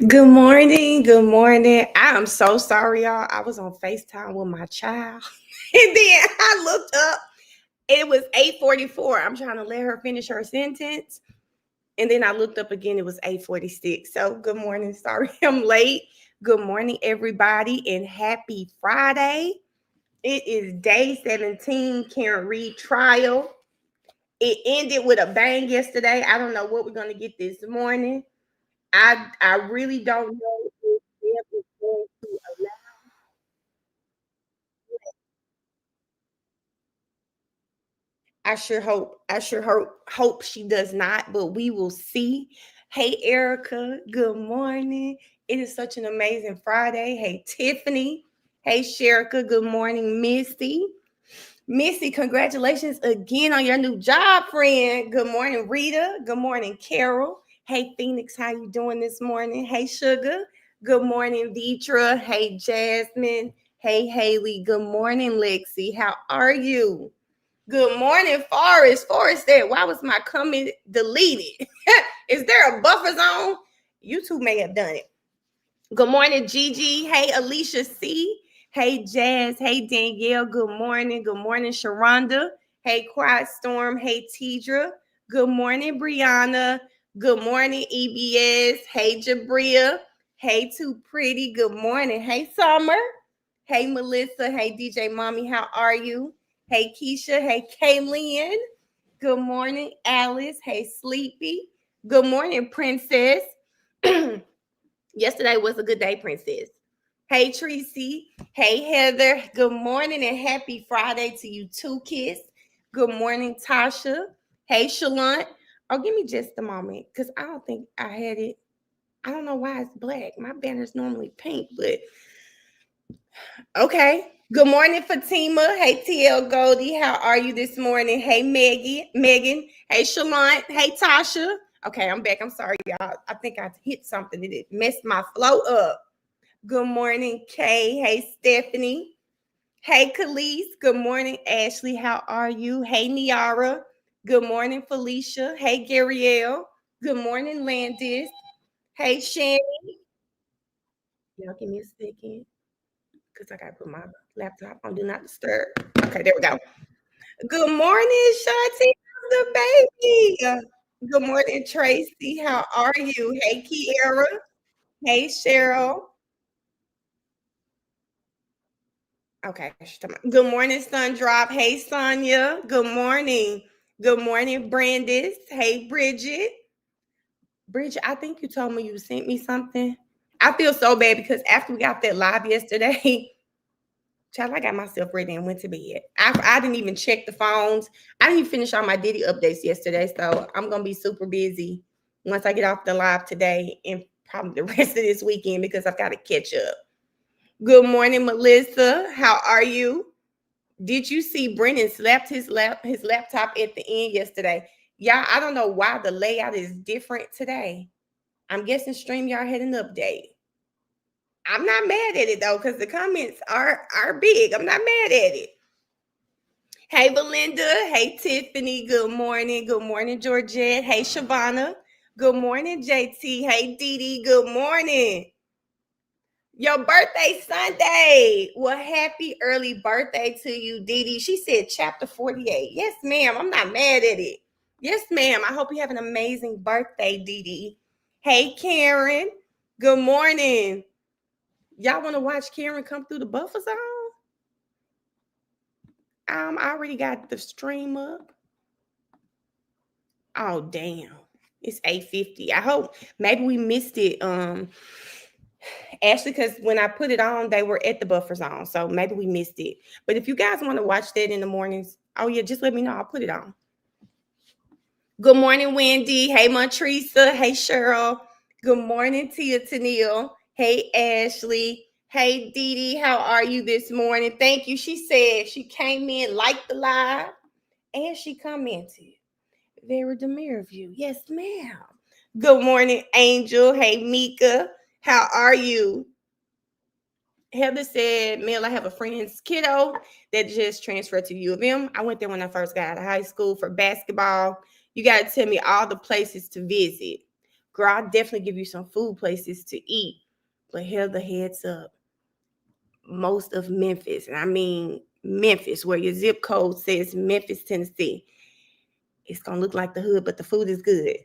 Good morning. Good morning. I am so sorry, y'all. I was on FaceTime with my child. And then I looked up. It was 8:44. I'm trying to let her finish her sentence. And then I looked up again. It was 8:46. So good morning. Sorry I'm late. Good morning, everybody, and happy Friday. It is day 17, Karen Reed trial. It ended with a bang yesterday. I don't know what we're going to get this morning. I really don't know if Deb is going to allow. I sure hope she does not, but we will see. Hey Erica, good morning. It is such an amazing Friday. Hey Tiffany. Hey Sherika, good morning, Missy. Missy, congratulations again on your new job, friend. Good morning, Rita. Good morning, Carol. Hey, Phoenix, how you doing this morning? Hey, Sugar. Good morning, Vitra. Hey, Jasmine. Hey, Haley. Good morning, Lexi. How are you? Good morning, Forrest. Forrest said, why was my comment deleted? Is there a buffer zone? You two may have done it. Good morning, Gigi. Hey, Alicia C. Hey, Jazz. Hey, Danielle. Good morning. Good morning, Sharonda. Hey, Quiet Storm. Hey, Tidra. Good morning, Brianna. Good morning, EBS. Hey, Jabria. Hey, Too Pretty. Good morning. Hey, Summer. Hey, Melissa. Hey, DJ Mommy. How are you? Hey, Keisha. Hey, Kaylin. Good morning, Alice. Hey, Sleepy. Good morning, Princess. Yesterday was a good day, Princess. Hey, Tracy. Hey, Heather. Good morning and happy Friday to you too, Kiss. Good morning, Tasha. Hey, Shalon. Oh, give me just a moment because I don't think I had it. I don't know why it's black. My banner's normally pink, but okay. Good morning, Fatima. Hey, TL Goldie. How are you this morning? Hey, Maggie. Megan. Hey, Shalon. Hey, Tasha. Okay, I'm back. I'm sorry, y'all. I think I hit something that it messed my flow up. Good morning, Kay. Hey, Stephanie. Hey, Khalees. Good morning, Ashley. How are you? Hey, Niara. Good morning, Felicia. Hey, Garielle. Good morning, Landis. Hey, Shannon. Y'all give me a second because I got to put my laptop on Do Not Disturb. Okay, there we go. Good morning, Shanti, the baby. Good morning, Tracy. How are you? Hey, Kiera. Hey, Cheryl. Okay. Good morning, Sundrop. Hey, Sonia. Good morning. Good morning, Brandis. Hey, Bridget. Bridget, I think you told me you sent me something. I feel so bad because after we got that live yesterday, child, I got myself ready and went to bed. I didn't even check the phones. I didn't even finish all my Diddy updates yesterday, so I'm gonna be super busy once I get off the live today and probably the rest of this weekend because I've got to catch up. Good morning, Melissa. How are you? Did you see Brennan slapped his laptop at the end yesterday? Y'all, I don't know why the layout is different today. I'm guessing StreamYard had an update. I'm not mad at it though, because the comments are big. I'm not mad at it. Hey Belinda. Hey Tiffany. Good morning. Good morning, Georgette. Hey Shavana. Good morning, JT. Hey Dee Dee. Good morning. Your birthday Sunday. Well, happy early birthday to you, Dee Dee. She said chapter 48. Yes, ma'am. I'm not mad at it. Yes, ma'am. I hope you have an amazing birthday, Dee Dee. Hey, Karen. Good morning. Y'all want to watch Karen come through the buffer zone? I already got the stream up. Oh, damn. It's 8:50. I hope maybe we missed it. Actually, because when I put it on, they were at the buffer zone. So maybe we missed it. But if you guys want to watch that in the mornings, oh yeah, just let me know. I'll put it on. Good morning, Wendy. Hey, Montresa. Hey, Cheryl. Good morning, Tia Tennille. Hey, Ashley. Hey, Dee Dee. How are you this morning? Thank you. She said she came in, liked the live, and she commented. Very demure of you. Yes, ma'am. Good morning, Angel. Hey, Mika. How are you? Heather said, Mel, I have a friend's kiddo that just transferred to U of M. I went there when I first got out of high school for basketball. You got to tell me all the places to visit. girl, I'll definitely give you some food places to eat. But held the heads up, most of Memphis, and I mean Memphis, where your zip code says Memphis, Tennessee, it's gonna look like the hood, but the food is good.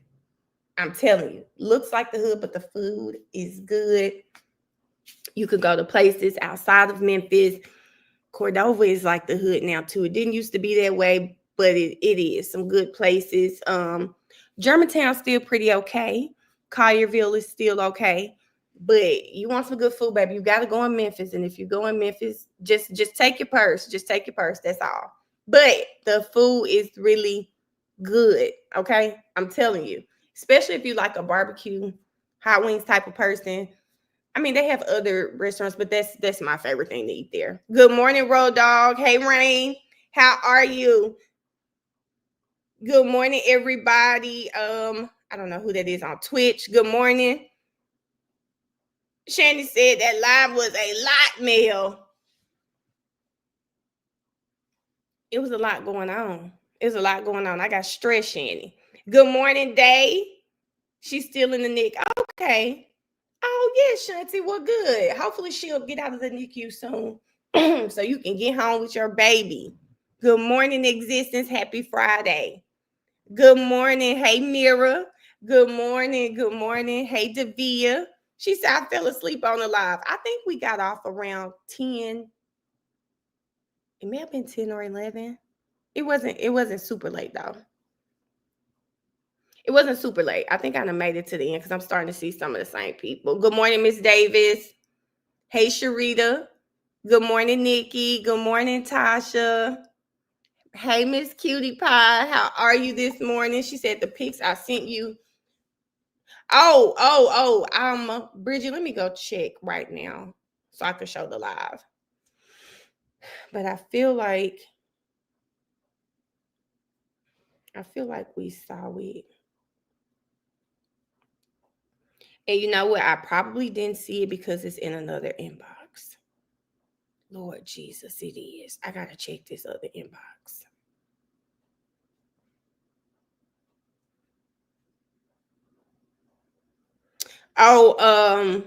I'm telling you, looks like the hood, but the food is good. You could go to places outside of Memphis. Cordova is like the hood now too. It didn't used to be that way, but it is some good places. Germantown's still pretty okay. Collierville is still okay. But you want some good food, baby, you got to go in Memphis. And if you go in Memphis, just take your purse. Just take your purse. That's all. But the food is really good. Okay, I'm telling you, especially if you like a barbecue, hot wings type of person. I mean, they have other restaurants, but that's my favorite thing to eat there. Good morning, Road Dog. Hey, Rain. How are you? Good morning, everybody. I don't know who that is on Twitch. Good morning. Shandy said that live was a lot, Mel. It was a lot going on. It was a lot going on. I got stressed, Shandy. Good morning, Day. She's still in the nick. Okay. Oh, yeah, Shanty. Well, good. Hopefully she'll get out of the NICU soon so you can get home with your baby. Good morning, existence. Happy Friday. Good morning. Hey, Mira. Good morning. Good morning. Hey, Davia. She said I fell asleep on the live. I think we got off around 10. It may have been 10 or 11. It wasn't super late though. It wasn't super late. I think I done made it to the end because I'm starting to see some of the same people. Good morning, Miss Davis. Hey, Sharita. Good morning, Nikki. Good morning, Tasha. Hey, Miss Cutie Pie. How are you this morning? She said the pics I sent you. Bridget, let me go check right now so I can show the live. But I feel like we saw it. And you know what? I probably didn't see it because it's in another inbox. Lord Jesus, it is. I gotta check this other inbox. Oh,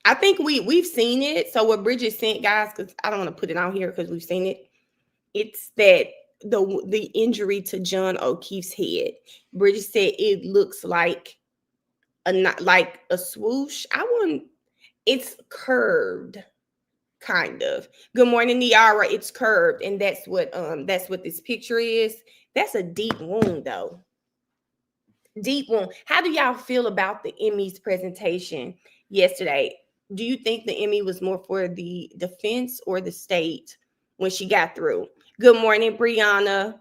I think we've seen it. So what Bridget sent, guys, because I don't want to put it on here because we've seen it. It's that the injury to John O'Keefe's head. Bridget said it looks like a swoosh. I wouldn't. It's curved, kind of. Good morning, Niara. It's curved, and that's what this picture is. That's a deep wound, though. Deep wound. How do y'all feel about the Emmys presentation yesterday? Do you think the Emmy was more for the defense or the state when she got through? Good morning, Brianna.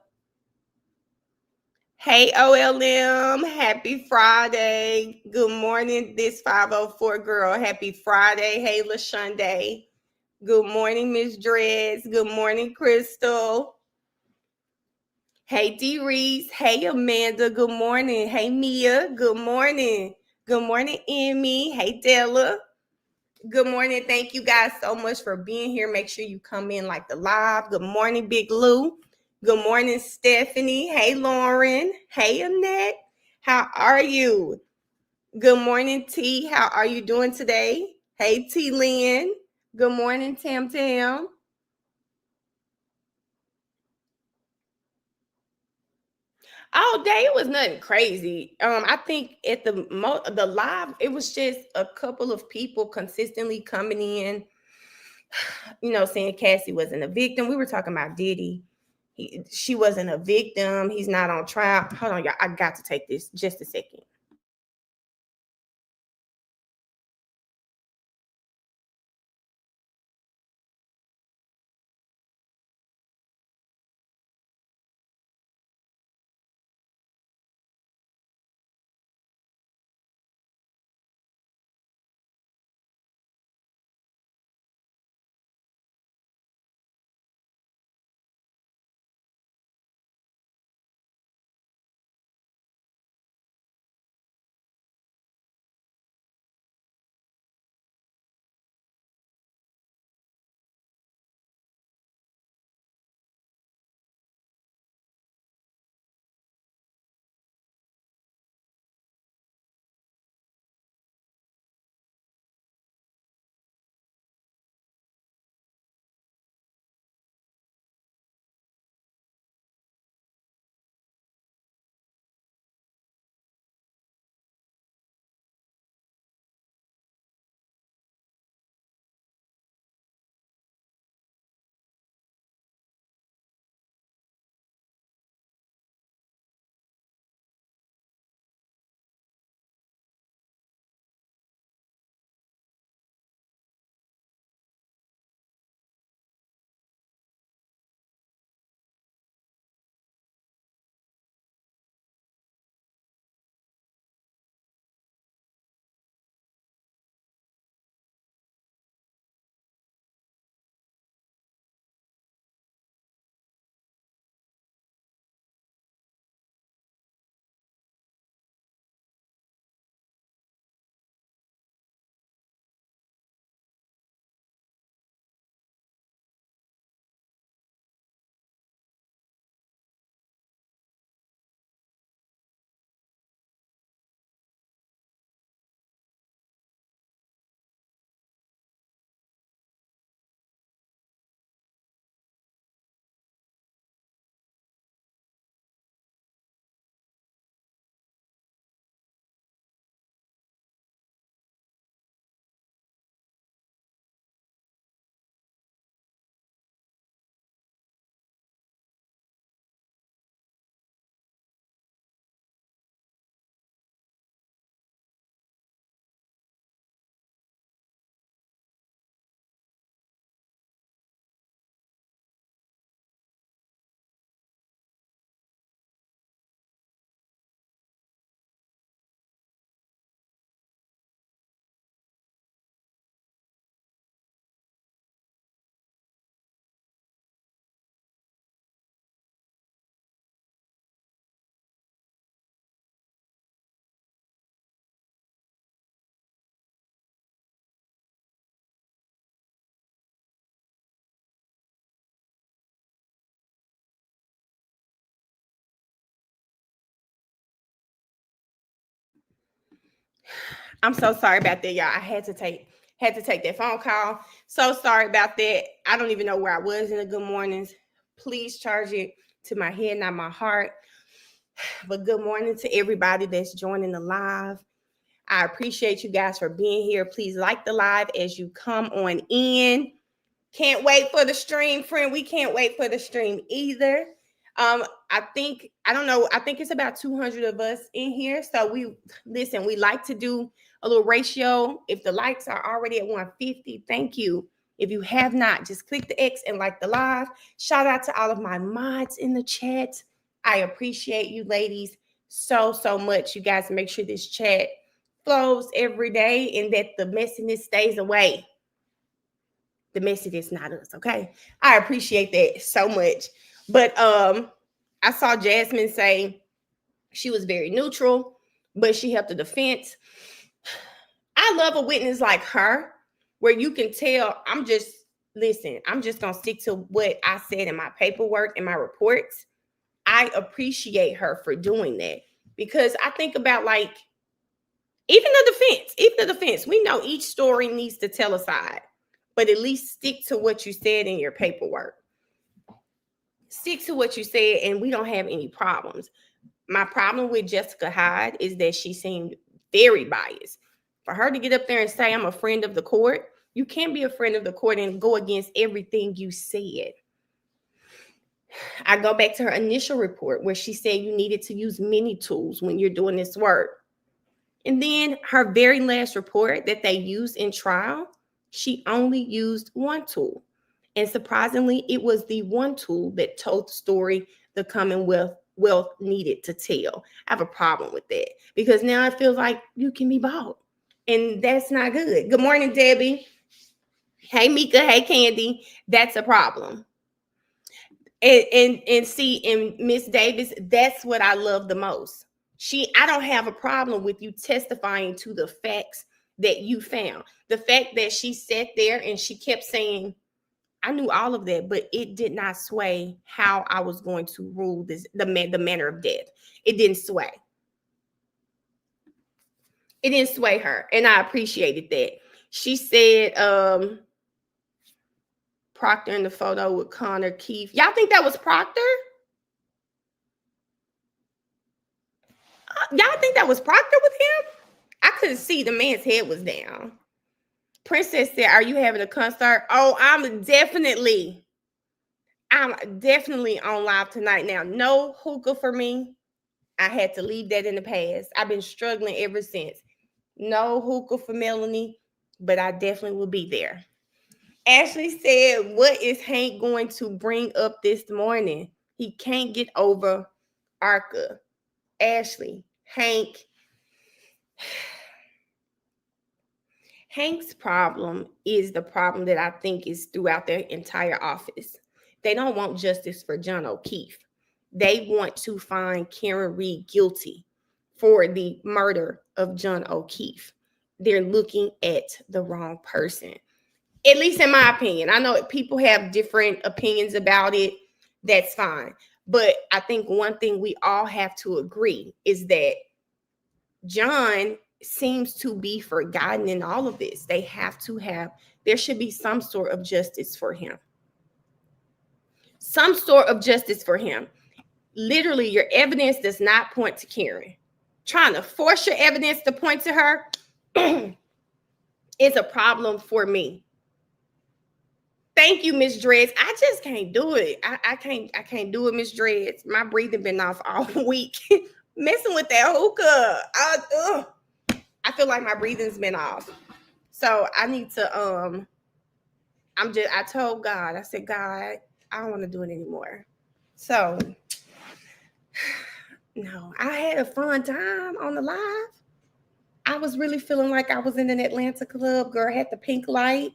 Hey, OLM. Happy Friday. Good morning, this 504 girl. Happy Friday. Hey, LaShunday. Good morning, Miss Dreads. Good morning, Crystal. Hey, D Reese. Hey, Amanda. Good morning. Hey, Mia. Good morning. Good morning, Emmy. Hey, Della. Good morning. Thank you guys so much for being here. Make sure you come in like the live. Good morning, Big Lou. Good morning, Stephanie. Hey, Lauren. Hey, Annette. How are you? Good morning, T. How are you doing today? Hey, T. Lynn. Good morning, Tam Tam. All day it was nothing crazy. I think at the live, it was just a couple of people consistently coming in, saying Cassie wasn't a victim. We were talking about Diddy. She wasn't a victim. He's not on trial. Hold on, y'all. I got to take this just a second. I'm so sorry about that, y'all. I had to take that phone call. So sorry about that. I don't even know where I was in the good mornings. Please charge it to my head, not my heart. But good morning to everybody that's joining the live. I appreciate you guys for being here. Please like the live as you come on in. Can't wait for the stream, friend. We can't wait for the stream either. I don't know. I think it's about 200 of us in here. So we like to do a little ratio. If the likes are already at 150, thank you. If you have not, just click the X and like the live. Shout out to all of my mods in the chat. I appreciate you ladies so much. You guys make sure this chat flows every day and that the messiness stays away. The messiness, not us, okay? I appreciate that so much. But I saw Jasmine say she was very neutral, but she helped the defense. I love a witness like her, where you can tell I'm just gonna stick to what I said in my paperwork and my reports. I appreciate her for doing that, because I think about, like, even the defense, we know each story needs to tell a side, but at least stick to what you said in your paperwork. Stick to what you said, and we don't have any problems. My problem with Jessica Hyde is that she seemed very biased. For her to get up there and say, I'm a friend of the court, you can't be a friend of the court and go against everything you said. I go back to her initial report where she said you needed to use many tools when you're doing this work. And then her very last report that they used in trial, she only used one tool. And surprisingly, it was the one tool that told the story the Commonwealth needed to tell. I have a problem with that, because now it feels like you can be bought. And that's not good. Good morning, Debbie. Hey, Mika. Hey, Candy. That's a problem. And see, in Miss Davis, that's what I love the most. I don't have a problem with you testifying to the facts that you found. The fact that she sat there and she kept saying, I knew all of that, but it did not sway how I was going to rule the manner of death. It didn't sway. It didn't sway her, and I appreciated that. She said, Proctor in the photo with Connor Keith. Y'all think that was Proctor? Y'all think that was Proctor with him? I couldn't see. The man's head was down. Princess said, are you having a concert? Oh, I'm definitely on live tonight now. No hookah for me. I had to leave that in the past. I've been struggling ever since. No hookah for Melanie, but I definitely will be there. Ashley said, what is Hank going to bring up this morning? He can't get over Arca. Ashley, Hank's problem is the problem that I think is throughout their entire office. They don't want justice for John O'Keefe. They want to find Karen Reed guilty for the murder of John O'Keefe. They're looking at the wrong person, at least in my opinion. I know people have different opinions about it. That's fine. But I think one thing we all have to agree is that John seems to be forgotten in all of this. There should be some sort of justice for him. Some sort of justice for him. Literally, your evidence does not point to Karen. Trying to force your evidence to point to her is a problem for me. Thank you, Miss Dreads. I just can't do it. I can't do it, Miss Dreads. My breathing been off all week. Messing with that hookah. I feel like my breathing's been off. So I need to I told God, I said, God, I don't want to do it anymore. So no, I had a fun time on the live. I was really feeling like I was in an Atlanta club. Girl, had the pink light,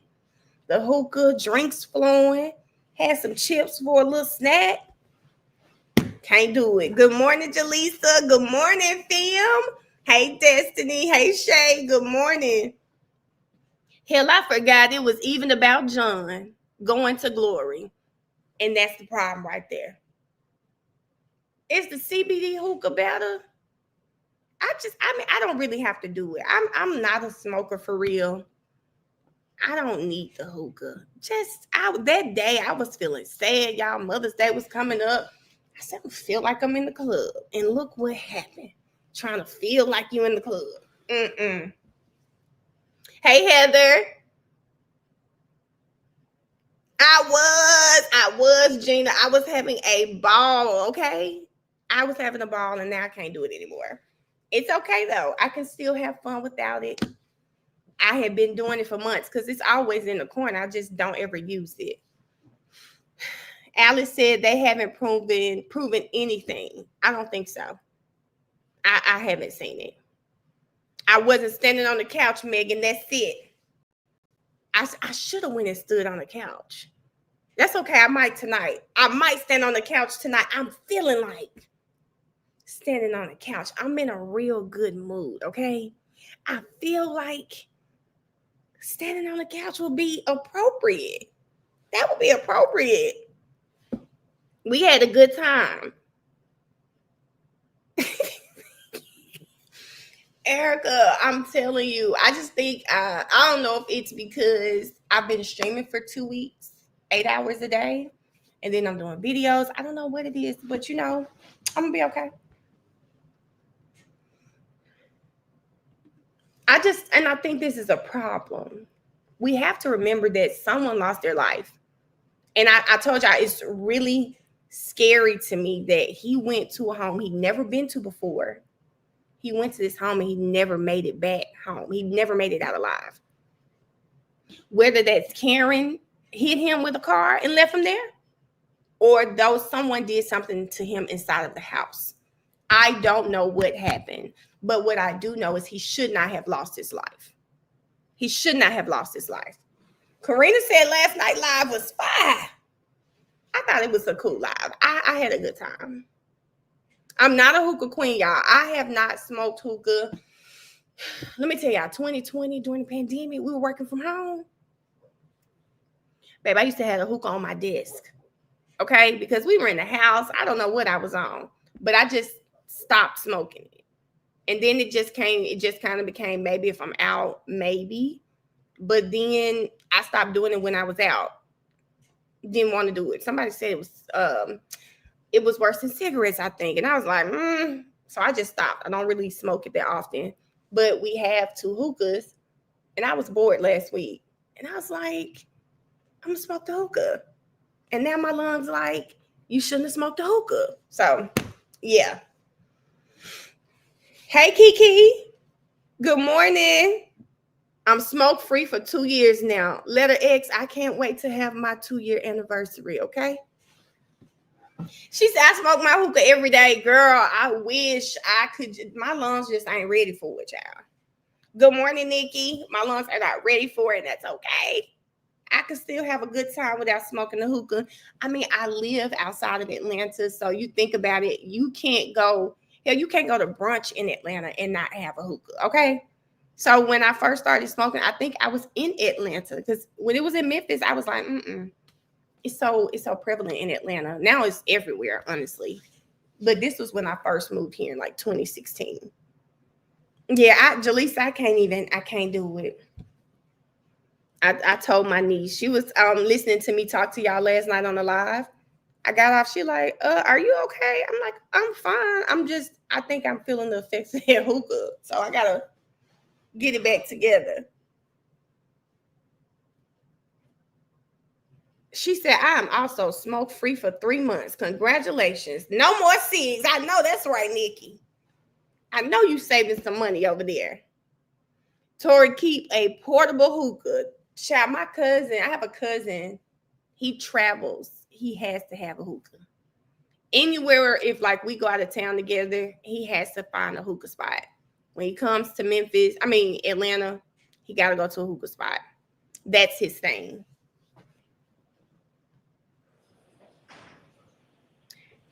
the hookah, drinks flowing, had some chips for a little snack. Can't do it. Good morning, Jaleesa. Good morning, fam. Hey, Destiny. Hey, Shay. Good morning. Hell, I forgot it was even about John going to glory. And that's the problem right there. Is the CBD hookah better? I don't really have to do it. I'm not a smoker for real. I don't need the hookah. That day I was feeling sad, y'all. Mother's Day was coming up. I said, I feel like I'm in the club. And look what happened. Trying to feel like you in the club. Mm-mm. Hey, Heather. I was, Gina. I was having a ball, okay? I was having a ball, and now I can't do it anymore. It's okay, though. I can still have fun without it. I had been doing it for months because it's always in the corner. I just don't ever use it. Alice said they haven't proven anything. I don't think so. I haven't seen it. I wasn't standing on the couch, Megan. That's it. I should have went and stood on the couch. That's okay. I might tonight. I might stand on the couch tonight. I'm feeling like standing on the couch. I'm in a real good mood, okay? I feel like standing on the couch will be appropriate. That would be appropriate. We had a good time. Erica, I'm telling you, I just think, I don't know if it's because I've been streaming for 2 weeks, 8 hours a day, and then I'm doing videos. I don't know what it is, but I'm going to be okay. I think this is a problem. We have to remember that someone lost their life. And I told y'all, it's really scary to me that he went to a home he'd never been to before. He went to this home and he never made it back home. He never made it out alive. Whether that's Karen hit him with a car and left him there, or though someone did something to him inside of the house. I don't know what happened. But what I do know is he should not have lost his life. He should not have lost his life. Karina said last night live was fire. I thought it was a cool live. I had a good time. I'm not a hookah queen, y'all. I have not smoked hookah. Let me tell y'all, 2020, during the pandemic, we were working from home. Babe, I used to have a hookah on my desk, okay? Because we were in the house. I don't know what I was on, but I just stopped smoking it. And then it just kind of became maybe if I'm out, maybe. But then I stopped doing it when I was out. Didn't want to do it. Somebody said it was worse than cigarettes, I think. And I was like, So I just stopped. I don't really smoke it that often. But we have 2 hookahs. And I was bored last week. And I was like, I'm going to smoke the hookah. And now my lungs like, you shouldn't have smoked the hookah. So, yeah. Hey, Kiki. Good morning. I'm smoke-free for 2 years now. Letter X, I can't wait to have my 2-year anniversary, okay? She said, I smoke my hookah every day. Girl, I wish I could. My lungs just ain't ready for it, y'all. Good morning, Nikki. My lungs are not ready for it, and that's okay. I can still have a good time without smoking the hookah. I mean, I live outside of Atlanta, so you think about it. You can't go to brunch in Atlanta and not have a hookah, okay? So when I first started smoking, I think I was in Atlanta because when it was in Memphis, I was like, It's so prevalent in Atlanta. Now it's everywhere, honestly. But this was when I first moved here in like 2016. Yeah, Jaleesa, I can't do it. I told my niece, she was listening to me talk to y'all last night on the live. I got off. She like, are you okay? I'm like, I'm fine. I think I'm feeling the effects of that hookah. So I gotta get it back together. She said, I am also smoke-free for 3 months. Congratulations. No more cigs. I know that's right, Nikki. I know you saving some money over there. Tori, keep a portable hookah. Child, I have a cousin. He travels. He has to have a hookah. Anywhere, if like we go out of town together, he has to find a hookah spot. When he comes to Atlanta, he got to go to a hookah spot. That's his thing.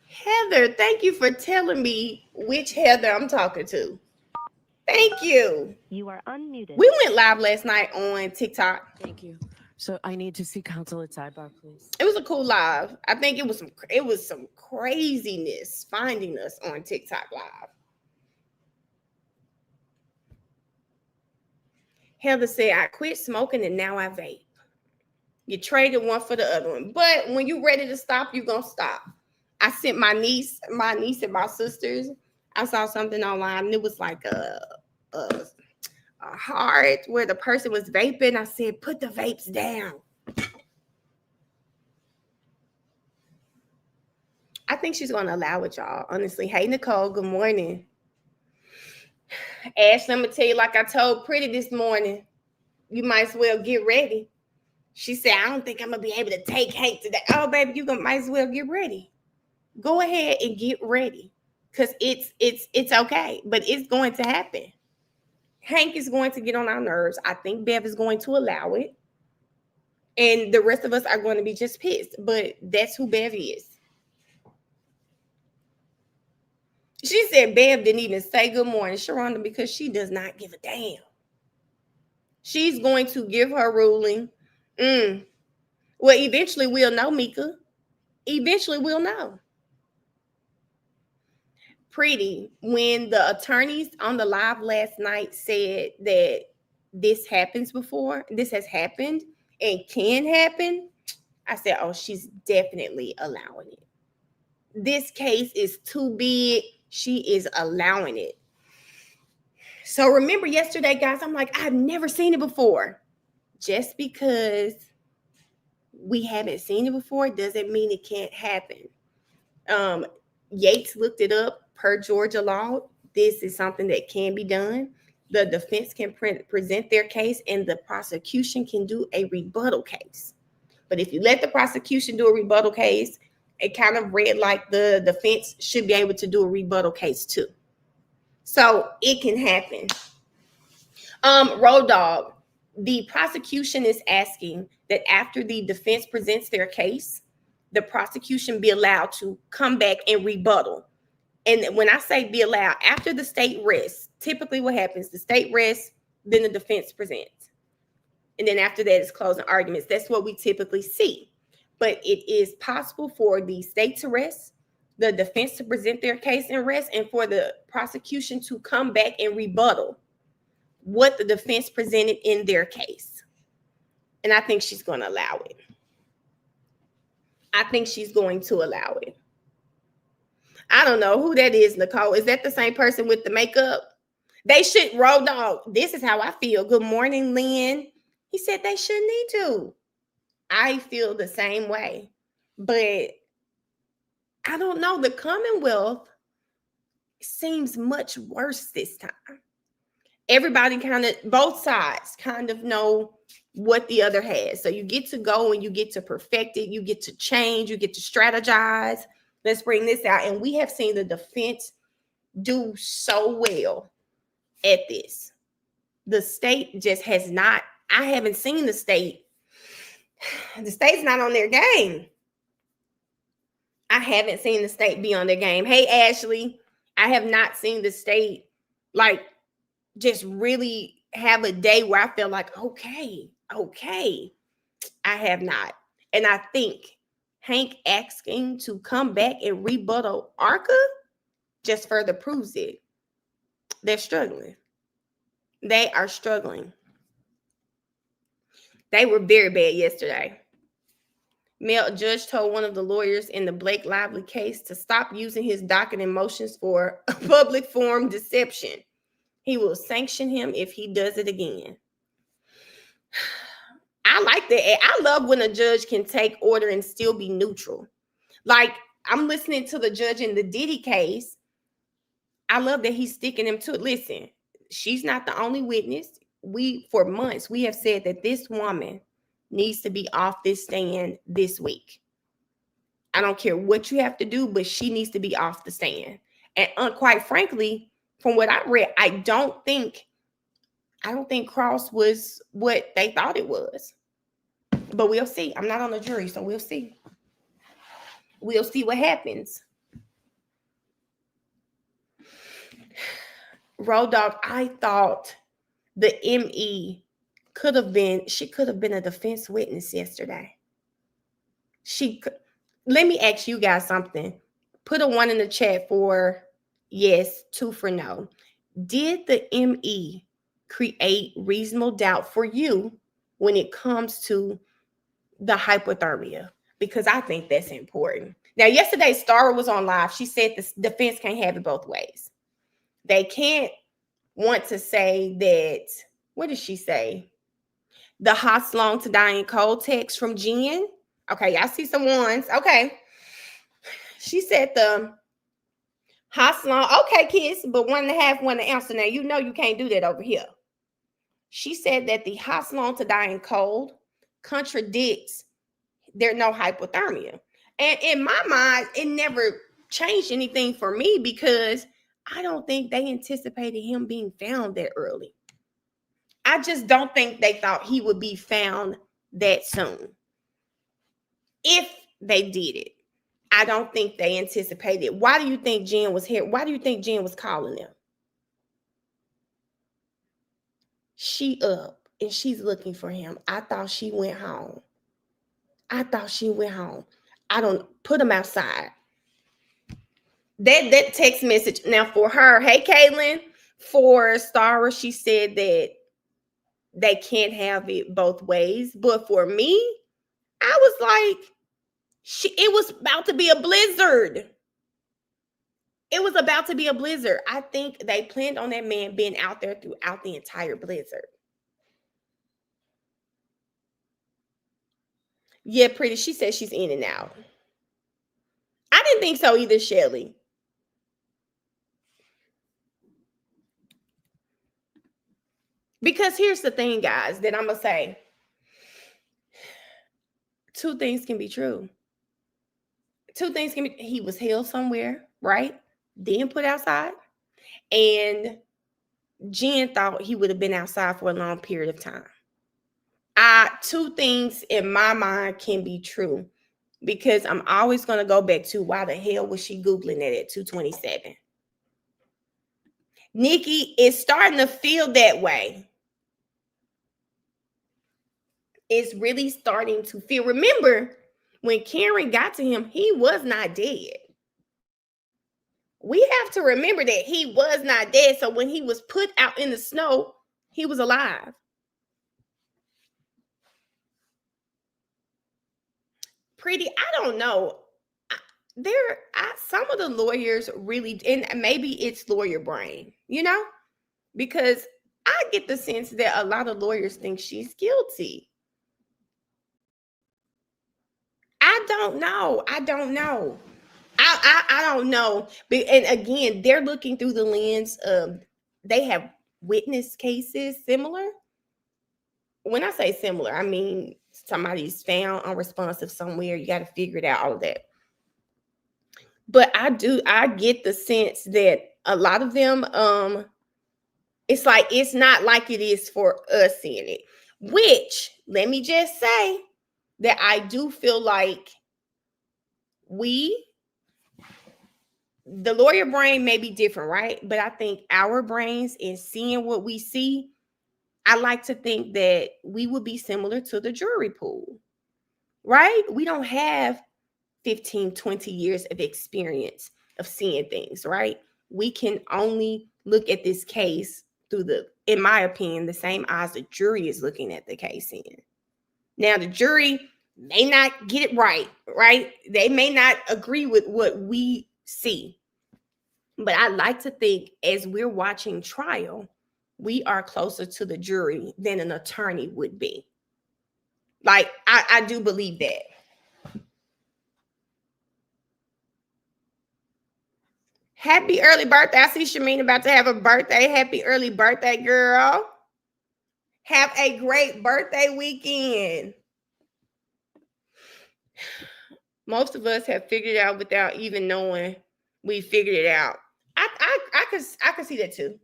Heather, thank you for telling me which Heather I'm talking to. Thank you. You are unmuted. We went live last night on TikTok. Thank you. So I need to see counsel at sidebar, please. It was a cool live. I think it was some craziness finding us on TikTok live. Heather said, I quit smoking and now I vape. You traded one for the other one. But when you're ready to stop, you're going to stop. I sent my niece and my sisters. I saw something online and it was like a heart where the person was vaping. I said, put the vapes down. I think she's going to allow it, y'all. Honestly. Hey, Nicole, good morning. Ashley, I'm going to tell you, like I told Pretty this morning, you might as well get ready. She said, I don't think I'm going to be able to take Hank today. Oh, baby, you might as well get ready. Go ahead and get ready because it's okay, but it's going to happen. Hank is going to get on our nerves. I think Bev is going to allow it. And the rest of us are going to be just pissed. But that's who Bev is. She said Bev didn't even say good morning, Sharonda, because she does not give a damn. She's going to give her ruling. Well, eventually we'll know, Mika. Eventually we'll know. Pretty, when the attorneys on the live last night said that this happens before, this has happened and can happen, I said, oh, she's definitely allowing it. This case is too big. She is allowing it. So remember yesterday, guys, I'm like, I've never seen it before. Just because we haven't seen it before doesn't mean it can't happen. Yates looked it up per Georgia law. This is something that can be done. The defense can present their case and the prosecution can do a rebuttal case. But if you let the prosecution do a rebuttal case, it kind of read like the defense should be able to do a rebuttal case too. So it can happen. Road Dog, the prosecution is asking that after the defense presents their case, the prosecution be allowed to come back and rebuttal. And when I say be allowed, after the state rests, typically what happens, the state rests, then the defense presents. And then after that is closing arguments. That's what we typically see. But it is possible for the state to rest, the defense to present their case and rest, and for the prosecution to come back and rebuttal what the defense presented in their case. And I think she's going to allow it. I think she's going to allow it. I don't know who that is, Nicole. Is that the same person with the makeup? They should roll dog. This is how I feel. Good morning, Lynn. He said they shouldn't need to. I feel the same way. But I don't know. The Commonwealth seems much worse this time. Everybody kind of, both sides kind of know what the other has. So you get to go and you get to perfect it. You get to change. You get to strategize. Let's bring this out. And we have seen the defense do so well at this. The state just has not. I haven't seen the state. The state's not on their game. I haven't seen the state be on their game. Hey, Ashley, I have not seen the state like just really have a day where I feel like, okay. I have not. And I think Hank asking to come back and rebuttal ARCA just further proves it. They're struggling. They are struggling. They were very bad yesterday. Male judge told one of the lawyers in the Blake Lively case to stop using his docket and motions for a public forum deception. He will sanction him if he does it again. I like that. I love when a judge can take order and still be neutral. Like, I'm listening to the judge in the Diddy case. I love that he's sticking him to it. Listen, she's not the only witness. For months, we have said that this woman needs to be off this stand this week. I don't care what you have to do, but she needs to be off the stand. And quite frankly, from what I read, I don't think Cross was what they thought it was. But we'll see. I'm not on the jury, so we'll see. We'll see what happens. Road Dog, I thought the ME could have been a defense witness yesterday. Let me ask you guys something. Put a 1 in the chat for yes, 2 for no. Did the ME create reasonable doubt for you when it comes to the hypothermia, because I think that's important. Now, yesterday, Star was on live. She said the defense can't have it both ways. They can't want to say that, what did she say? The hot long to dying cold text from Jen. Okay, y'all see some ones. Okay. She said the hot long, okay, kids, but 1.5 want to answer. Now, you know you can't do that over here. She said that the hot long to dying cold contradicts there's no hypothermia. And in my mind, it never changed anything for me because I don't think they anticipated him being found that early. I just don't think they thought he would be found that soon. If they did it, I don't think they anticipated. Why do you think Jen was here? Why do you think Jen was calling them? She up and she's looking for him. I thought she went home. I don't put him outside. That text message. Now for her, hey Caitlin, for Stara, she said that they can't have it both ways. But for me, I was like, it was about to be a blizzard. It was about to be a blizzard. I think they planned on that man being out there throughout the entire blizzard. Yeah, pretty. She said she's in and out. I didn't think so either, Shelly. Because here's the thing, guys, that I'm going to say. Two things can be true. He was held somewhere, right? Then put outside. And Jen thought he would have been outside for a long period of time. Two things in my mind can be true. Because I'm always going to go back to why the hell was she Googling that at 2:27? Nikki is starting to feel that way. It's really starting to feel. Remember, when Karen got to him, he was not dead. We have to remember that he was not dead. So when he was put out in the snow, he was alive. Pretty, I don't know. Some of the lawyers really, and maybe it's lawyer brain, because I get the sense that a lot of lawyers think she's guilty. I don't know. I don't know. And again, they're looking through the lens of, they have witness cases similar. When I say similar, I mean somebody's found unresponsive somewhere. You got to figure it out, all of that. But I get the sense that a lot of them, it's like, it's not like it is for us seeing it. Which, let me just say that I do feel like the lawyer brain may be different, right? But I think our brains, in seeing what we see, I like to think that we would be similar to the jury pool, right? We don't have 15, 20 years of experience of seeing things, right? We can only look at this case through in my opinion, the same eyes the jury is looking at the case in. Now, the jury may not get it right? They may not agree with what we see. But I like to think, as we're watching trial, we are closer to the jury than an attorney would be. Like, I do believe that. Happy early birthday. I see Shameen about to have a birthday. Happy early birthday, girl. Have a great birthday weekend. Most of us have figured it out without even knowing we figured it out. I could see that too.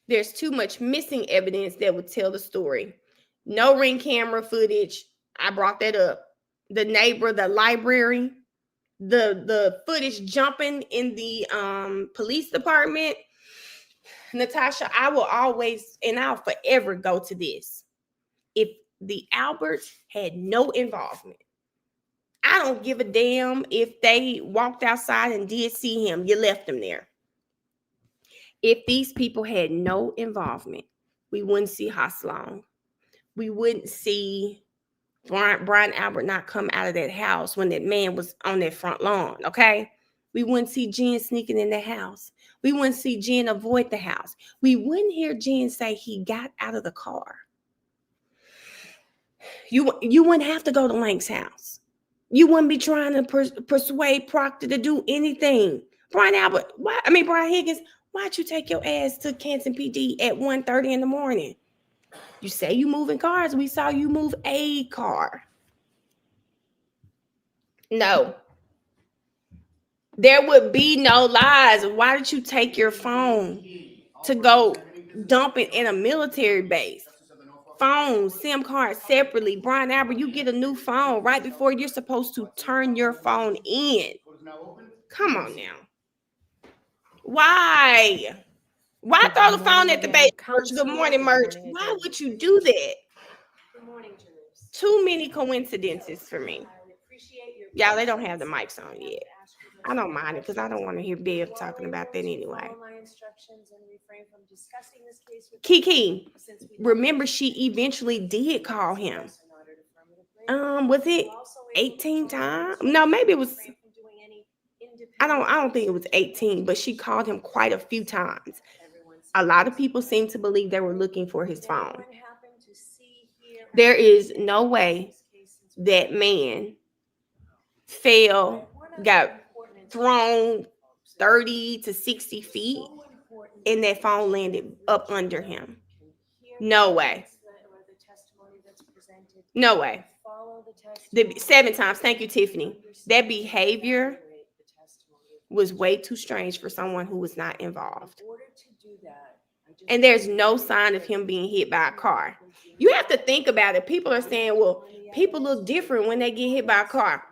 There's too much missing evidence that would tell the story. No Ring camera footage. I brought that up. The neighbor, the library, the footage jumping in the police department. Natasha, I will always, and I'll forever go to this. If the Alberts had no involvement, I don't give a damn if they walked outside and did see him. You left him there. If these people had no involvement, we wouldn't see Haslam. We wouldn't see Brian Albert not come out of that house when that man was on that front lawn, okay? We wouldn't see Jen sneaking in the house. We wouldn't see Jen avoid the house. We wouldn't hear Jen say he got out of the car. You wouldn't have to go to Lank's house. You wouldn't be trying to persuade Proctor to do anything. Brian Higgins, why'd you take your ass to Canton PD at 1:30 in the morning? You say you moving cars. We saw you move a car. No. There would be no lies. Why did you take your phone to go dump it in a military base? Phones, SIM cards separately. Brian Albert, you get a new phone right before you're supposed to turn your phone in. Come on now. Why? Why throw the phone at the base? Good morning, Merch. Why would you do that? Good morning, Janice. Too many coincidences for me. Y'all, they don't have the mics on yet. I don't mind it because I don't want to hear Bill talking about that anyway. Kiki, remember she eventually did call him. Was it 18 times? No, maybe it was. I don't think it was 18, but she called him quite a few times. A lot of people seem to believe they were looking for his phone. There is no way that man got thrown 30 to 60 feet, and that phone landed up under him. No way. No way. 7 times. Thank you, Tiffany. That behavior was way too strange for someone who was not involved. And there's no sign of him being hit by a car. You have to think about it. People are saying, well, people look different when they get hit by a car.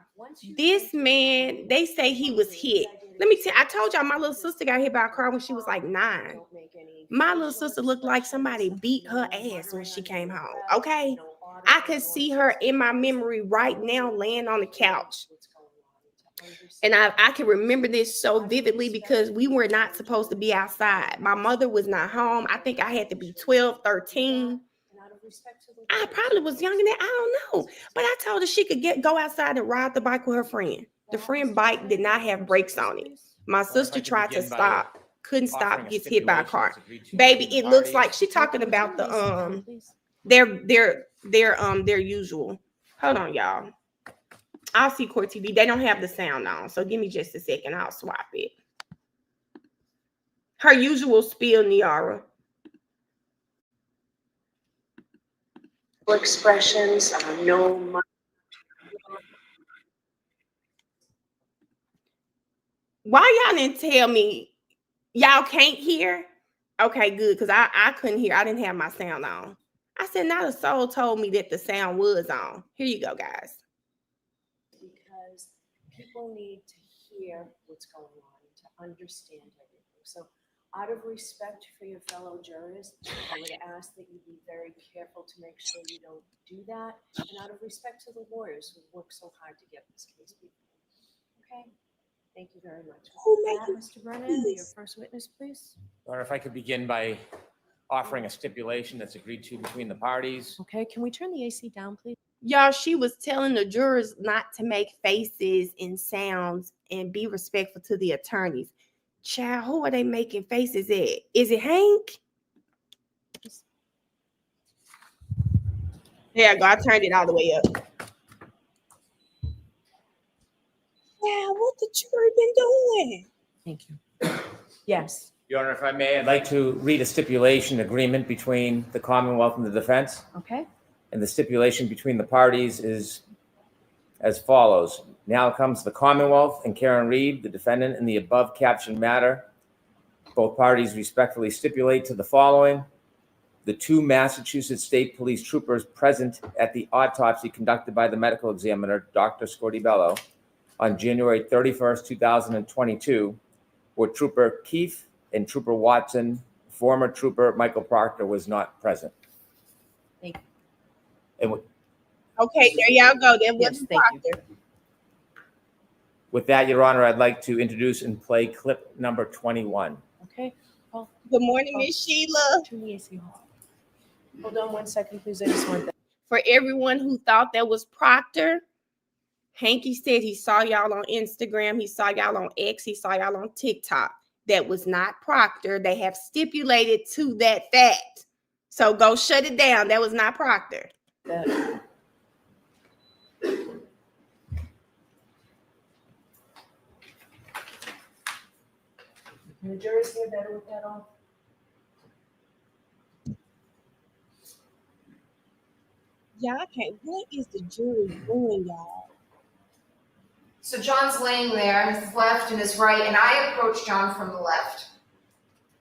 This man, they say he was hit. Let me tell you, I told y'all my little sister got hit by a car when she was like 9. My little sister looked like somebody beat her ass when she came home, okay? I could see her in my memory right now laying on the couch. And I can remember this so vividly because we were not supposed to be outside. My mother was not home. I think I had to be 12, 13. I probably was younger than that. I don't know. But I told her she could go outside and ride the bike with her friend. The friend bike did not have brakes on it. My sister tried to stop, couldn't stop, gets hit by a car. Baby, it looks like she's talking about the their usual. Hold on, y'all. I'll see Court TV. They don't have the sound on, so give me just a second. I'll swap it. Her usual spiel, Niara. Expressions, no. Why y'all didn't tell me? Y'all can't hear? Okay, good, because I couldn't hear. I didn't have my sound on. I said, not a soul told me that the sound was on. Here you go, guys. Because people need to hear what's going on, to understand everything. So out of respect for your fellow jurors, I would ask that you be very careful to make sure you don't do that. And out of respect to the lawyers who worked so hard to get this case before. Okay? Thank you very much. Mr. Brennan, your first witness, please. Or if I could begin by offering a stipulation that's agreed to between the parties. Okay, can we turn the AC down, please? Y'all, she was telling the jurors not to make faces and sounds and be respectful to the attorneys. Child, who are they making faces at? Is it Hank? There I go. I turned it all the way up. Yeah, what the jury been doing? Thank you. Yes. Your Honor, if I may, I'd like to read a stipulation agreement between the Commonwealth and the defense. Okay. And the stipulation between the parties is as follows. Now comes the Commonwealth and Karen Reed, the defendant in the above captioned matter. Both parties respectfully stipulate to the following. The 2 Massachusetts State Police troopers present at the autopsy conducted by the medical examiner, Dr. Scortibello, on January 31st, 2022, were Trooper Keefe and Trooper Watson. Former Trooper Michael Proctor was not present. Thank you. And okay, there y'all go. That was Proctor. With that, Your Honor, I'd like to introduce and play clip number 21. Okay. Paul. Good morning, Miss Sheila. Hold on one second, please. I just want that. For everyone who thought that was Proctor, Hanky said he saw y'all on Instagram, he saw y'all on X, he saw y'all on TikTok. That was not Proctor. They have stipulated to that fact. So go shut it down. That was not Proctor. Can the jurors hear better with that on? Y'all can't. What is the jury doing, y'all? So John's laying there, his left and his right, and I approached John from the left.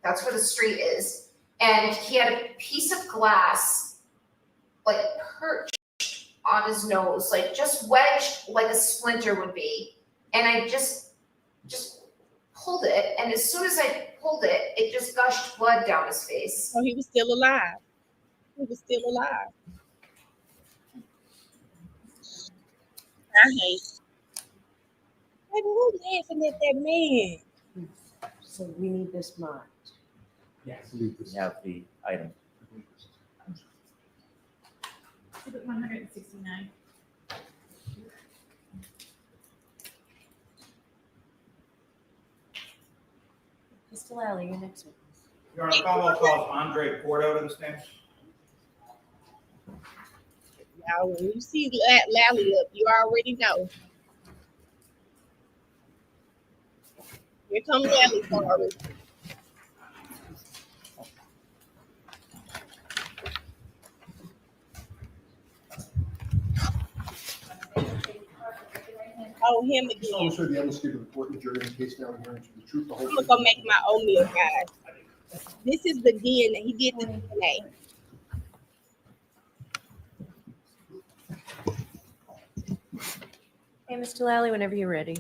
That's where the street is. And he had a piece of glass, like perched on his nose, like just wedged like a splinter would be. And I just pulled it, and as soon as I pulled it, it just gushed blood down his face. So he was still alive. He was still alive. I hate. Baby, who laughing at that man? So we need this marked. Yes. We have the item. Exhibit 169. Mr. Lally, you're next. Your Honor, Commonwealth calls Andre Porto to the stand. Y'all, when you see Lally up, you already know. Here comes Lally forward. Oh, him again. Also, the amnesty to the court and jury in the case now hearing to the truth, the whole I'm gonna go make my oatmeal, guys. This is the DNA. He did the DNA. Hey, Mr. Lally, whenever you're ready.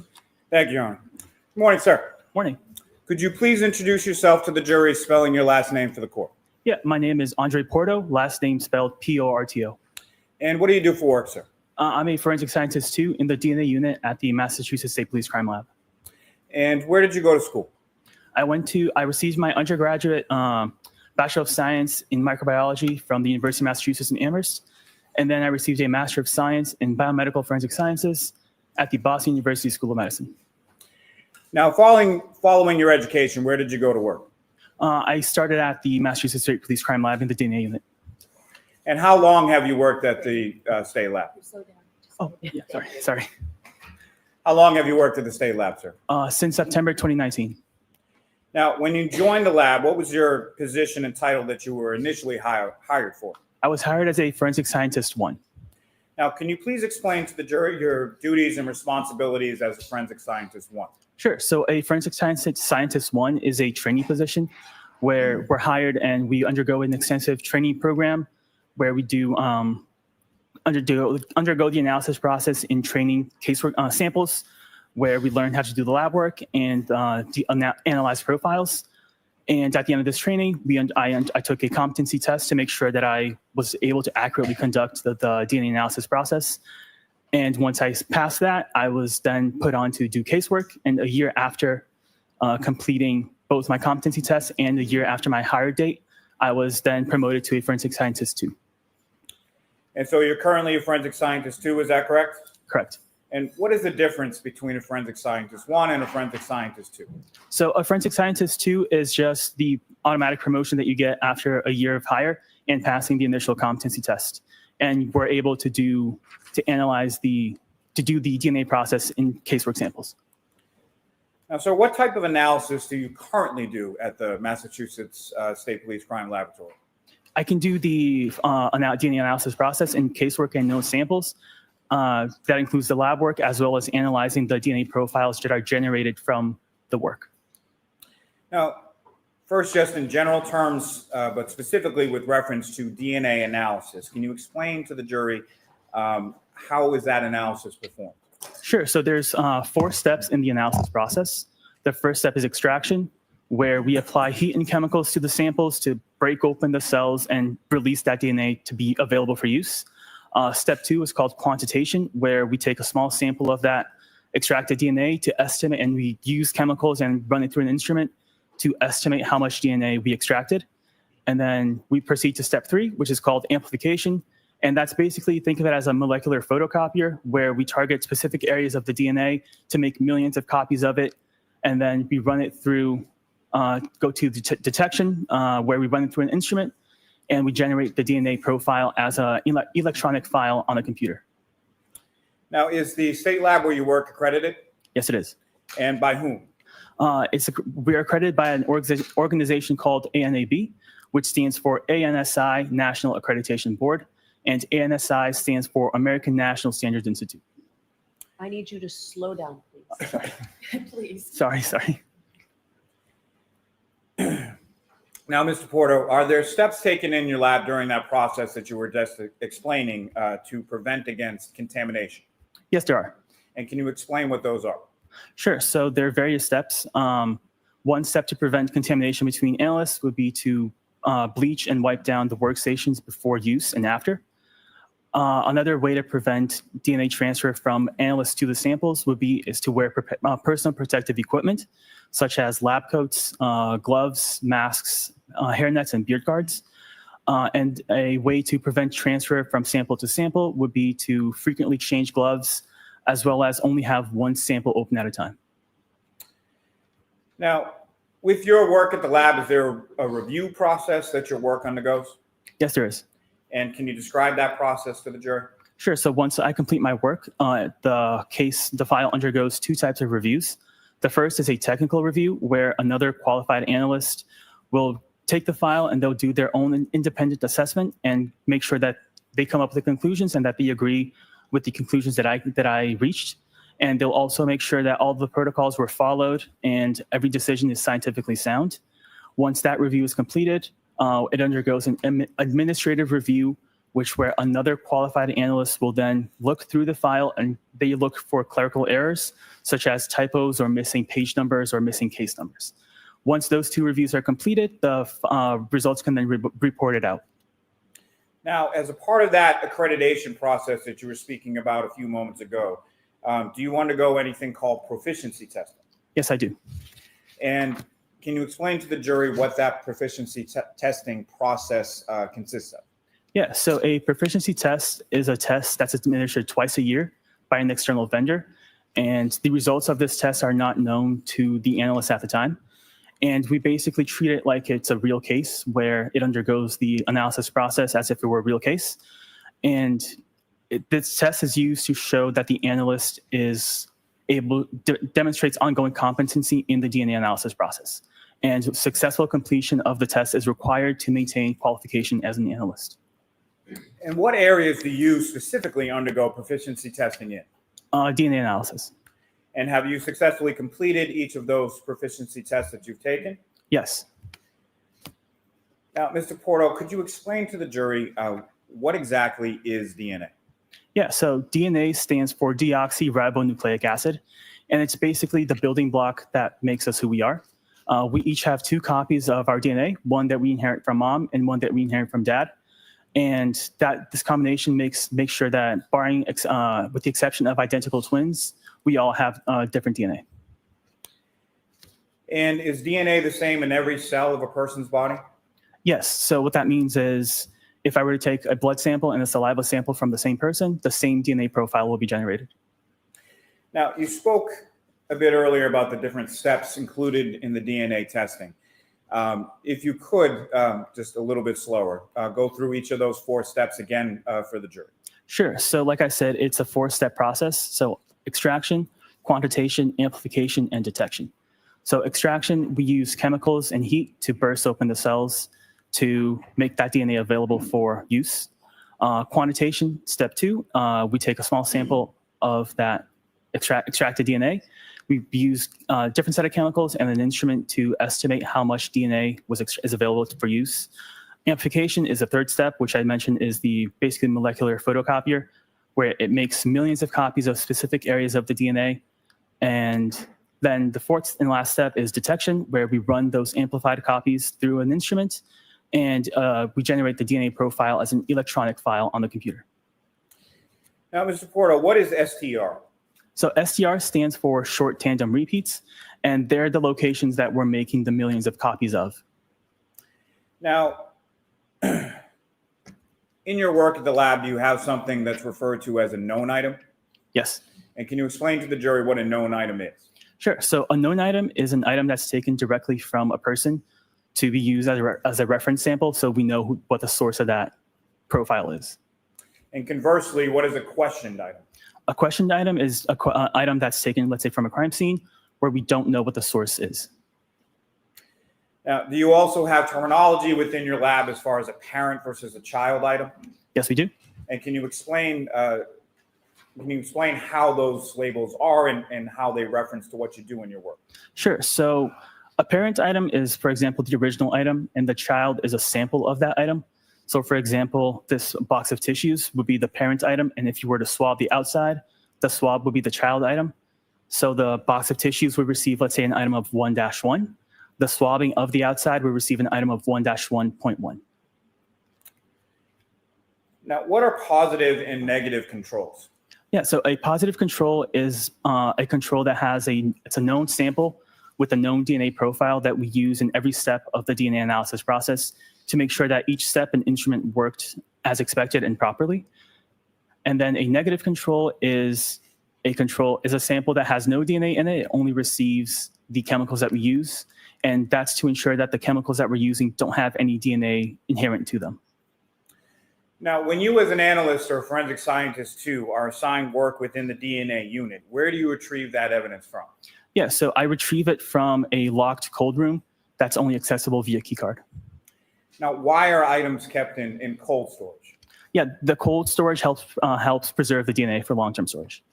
Thank you, Your Honor. Good morning, sir. Morning. Could you please introduce yourself to the jury, spelling your last name for the court? Yeah, my name is Andre Porto, last name spelled Porto. And what do you do for work, sir? I'm a forensic scientist too in the DNA unit at the Massachusetts State Police Crime Lab. And where did you go to school? I received my undergraduate Bachelor of Science in Microbiology from the University of Massachusetts in Amherst. And then I received a Master of Science in Biomedical Forensic Sciences at the Boston University School of Medicine. Now, following your education, where did you go to work? I started at the Massachusetts State Police Crime Lab in the DNA unit. And how long have you worked at the state lab? Slow down. Oh, yeah, sorry. How long have you worked at the state lab, sir? Since September 2019. Now, when you joined the lab, what was your position and title that you were initially hired for? I was hired as a forensic scientist 1. Now, can you please explain to the jury your duties and responsibilities as a forensic scientist 1? Sure. So a forensic scientist 1 is a trainee position where we're hired and we undergo an extensive training program where we do undergo the analysis process in training casework samples, where we learn how to do the lab work and analyze profiles. And at the end of this training, I took a competency test to make sure that I was able to accurately conduct the DNA analysis process. And once I passed that, I was then put on to do casework. And a year after completing both my competency tests and a year after my hire date, I was then promoted to a forensic scientist 2. And so you're currently a forensic scientist 2, is that correct? Correct. And what is the difference between a forensic scientist 1 and a forensic scientist 2? So a forensic scientist 2 is just the automatic promotion that you get after a year of hire and passing the initial competency test. And we're able to do the DNA process in casework samples. Now, so what type of analysis do you currently do at the Massachusetts State Police Crime Laboratory? I can do the DNA analysis process in casework and known samples. That includes the lab work as well as analyzing the DNA profiles that are generated from the work. Now, first, just in general terms, but specifically with reference to DNA analysis, can you explain to the jury how is that analysis performed? Sure. So there's 4 steps in the analysis process. The first step is extraction, where we apply heat and chemicals to the samples to break open the cells and release that DNA to be available for use. Step 2 is called quantitation, where we take a small sample of that extracted DNA to estimate, and we use chemicals and run it through an instrument to estimate how much DNA we extracted. And then we proceed to step 3, which is called amplification. And that's basically, think of it as a molecular photocopier where we target specific areas of the DNA to make millions of copies of it. And then we run it through, go to detection, where we run it through an instrument, and we generate the DNA profile as an electronic file on a computer. Now, is the state lab where you work accredited? Yes, it is. And by whom? We are accredited by an organization called ANAB, which stands for ANSI, National Accreditation Board, and ANSI stands for American National Standards Institute. I need you to slow down, please. Sorry. Please. Sorry. Now, Mr. Porto, are there steps taken in your lab during that process that you were just explaining to prevent against contamination? Yes, there are. And can you explain what those are? Sure. So there are various steps. One step to prevent contamination between analysts would be to bleach and wipe down the workstations before use and after. Another way to prevent DNA transfer from analysts to the samples is to wear personal protective equipment, such as lab coats, gloves, masks, hairnets, and beard guards. And a way to prevent transfer from sample to sample would be to frequently change gloves, as well as only have one sample open at a time. Now, with your work at the lab, is there a review process that your work undergoes? Yes, there is. And can you describe that process to the jury? Sure. So once I complete my work, the file undergoes 2 types of reviews. The first is a technical review where another qualified analyst will take the file and they'll do their own independent assessment and make sure that they come up with the conclusions and that they agree with the conclusions that I reached. And they'll also make sure that all the protocols were followed and every decision is scientifically sound. Once that review is completed, it undergoes an administrative review, where another qualified analyst will then look through the file and they look for clerical errors, such as typos or missing page numbers or missing case numbers. Once those 2 reviews are completed, the results can then be reported out. Now, as a part of that accreditation process that you were speaking about a few moments ago, do you undergo anything called proficiency testing? Yes, I do. And can you explain to the jury what that proficiency testing process consists of? Yeah, so a proficiency test is a test that's administered twice a year by an external vendor. And the results of this test are not known to the analyst at the time. And we basically treat it like it's a real case where it undergoes the analysis process as if it were a real case. And this test is used to show that the analyst is demonstrates ongoing competency in the DNA analysis process. And successful completion of the test is required to maintain qualification as an analyst. And what areas do you specifically undergo proficiency testing in? DNA analysis. And have you successfully completed each of those proficiency tests that you've taken? Yes. Now, Mr. Porto, could you explain to the jury what exactly is DNA? Yeah, so DNA stands for deoxyribonucleic acid, and it's basically the building block that makes us who we are. We each have 2 copies of our DNA, one that we inherit from mom and one that we inherit from dad. And that this combination makes sure that, barring with the exception of identical twins, we all have different DNA. And is DNA the same in every cell of a person's body? Yes. So what that means is if I were to take a blood sample and a saliva sample from the same person, the same DNA profile will be generated. Now, you spoke a bit earlier about the different steps included in the DNA testing. If you could, just a little bit slower, go through each of those 4 steps again for the jury. Sure. So like I said, it's a 4-step process. So extraction, quantitation, amplification, and detection. So extraction, we use chemicals and heat to burst open the cells to make that DNA available for use. Quantitation, step 2, we take a small sample of that extracted DNA. We use a different set of chemicals and an instrument to estimate how much DNA is available for use. Amplification is the 3rd step, which I mentioned is the basically molecular photocopier, where it makes millions of copies of specific areas of the DNA. And then the 4th and last step is detection, where we run those amplified copies through an instrument and we generate the DNA profile as an electronic file on the computer. Now, Mr. Porto, what is STR? So STR stands for short tandem repeats, And they're the locations that we're making the millions of copies of. Now, in your work at the lab, do you have something that's referred to as a known item? Yes. And can you explain to the jury what a known item is? Sure. So a known item is an item that's taken directly from a person to be used as a reference sample, so we know what the source of that profile is. And conversely, what is a questioned item? A questioned item is an item that's taken, let's say, from a crime scene where we don't know what the source is. Now, do you also have terminology within your lab as far as a parent versus a child item? Yes, we do. And can you explain how those labels are and how they reference to what you do in your work? Sure. So a parent item is, for example, the original item, and the child is a sample of that item. So, for example, this box of tissues would be the parent item, and if you were to swab the outside, the swab would be the child item. So the box of tissues would receive, let's say, an item of 1-1. The swabbing of the outside would receive an item of 1-1.1. Now, what are positive and negative controls? Yeah, so a positive control is a control that it's a known sample with a known DNA profile that we use in every step of the DNA analysis process to make sure that each step and instrument worked as expected and properly. And then a negative control is a sample that has no DNA in it. It only receives the chemicals that we use. And that's to ensure that the chemicals that we're using don't have any DNA inherent to them. Now, when you as an analyst or a forensic scientist too are assigned work within the DNA unit, where do you retrieve that evidence from? Yeah, so I retrieve it from a locked cold room that's only accessible via keycard. Now, why are items kept in cold storage? Yeah, the cold storage helps preserve the DNA for long-term storage.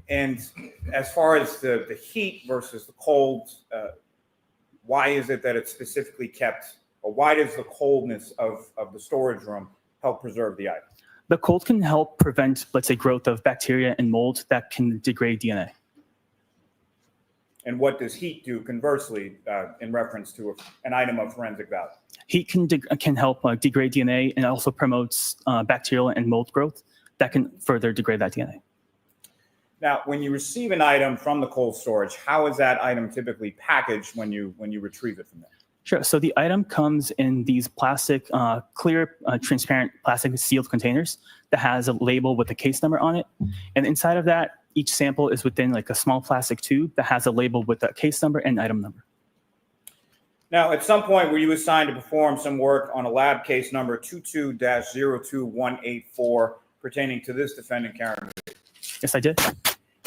And as far as the heat versus the cold, why is it that it's specifically kept, or why does the coldness of the storage room help preserve the item? The cold can help prevent, let's say, growth of bacteria and mold that can degrade DNA. And what does heat do conversely in reference to an item of forensic value? Heat can help degrade DNA, and also promotes bacterial and mold growth that can further degrade that DNA. Now, when you receive an item from the cold storage, how is that item typically packaged when you retrieve it from there? Sure. So the item comes in these plastic, clear, transparent plastic sealed containers that has a label with a case number on it. And inside of that, each sample is within like a small plastic tube that has a label with a case number and item number. Now, at some point, were you assigned to perform some work on a lab case number 22-02184 pertaining to this defendant, Karen? Yes, I did.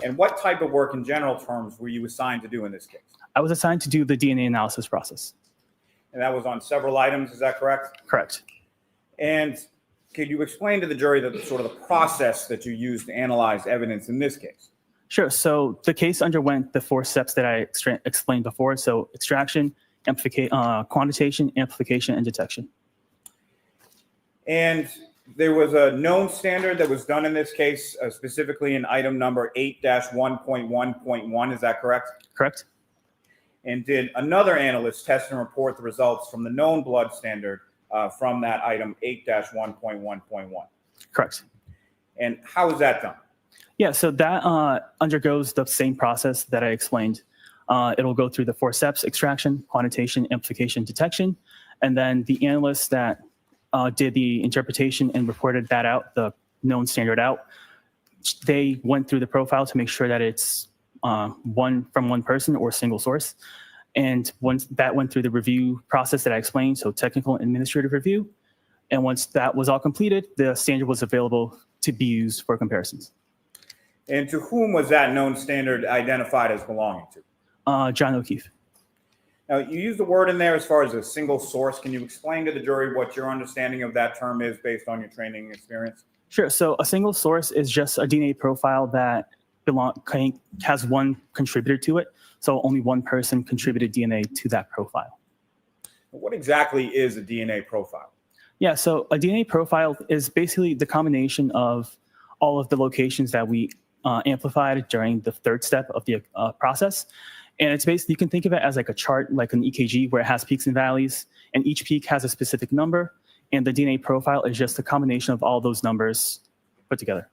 And what type of work in general terms were you assigned to do in this case? I was assigned to do the DNA analysis process. And that was on several items, is that correct? Correct. And could you explain to the jury the sort of the process that you used to analyze evidence in this case? Sure. So the case underwent the 4 steps that I explained before. So extraction, quantitation, amplification, and detection. And there was a known standard that was done in this case, specifically in item number 8-1.1.1. Is that correct? Correct. And did another analyst test and report the results from the known blood standard from that item 8-1.1.1? Correct. And how is that done? Yeah, so that undergoes the same process that I explained. It'll go through the 4 steps: extraction, quantitation, amplification, detection. And then the analysts that did the interpretation and reported that out, the known standard out, they went through the profile to make sure that it's one person or a single source. And once that went through the review process that I explained, so technical and administrative review, and once that was all completed, the standard was available to be used for comparisons. And to whom was that known standard identified as belonging to? John O'Keefe. Now, you used the word in there as far as a single source. Can you explain to the jury what your understanding of that term is based on your training and experience? Sure. So a single source is just a DNA profile that has one contributor to it. So only one person contributed DNA to that profile. What exactly is a DNA profile? Yeah, so a DNA profile is basically the combination of all of the locations that we amplified during the 3rd step of the process. And it's basically, you can think of it as like a chart, like an EKG, where it has peaks and valleys, and each peak has a specific number. And the DNA profile is just a combination of all those numbers put together.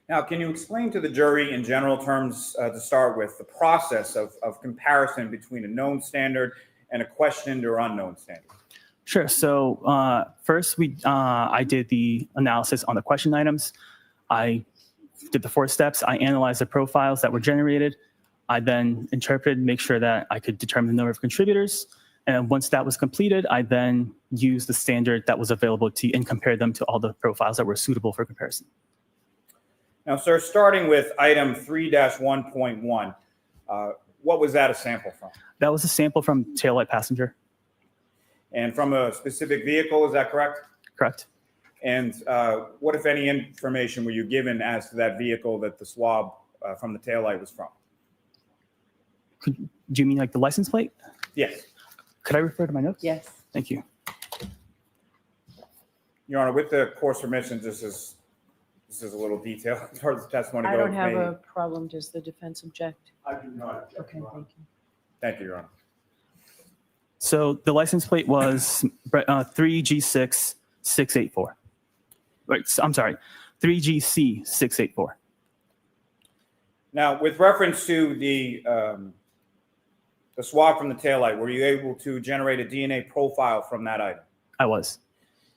Now, can you explain to the jury in general terms, to start with, the process of comparison between a known standard and a questioned or unknown standard? Sure. So first, I did the analysis on the question items. I did the 4 steps. I analyzed the profiles that were generated. I then interpreted, make sure that I could determine the number of contributors. And once that was completed, I then used the standard that was available and compared them to all the profiles that were suitable for comparison. Now, sir, starting with item 3-1.1, what was that a sample from? That was a sample from taillight passenger. And from a specific vehicle, is that correct? Correct. And what, if any, information were you given as to that vehicle that the swab from the taillight was from? Do you mean like the license plate? Yes. Could I refer to my notes? Yes. Thank you. Your Honor, with the court's permission, this is a little detail as far as the testimony goes. I don't have a problem. Does the defense object? I do not. Okay, thank you. Thank you, Your Honor. So the license plate was 3G6684. Right, I'm sorry, 3GC684. Now, with reference to the swab from the taillight, were you able to generate a DNA profile from that item? I was.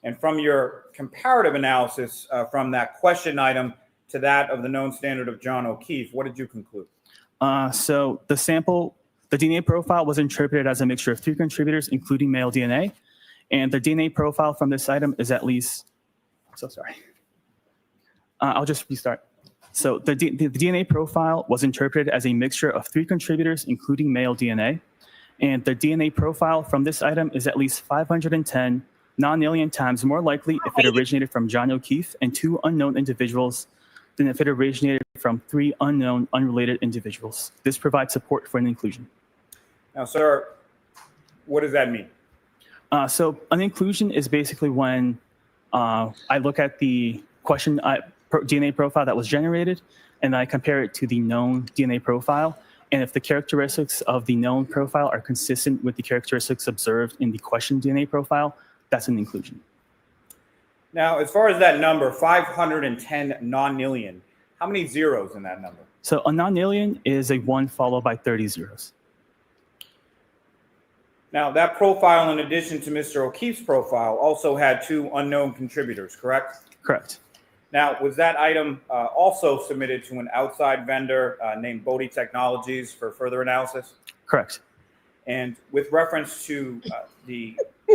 And from your comparative analysis from that question item to that of the known standard of John O'Keefe, what did you conclude? So the DNA profile was interpreted as a mixture of 3 contributors, including male DNA. And the DNA profile from this item is at least, so sorry. I'll just restart. So the DNA profile was interpreted as a mixture of 3 contributors, including male DNA. And the DNA profile from this item is at least 510 non-alien times more likely if it originated from John O'Keefe and 2 unknown individuals than if it originated from 3 unknown, unrelated individuals. This provides support for an inclusion. Now, sir, what does that mean? So an inclusion is basically when I look at the question DNA profile that was generated, and I compare it to the known DNA profile. And if the characteristics of the known profile are consistent with the characteristics observed in the question DNA profile, that's an inclusion. Now, as far as that number, 510 non-alien, how many zeros in that number? So a non-alien is a 1 followed by 30 zeros. Now, that profile, in addition to Mr. O'Keefe's profile, also had 2 unknown contributors, correct? Correct. Now, was that item also submitted to an outside vendor named Bodhi Technologies for further analysis? Correct. And with reference to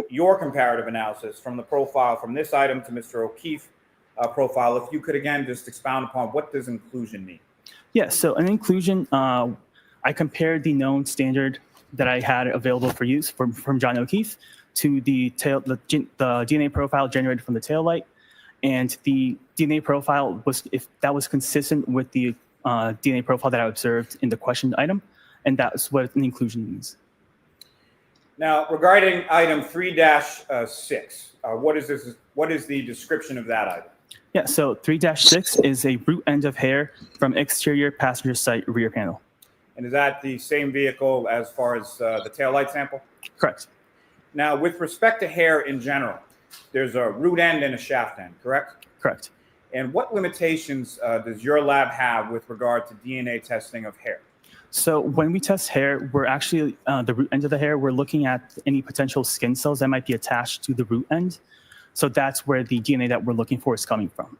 your comparative analysis from the profile from this item to Mr. O'Keefe profile, if you could again just expound upon what does inclusion mean? Yes, so an inclusion, I compared the known standard that I had available for use from John O'Keefe to the DNA profile generated from the taillight. And the DNA profile if that was consistent with the DNA profile that I observed in the questioned item, and that's what an inclusion means. Now, regarding item 3-6, what is the description of that item? Yeah, so 3-6 is a root end of hair from exterior passenger side rear panel. And is that the same vehicle as far as the taillight sample? Correct. Now, with respect to hair in general, there's a root end and a shaft end, correct? Correct. And what limitations does your lab have with regard to DNA testing of hair? So when we test hair, we're actually, the root end of the hair, we're looking at any potential skin cells that might be attached to the root end. So that's where the DNA that we're looking for is coming from.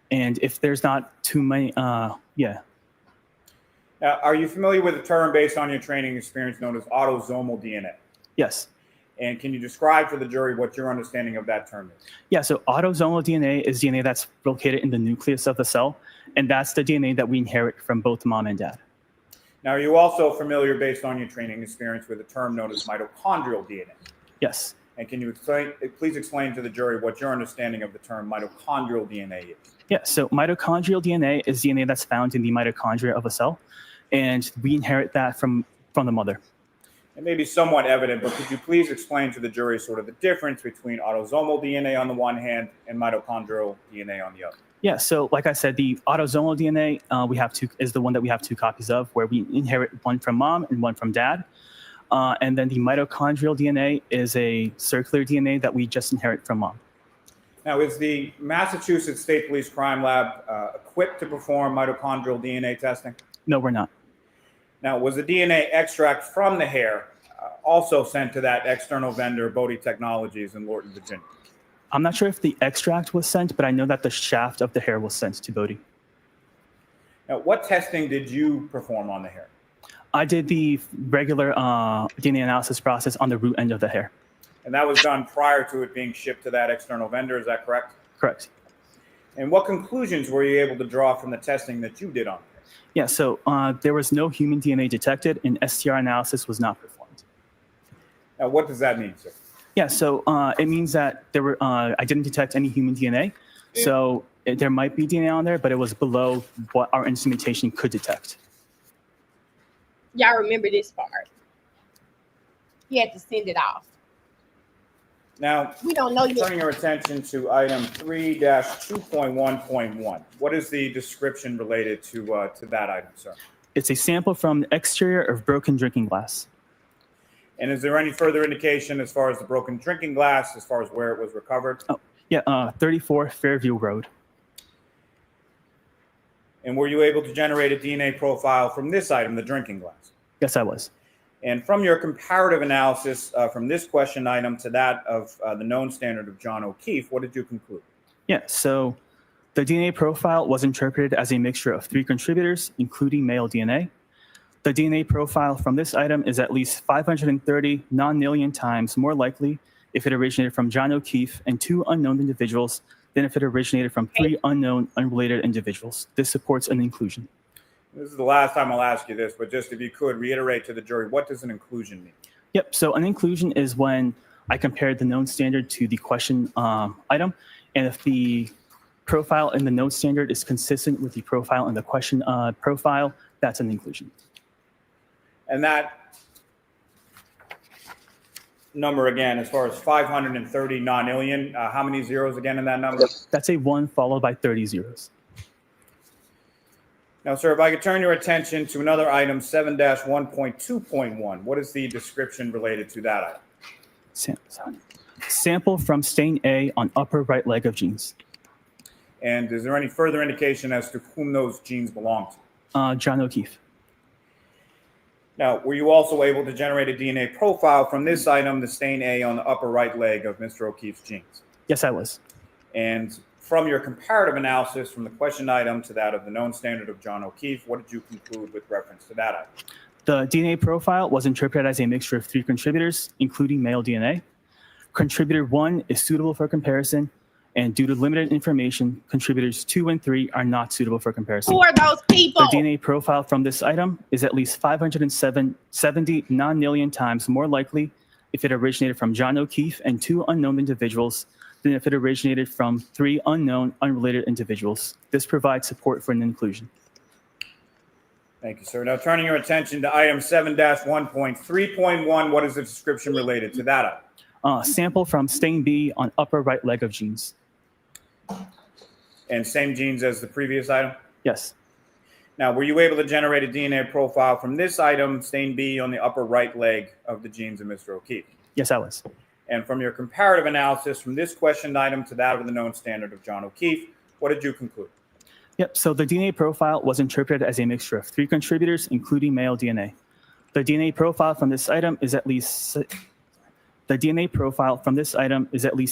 And if there's not too many, yeah. Now, are you familiar with a term based on your training experience known as autosomal DNA? Yes. And can you describe for the jury what your understanding of that term is? Yeah, so autosomal DNA is DNA that's located in the nucleus of the cell, and that's the DNA that we inherit from both mom and dad. Now, are you also familiar, based on your training experience, with a term known as mitochondrial DNA? Yes. And can you please explain to the jury what your understanding of the term mitochondrial DNA is? Yeah, so mitochondrial DNA is DNA that's found in the mitochondria of a cell, and we inherit that from the mother. It may be somewhat evident, but could you please explain to the jury sort of the difference between autosomal DNA on the one hand and mitochondrial DNA on the other? Yeah, so like I said, the autosomal DNA is the one that we have 2 copies of, where we inherit one from mom and one from dad. And then the mitochondrial DNA is a circular DNA that we just inherit from mom. Now, is the Massachusetts State Police Crime Lab equipped to perform mitochondrial DNA testing? No, we're not. Now, was the DNA extract from the hair also sent to that external vendor, Bodie Technologies in Lorton, Virginia? I'm not sure if the extract was sent, but I know that the shaft of the hair was sent to Bodie. Now, what testing did you perform on the hair? I did the regular DNA analysis process on the root end of the hair. And that was done prior to it being shipped to that external vendor, is that correct? Correct. And what conclusions were you able to draw from the testing that you did on it? Yeah, so there was no human DNA detected and STR analysis was not performed. Now, what does that mean, sir? Yeah, so it means that I didn't detect any human DNA. So there might be DNA on there, but it was below what our instrumentation could detect. Y'all remember this part. He had to send it off. Now, We don't know yet. turning your attention to item 3-2.1.1, what is the description related to that item, sir? It's a sample from the exterior of broken drinking glass. And is there any further indication as far as the broken drinking glass, as far as where it was recovered? Yeah, 34 Fairview Road. And were you able to generate a DNA profile from this item, the drinking glass? Yes, I was. And from your comparative analysis from this question item to that of the known standard of John O'Keefe, what did you conclude? Yeah, so the DNA profile was interpreted as a mixture of 3 contributors, including male DNA. The DNA profile from this item is at least 530 non-million times more likely if it originated from John O'Keefe and 2 unknown individuals than if it originated from 3 unknown, unrelated individuals. This supports an inclusion. This is the last time I'll ask you this, but just if you could reiterate to the jury, what does an inclusion mean? Yep, so an inclusion is when I compared the known standard to the question item, and if the profile in the known standard is consistent with the profile in the question profile, that's an inclusion. And that number again, as far as 530 non-alien, how many zeros again in that number? That's a 1 followed by 30 zeros. Now, sir, if I could turn your attention to another item, 7-1.2.1, what is the description related to that item? Sample from stain A on upper right leg of jeans. And is there any further indication as to whom those genes belong to? John O'Keefe. Now, were you also able to generate a DNA profile from this item, the stain A on the upper right leg of Mr. O'Keefe's jeans? Yes, I was. And from your comparative analysis from the question item to that of the known standard of John O'Keefe, what did you conclude with reference to that item? The DNA profile was interpreted as a mixture of 3 contributors, including male DNA. Contributor 1 is suitable for comparison, and due to limited information, contributors 2 and 3 are not suitable for comparison. Who are those people? The DNA profile from this item is at least 570 non-million times more likely if it originated from John O'Keefe and 2 unknown individuals than if it originated from 3 unknown, unrelated individuals. This provides support for an inclusion. Thank you, sir. Now, turning your attention to item 7-1.3.1, what is the description related to that item? Sample from stain B on upper right leg of jeans. And same genes as the previous item? Yes. Now, were you able to generate a DNA profile from this item, stain B on the upper right leg of the genes of Mr. O'Keefe? Yes, I was. And from your comparative analysis from this questioned item to that of the known standard of John O'Keefe, what did you conclude? Yep, so the DNA profile was interpreted as a mixture of 3 contributors, including male DNA. The DNA profile from this item is at least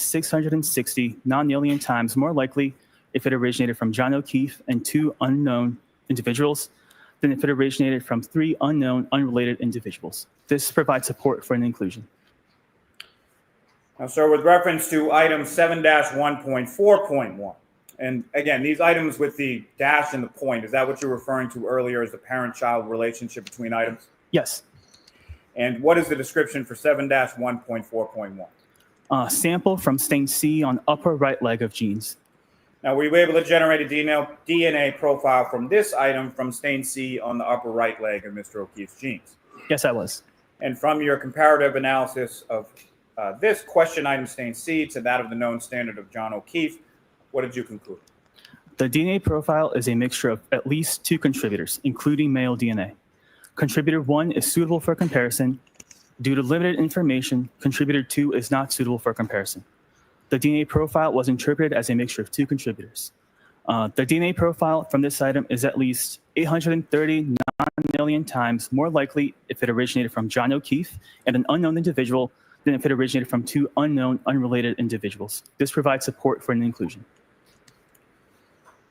660 non-alien times more likely if it originated from John O'Keefe and 2 unknown individuals than if it originated from 3 unknown, unrelated individuals. This provides support for an inclusion. Now, sir, with reference to item 7-1.4.1, and again, these items with the dash and the point, is that what you're referring to earlier as the parent-child relationship between items? Yes. And what is the description for 7-1.4.1? Sample from stain C on upper right leg of jeans. Now, were you able to generate a DNA profile from this item from stain C on the upper right leg of Mr. O'Keefe's jeans? Yes, I was. And from your comparative analysis of this question item stain C to that of the known standard of John O'Keefe, what did you conclude? The DNA profile is a mixture of at least 2 contributors, including male DNA. Contributor 1 is suitable for comparison. Due to limited information, contributor 2 is not suitable for comparison. The DNA profile was interpreted as a mixture of two contributors. The DNA profile from this item is at least 839 million times more likely if it originated from John O'Keefe and an unknown individual than if it originated from two unknown, unrelated individuals. This provides support for an inclusion.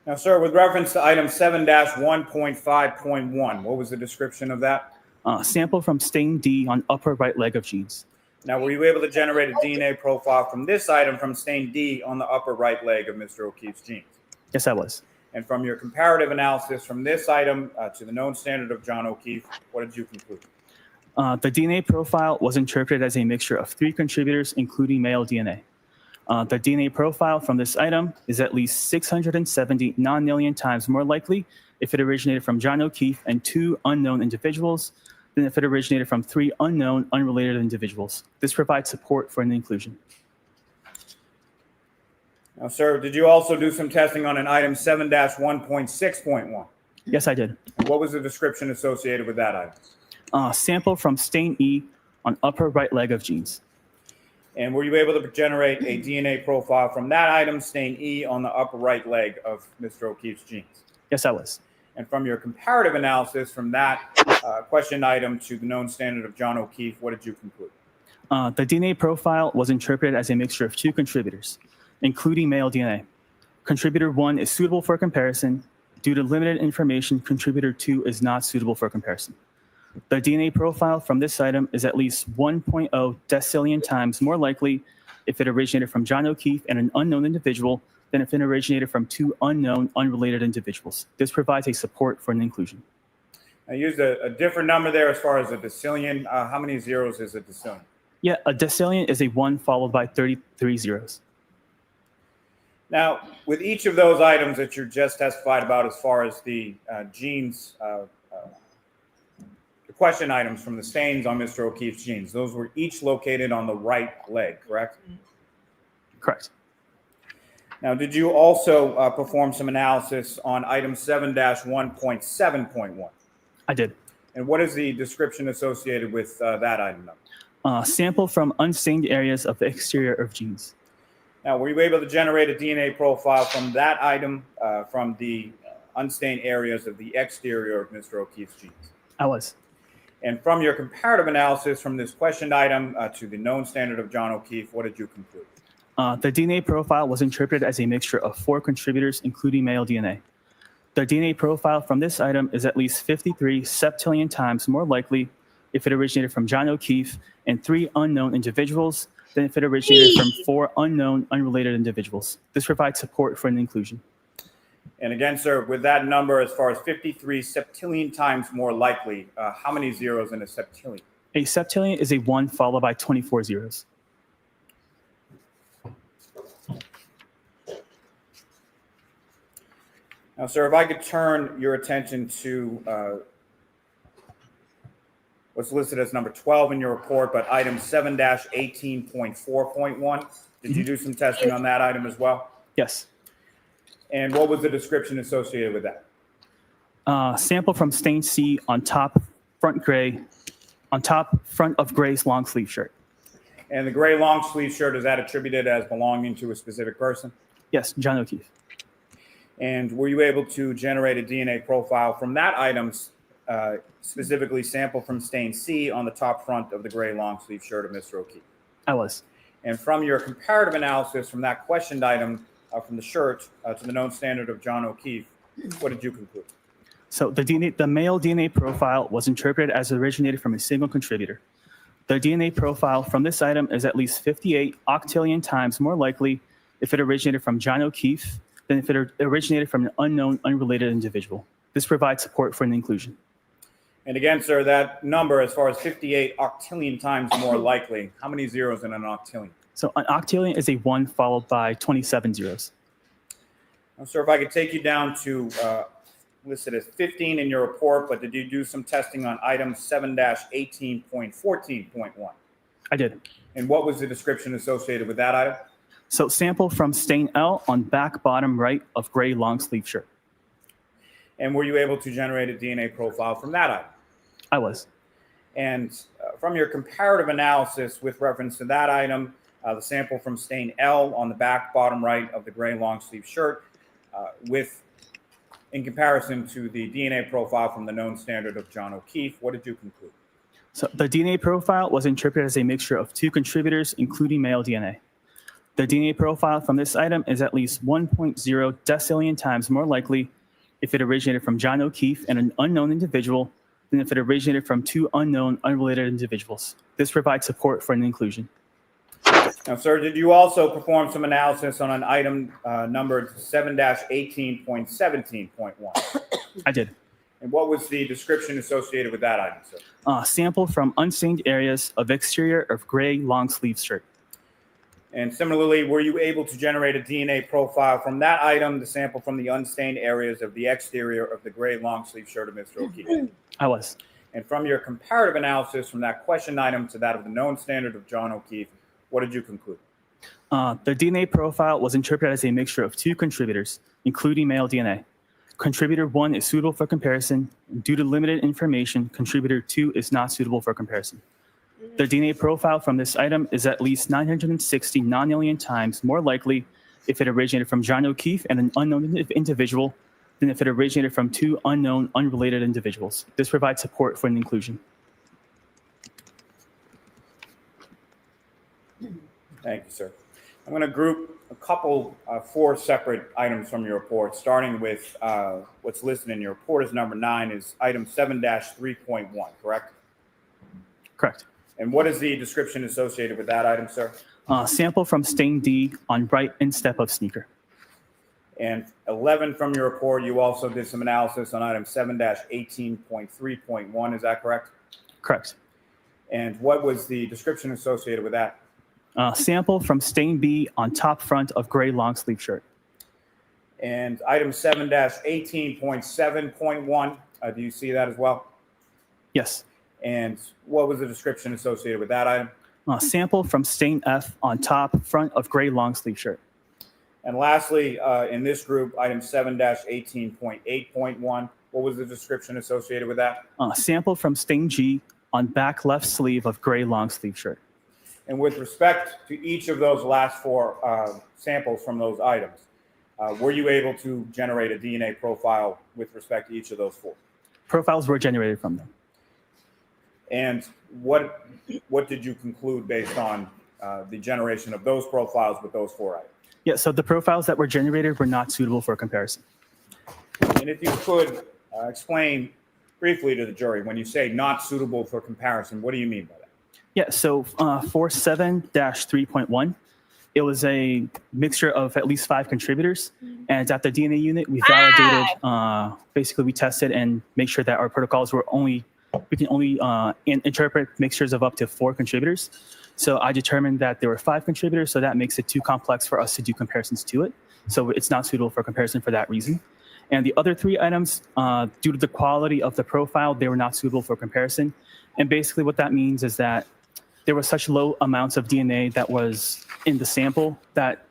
Now, sir, with reference to item 7-1.5.1, what was the description of that? Sample from stain D on upper right leg of genes. Now, were you able to generate a DNA profile from this item from stain D on the upper right leg of Mr. O'Keefe's genes? Yes, I was. And from your comparative analysis from this item to the known standard of John O'Keefe, what did you conclude? The DNA profile was interpreted as a mixture of three contributors, including male DNA. The DNA profile from this item is at least 670 non-million times more likely if it originated from John O'Keefe and two unknown individuals than if it originated from three unknown, unrelated individuals. This provides support for an inclusion. Now, sir, did you also do some testing on an item 7-1.6.1? Yes, I did. What was the description associated with that item? Sample from stain E on upper right leg of genes. And were you able to generate a DNA profile from that item, stain E, on the upper right leg of Mr. O'Keefe's genes? Yes, I was. And from your comparative analysis from that question item to the known standard of John O'Keefe, what did you conclude? The DNA profile was interpreted as a mixture of two contributors, including male DNA. Contributor 1 is suitable for comparison. Due to limited information, contributor 2 is not suitable for comparison. The DNA profile from this item is at least 1.0 decillion times more likely if it originated from John O'Keefe and an unknown individual than if it originated from two unknown, unrelated individuals. This provides a support for an inclusion. I used a different number there as far as a decillion. How many zeros is a decillion? Yeah, a decillion is a 1 followed by 33 zeros. Now, with each of those items that you just testified about as far as the genes, the question items from the stains on Mr. O'Keefe's genes, those were each located on the right leg, correct? Correct. Now, did you also perform some analysis on item 7-1.7.1? I did. And what is the description associated with that item number? Sample from unstained areas of the exterior of genes. Now, were you able to generate a DNA profile from that item from the unstained areas of the exterior of Mr. O'Keefe's genes? I was. And from your comparative analysis from this questioned item to the known standard of John O'Keefe, what did you conclude? The DNA profile was interpreted as a mixture of four contributors, including male DNA. The DNA profile from this item is at least 53 septillion times more likely if it originated from John O'Keefe and three unknown individuals than if it originated from four unknown, unrelated individuals. This provides support for an inclusion. And again, sir, with that number, as far as 53 septillion times more likely, how many zeros in a septillion? A septillion is a 1 followed by 24 zeros. Now, sir, if I could turn your attention to what's listed as number 12 in your report, but item 7-18.4.1. Did you do some testing on that item as well? Yes. And what was the description associated with that? Sample from stain C on top front of Gray's long sleeve shirt. And the gray long sleeve shirt, is that attributed as belonging to a specific person? Yes, John O'Keefe. And were you able to generate a DNA profile from that item, specifically sample from stain C on the top front of the gray long sleeve shirt of Mr. O'Keefe? I was. And from your comparative analysis from that questioned item from the shirt to the known standard of John O'Keefe, what did you conclude? So the male DNA profile was interpreted as originated from a single contributor. The DNA profile from this item is at least 58 octillion times more likely if it originated from John O'Keefe than if it originated from an unknown, unrelated individual. This provides support for an inclusion. And again, sir, that number, as far as 58 octillion times more likely, how many zeros in an octillion? So an octillion is a 1 followed by 27 zeros. Now, sir, if I could take you down to listed as 15 in your report, but did you do some testing on item 7-18.14.1? I did. And what was the description associated with that item? So sample from stain L on back bottom right of gray long sleeve shirt. And were you able to generate a DNA profile from that item? I was. And from your comparative analysis with reference to that item the sample from stain L on the back bottom right of the gray long sleeve shirt in comparison to the DNA profile from the known standard of John O'Keefe. What did you conclude? So the DNA profile was interpreted as a mixture of 2 contributors, including male DNA. The DNA profile from this item is at least 1.0 decillion times more likely if it originated from John O'Keefe and an unknown individual than if it originated from 2 unknown, unrelated individuals. This provides support for an inclusion. Now, sir, did you also perform some analysis on an item numbered 7-18.17.1? I did. And what was the description associated with that item, sir? Sample from unstained areas of exterior of gray long sleeve shirt. And similarly, were you able to generate a DNA profile from that item, the sample from the unstained areas of the exterior of the gray long sleeve shirt of Mr. O'Keefe? I was. And from your comparative analysis from that question item to that of the known standard of John O'Keefe, what did you conclude? The DNA profile was interpreted as a mixture of 2 contributors, including male DNA. Contributor 1 is suitable for comparison. Due to limited information, contributor 2 is not suitable for comparison. The DNA profile from this item is at least 960 nonalien times more likely if it originated from John O'Keefe and an unknown individual than if it originated from 2 unknown, unrelated individuals. This provides support for an inclusion. Thank you, sir. I'm going to group a couple, 4 separate items from your report, starting with what's listed in your report as number 9 is item 7-3.1, correct? Correct. And what is the description associated with that item, sir? Sample from stain D on right instep of sneaker. And 11 from your report, you also did some analysis on item 7-18.3.1, is that correct? Correct. And what was the description associated with that? Sample from stain B on top front of gray long sleeve shirt. And item 7-18.7.1, do you see that as well? Yes. And what was the description associated with that item? Sample from stain F on top front of gray long sleeve shirt. And lastly, in this group, item 7-18.8.1, what was the description associated with that? Sample from stain G on back left sleeve of gray long sleeve shirt. And with respect to each of those last 4 samples from those items, were you able to generate a DNA profile with respect to each of those 4? Profiles were generated from them. And what did you conclude based on the generation of those profiles with those 4 items? Yeah, so the profiles that were generated were not suitable for comparison. And if you could explain briefly to the jury, when you say not suitable for comparison, what do you mean by that? Yeah, so for 7-3.1, it was a mixture of at least 5 contributors. And at the DNA unit, we validated, basically we tested and make sure that our protocols were we can only interpret mixtures of up to 4 contributors. So I determined that there were 5 contributors, so that makes it too complex for us to do comparisons to it. So it's not suitable for comparison for that reason. And the other 3 items, due to the quality of the profile, they were not suitable for comparison. And basically what that means is that there were such low amounts of DNA that was in the sample that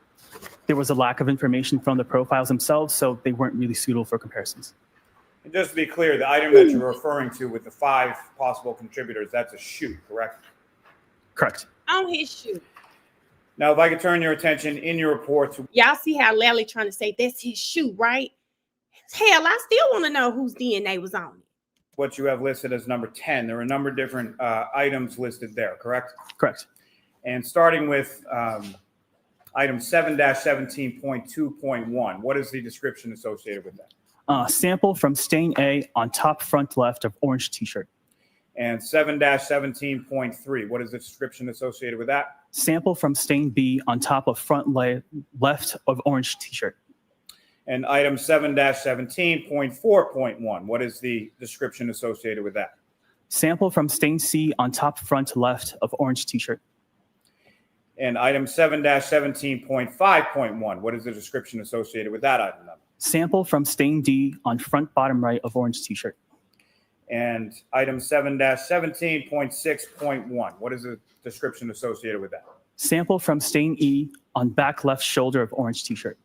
there was a lack of information from the profiles themselves, so they weren't really suitable for comparisons. And just to be clear, the item that you're referring to with the 5 possible contributors, that's a shoe, correct? Correct. On his shoe. Now, if I could turn your attention in your report to Y'all see how Lally trying to say that's his shoe, right? Hell, I still want to know whose DNA was on it. what you have listed as number 10, there are a number of different items listed there, correct? Correct. And starting with item 7-17.2.1, what is the description associated with that? Sample from stain A on top front left of orange t-shirt. And 7-17.3, what is the description associated with that? Sample from stain B on top of front left of orange t-shirt. And item 7-17.4.1, what is the description associated with that? Sample from stain C on top front left of orange t-shirt. And item 7-17.5.1, what is the description associated with that item number? Sample from stain D on front bottom right of orange t-shirt. And item 7-17.6.1, what is the description associated with that? Sample from stain E on back left shoulder of orange t-shirt.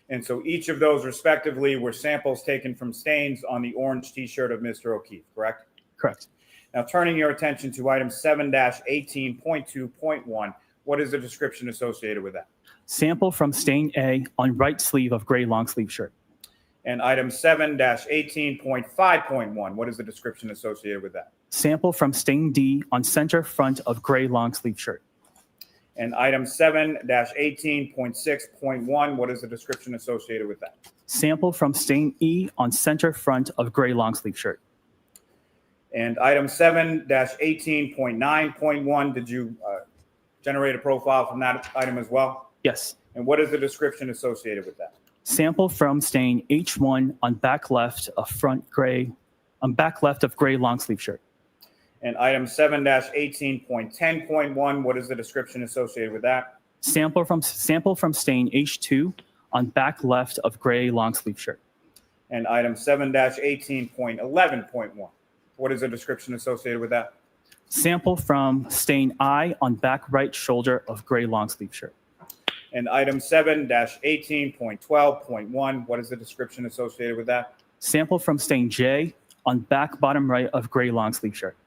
And so each of those respectively were samples taken from stains on the orange t-shirt of Mr. O'Keefe, correct? Correct. Now turning your attention to item 7-18.2.1, What is the description associated with that? Sample from stain A on right sleeve of gray long sleeve shirt. And item 7-18.5.1, what is the description associated with that? Sample from stain D on center front of gray long sleeve shirt. And item 7-18.6.1, what is the description associated with that? Sample from stain E on center front of gray long sleeve shirt. And item 7-18.9.1, did you generate a profile from that item as well? Yes. And what is the description associated with that? Sample from stain H1 on back left of gray long sleeve shirt. And item 7-18.10.1, what is the description associated with that? Sample from stain H2 on back left of gray long sleeve shirt. And item 7-18.11.1, what is the description associated with that? Sample from stain I on back right shoulder of gray long sleeve shirt. And item 7-18.12.1, what is the description associated with that? Sample from stain J on back bottom right of gray long sleeve shirt.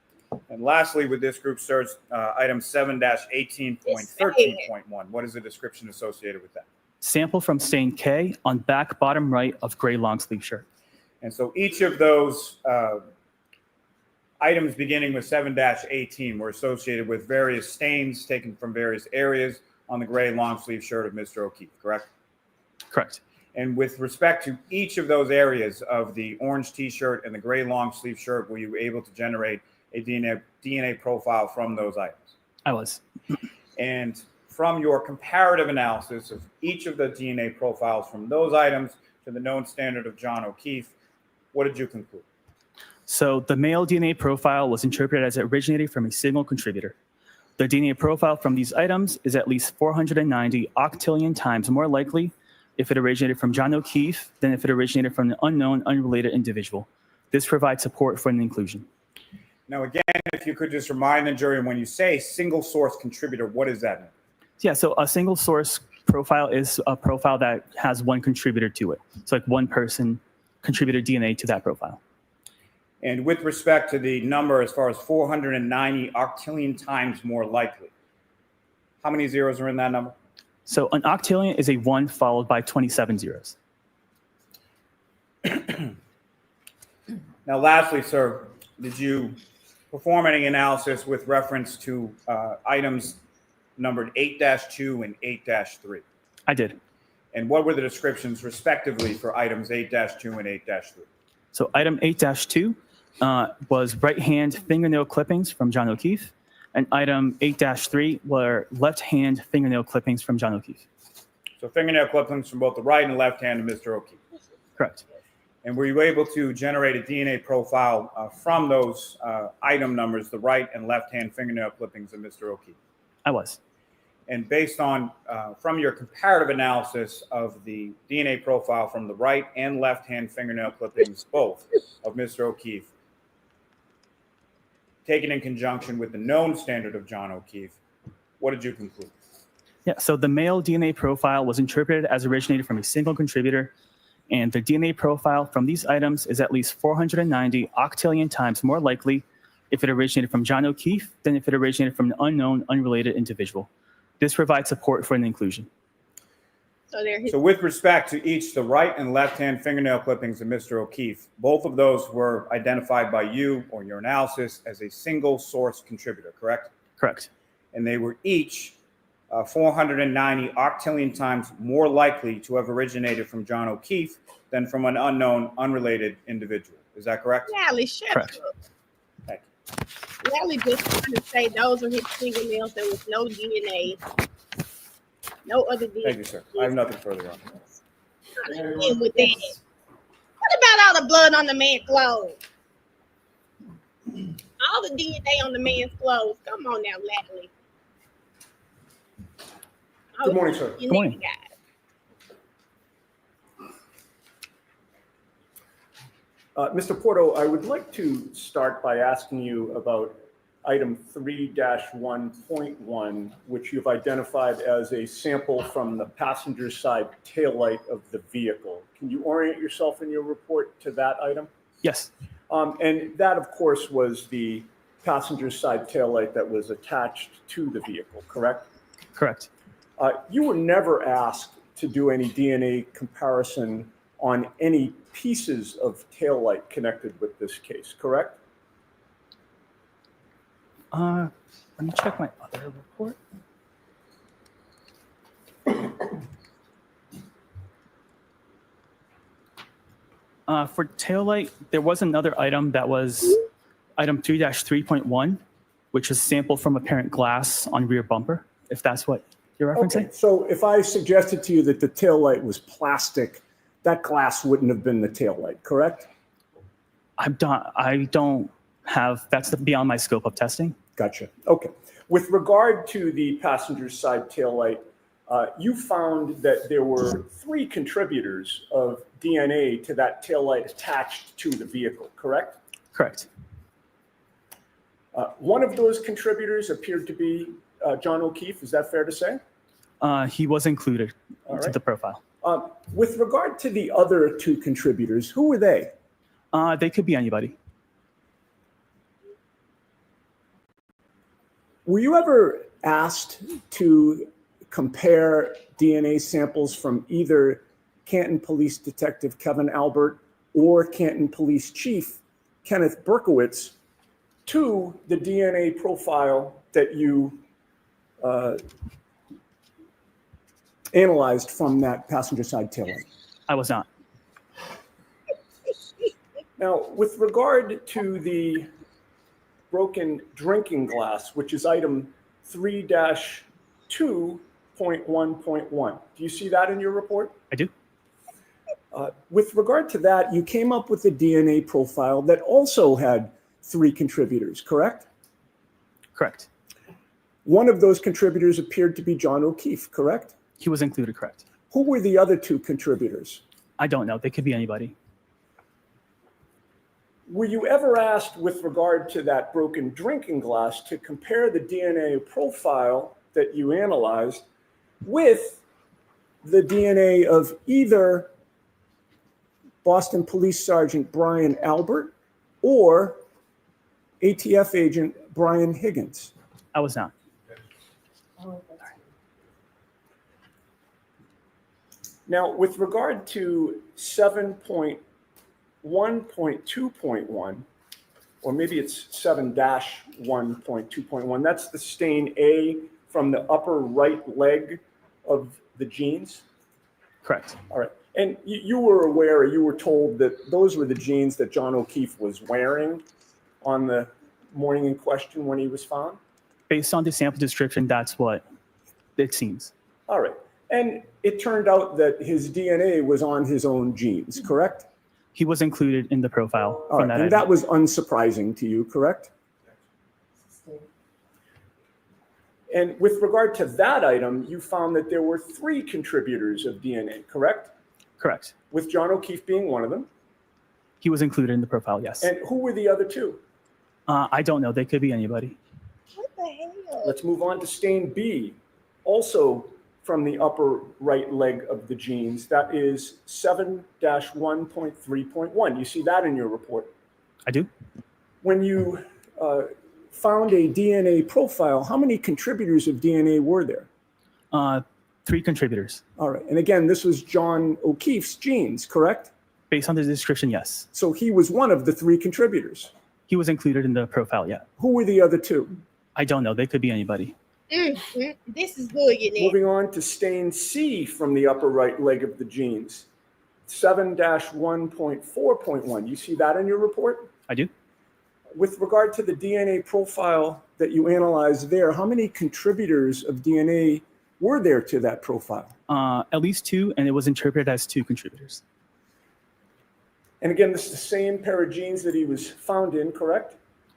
And lastly, with this group search, item 7-18.13.1, what is the description associated with that? Sample from stain K on back bottom right of gray long sleeve shirt. And so each of those items beginning with 7-18 were associated with various stains taken from various areas on the gray long sleeve shirt of Mr. O'Keefe, correct? Correct. And with respect to each of those areas of the orange t-shirt and the gray long sleeve shirt, were you able to generate a DNA profile from those items? I was. And from your comparative analysis of each of the DNA profiles from those items to the known standard of John O'Keefe, what did you conclude? So the male DNA profile was interpreted as originating from a single contributor. The DNA profile from these items is at least 490 octillion times more likely if it originated from John O'Keefe than if it originated from an unknown, unrelated individual. This provides support for an inclusion. Now, again, if you could just remind the jury, when you say single source contributor, what does that mean? Yeah, so a single source profile is a profile that has one contributor to it. So like one person contributed DNA to that profile. And with respect to the number as far as 490 octillion times more likely, how many zeros are in that number? So an octillion is a 1 followed by 27 zeros. Now, lastly, sir, did you perform any analysis with reference to items numbered 8-2 and 8-3? I did. And what were the descriptions respectively for items 8-2 and 8-3? So item 8-2 was right hand fingernail clippings from John O'Keefe, and item 8-3 were left hand fingernail clippings from John O'Keefe. So fingernail clippings from both the right and left hand of Mr. O'Keefe. Correct. And were you able to generate a DNA profile from those item numbers, the right and left hand fingernail clippings of Mr. O'Keefe? I was. And based on, from your comparative analysis of the DNA profile from the right and left hand fingernail clippings, both of Mr. O'Keefe, taken in conjunction with the known standard of John O'Keefe, what did you conclude? Yeah, so the male DNA profile was interpreted as originated from a single contributor, and the DNA profile from these items is at least 490 octillion times more likely if it originated from John O'Keefe than if it originated from an unknown, unrelated individual. This provides support for an inclusion. So with respect to each the right and left hand fingernail clippings of Mr. O'Keefe, both of those were identified by you or your analysis as a single source contributor, correct? Correct. And they were each 490 octillion times more likely to have originated from John O'Keefe than from an unknown, unrelated individual. Is that correct? Nally, shut Correct. up. Thank Nally just trying to say those are his fingernails. There was no DNA. No other DNA. Thank you, sir. I have nothing further on. In with that. What about all the blood on the man's clothes? All the DNA on the man's clothes. Come on now, Natalie. Good morning, sir. You Good morning. guys. Mr. Porto, I would like to start by asking you about item 3-1.1, which you've identified as a sample from the passenger side taillight of the vehicle. Can you orient yourself in your report to that item? Yes. And that, of course, was the passenger side taillight that was attached to the vehicle, correct? Correct. You were never asked to do any DNA comparison on any pieces of taillight connected with this case, correct? Let me check my other report. For taillight, there was another item that was item 3-3.1, which is sample from apparent glass on rear bumper, if that's what you're referencing. Okay, so if I suggested to you that the taillight was plastic, that glass wouldn't have been the taillight, correct? I don't have, that's beyond my scope of testing. Gotcha. Okay. With regard to the passenger side taillight, you found that there were 3 contributors of DNA to that taillight attached to the vehicle, correct? Correct. One of those contributors appeared to be John O'Keefe. Is that fair to say? He was included All into right. the profile. With regard to the other 2 contributors, who were they? They could be anybody. Were you ever asked to compare DNA samples from either Canton Police Detective Kevin Albert or Canton Police Chief Kenneth Berkowitz to the DNA profile that you analyzed from that passenger side taillight? I was not. Now, with regard to the broken drinking glass, which is item 3-2.1.1, do you see that in your report? I do. With regard to that, you came up with a DNA profile that also had 3 contributors, correct? Correct. One of those contributors appeared to be John O'Keefe, correct? He was included, correct. Who were the other 2 contributors? I don't know. They could be anybody. Were you ever asked with regard to that broken drinking glass to compare the DNA profile that you analyzed with the DNA of either Boston Police Sergeant Brian Albert or ATF agent Brian Higgins? I was not. Now, with regard to 7.1.2.1, or maybe it's 7-1.2.1, that's the stain A from the upper right leg of the jeans? Correct. All right. And you were aware, you were told that those were the jeans that John O'Keefe was wearing on the morning in question when he was found? Based on the sample description, that's what it seems. All right. And it turned out that his DNA was on his own jeans, correct? He was included in the profile. All right. And that was unsurprising to you, correct? And with regard to that item, you found that there were 3 contributors of DNA, correct? Correct. With John O'Keefe being one of them. He was included in the profile, yes. And who were the other 2? I don't know. They could be anybody. What the hell? Let's move on to stain B, also from the upper right leg of the jeans. That is 7-1.3.1. You see that in your report? I do. When you found a DNA profile, how many contributors of DNA were there? 3 contributors. All right. And again, this was John O'Keefe's jeans, correct? Based on the description, yes. So he was one of the 3 contributors. He was included in the profile, yeah. Who were the other 2? I don't know. They could be anybody. This is good, you know. Moving on to stain C from the upper right leg of the jeans. 7-1.4.1. You see that in your report? I do. With regard to the DNA profile that you analyzed there, how many contributors of DNA were there to that profile? At least 2, and it was interpreted as 2 contributors. And again, this is the same pair of jeans that he was found in, correct?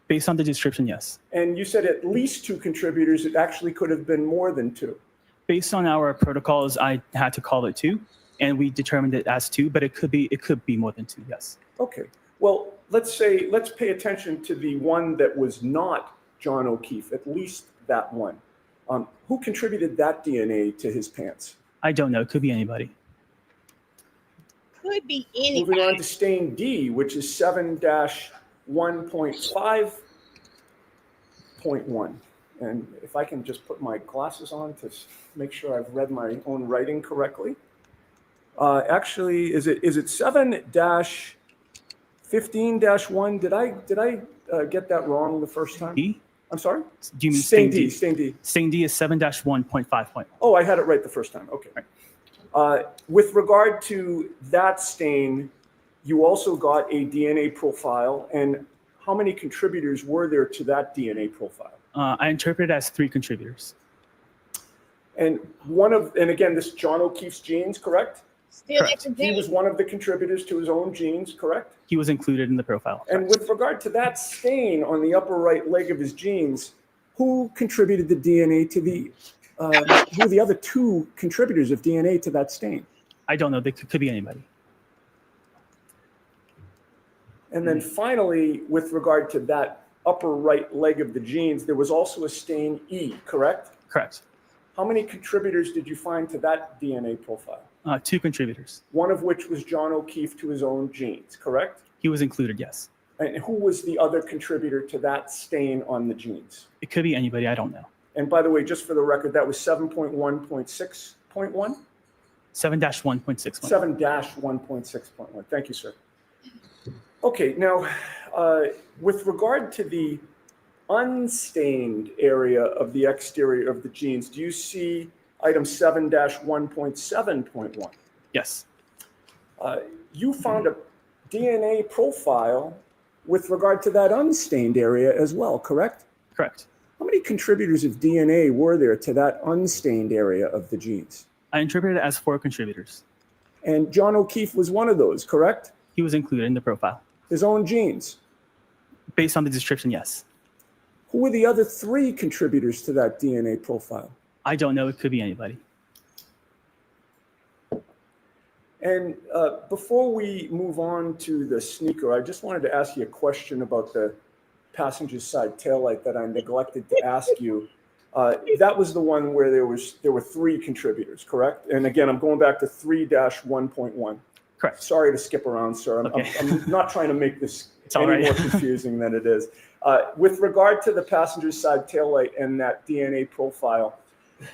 Based on the description, yes. And you said at least 2 contributors. It actually could have been more than 2. Based on our protocols, I had to call it 2, and we determined it as 2, but it could be more than 2, yes. Okay. Well, let's pay attention to the one that was not John O'Keefe, at least that one. Who contributed that DNA to his pants? I don't know. It could be anybody. Could be anybody. Moving on to stain D, which is 7-1.5.1. and if I can just put my glasses on to make sure I've read my own writing correctly. Actually, is it 7-15-1? Did I get that wrong the first time? D? I'm sorry? Do you mean Stain stain D? Stain D. Stain D is 7-1.5. Oh, I had it right the first time. Okay. With regard to that stain, you also got a DNA profile. And how many contributors were there to that DNA profile? I interpret it as 3 contributors. And again, this John O'Keefe's genes, correct? Still Correct. He was one of the contributors to his own genes, correct? He was included in the profile. And with regard to that stain on the upper right leg of his genes, who contributed the DNA to who are the other 2 contributors of DNA to that stain? I don't know. They could be anybody. And then finally, with regard to that upper right leg of the genes, there was also a stain E, correct? Correct. How many contributors did you find to that DNA profile? 2 contributors. One of which was John O'Keefe to his own genes, correct? He was included, yes. And who was the other contributor to that stain on the genes? It could be anybody. I don't know. And by the way, just for the record, that was 7.1.6.1? 7-1.61. 7-1.6.1. Thank you, sir. Okay, now, with regard to the unstained area of the exterior of the genes, do you see item 7-1.7.1? Yes. You found a DNA profile with regard to that unstained area as well, correct? Correct. How many contributors of DNA were there to that unstained area of the genes? I interpret it as 4 contributors. And John O'Keefe was one of those, correct? He was included in the profile. His own genes. Based on the description, yes. Who were the other 3 contributors to that DNA profile? I don't know. It could be anybody. And before we move on to the sneaker, I just wanted to ask you a question about the passenger side taillight that I neglected to ask you. That was the one where there were 3 contributors, correct? And again, I'm going back to 3-1.1. Correct. Sorry to skip around, sir. Okay. I'm not trying to make this all any right. more confusing than it is. With regard to the passenger side taillight and that DNA profile,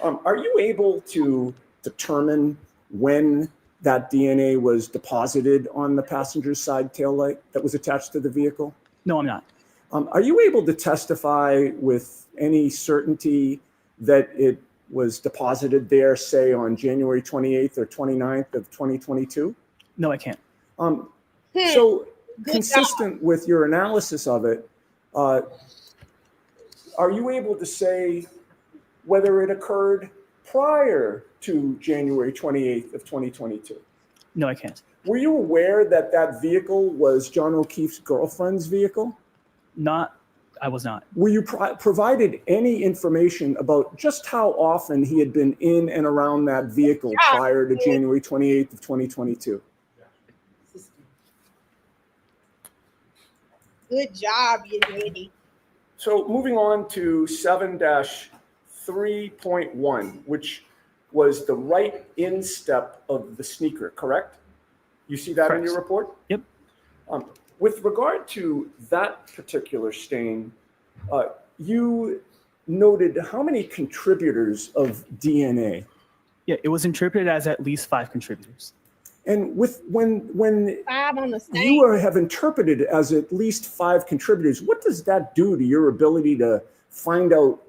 are you able to determine when that DNA was deposited on the passenger side taillight that was attached to the vehicle? No, I'm not. Are you able to testify with any certainty that it was deposited there, say, on January 28th or 29th of 2022? No, I can't. So Good consistent with your analysis of it, are you able to say whether it occurred prior to January 28th of 2022? No, I can't. Were you aware that that vehicle was John O'Keefe's girlfriend's vehicle? I was not. Were you provided any information about just how often he had been in and around that vehicle prior to January 28th of 2022? Good job, you lady. So moving on to 7-3.1, which was the right instep of the sneaker, correct? You see that in your report? Yep. With regard to that particular stain, you noted how many contributors of DNA? Yeah, it was interpreted as at least 5 contributors. And when 5 on the same. you have interpreted as at least 5 contributors, what does that do to your ability to find out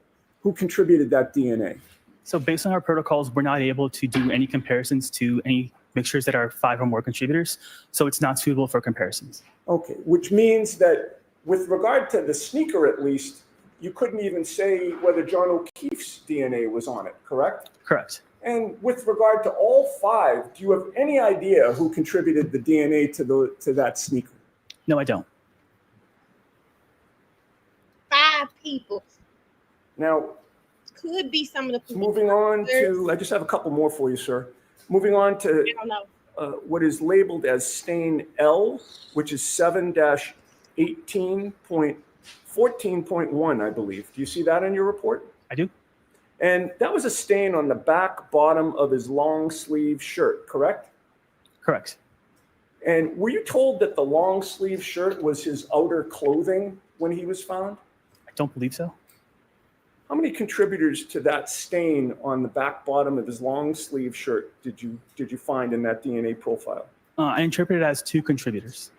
who contributed that DNA? So based on our protocols, we're not able to do any comparisons to any mixtures that are 5 or more contributors. So it's not suitable for comparisons. Okay, which means that with regard to the sneaker, at least, you couldn't even say whether John O'Keefe's DNA was on it, correct? Correct. And with regard to all 5, do you have any idea who contributed the DNA to that sneaker? No, I don't. 5 people. Now, Could be some of the people. moving on to, I just have a couple more for you, sir. Moving on to I don't know. what is labeled as stain L, which is 7-18.14.1, I believe. Do you see that in your report? I do. And that was a stain on the back bottom of his long sleeve shirt, correct? Correct. And were you told that the long sleeve shirt was his outer clothing when he was found? I don't believe so. How many contributors to that stain on the back bottom of his long sleeve shirt did you find in that DNA profile? I interpreted it as 2 contributors.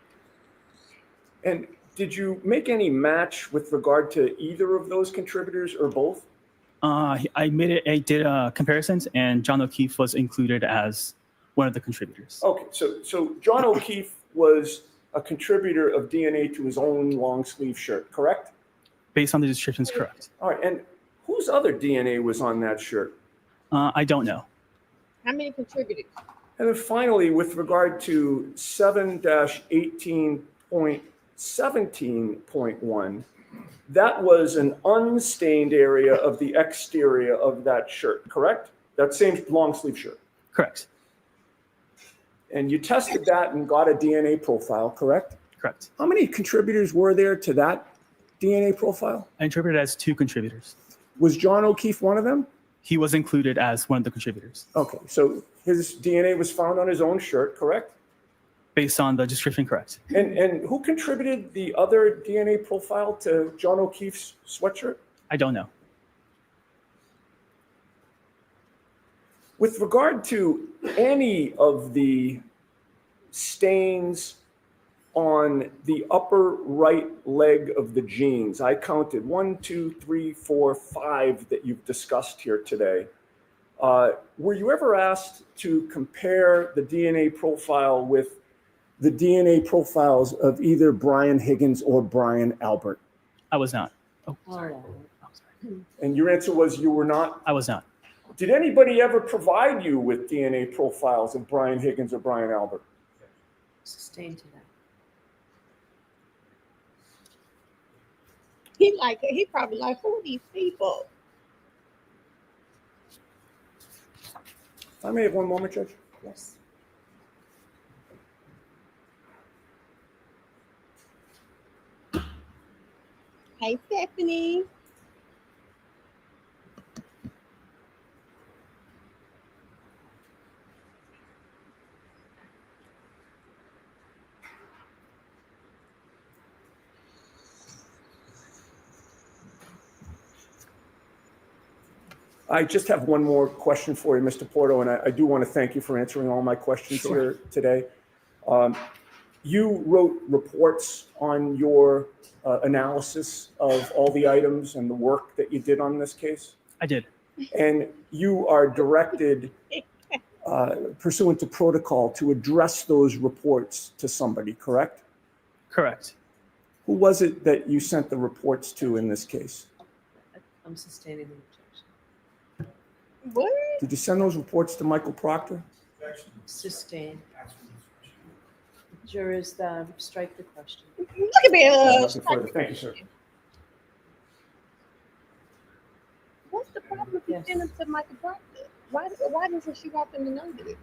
And did you make any match with regard to either of those contributors or both? I did comparisons, and John O'Keefe was included as one of the contributors. Okay, so John O'Keefe was a contributor of DNA to his own long sleeve shirt, correct? Based on the descriptions, correct. All right, and whose other DNA was on that shirt? I don't know. How many contributors? And then finally, with regard to 7-18.17.1, that was an unstained area of the exterior of that shirt, correct? That same long sleeve shirt. Correct. And you tested that and got a DNA profile, correct? Correct. How many contributors were there to that DNA profile? I interpreted it as 2 contributors. Was John O'Keefe one of them? He was included as one of the contributors. Okay, so his DNA was found on his own shirt, correct? Based on the description, correct. And who contributed the other DNA profile to John O'Keefe's sweatshirt? I don't know. With regard to any of the stains on the upper right leg of the jeans, I counted 1, 2, 3, 4, 5 that you've discussed here today. Were you ever asked to compare the DNA profile with the DNA profiles of either Brian Higgins or Brian Albert? I was not. Oh, All sorry. right. Oh, sorry. And your answer was you were not? I was not. Did anybody ever provide you with DNA profiles of Brian Higgins or Brian Albert? Sustain to that. He probably like, who are these people? I may have one moment, Judge. Yes. Hey, Stephanie. I just have one more question for you, Mr. Porto, and I do want to thank you for answering all my questions here today. You wrote reports on your analysis of all the items and the work that you did on this case, I did. and you are directed pursuant to protocol to address those reports to somebody, correct? Correct. Who was it that you sent the reports to in this case? I'm sustaining the objection. What? Did you send those reports to Michael Proctor? Sustain. Jurors, strike the question. Look at me. Nothing further. Thank you, sir. What's the problem if you Yes. send them to Michael Proctor? Why doesn't she happen to know this?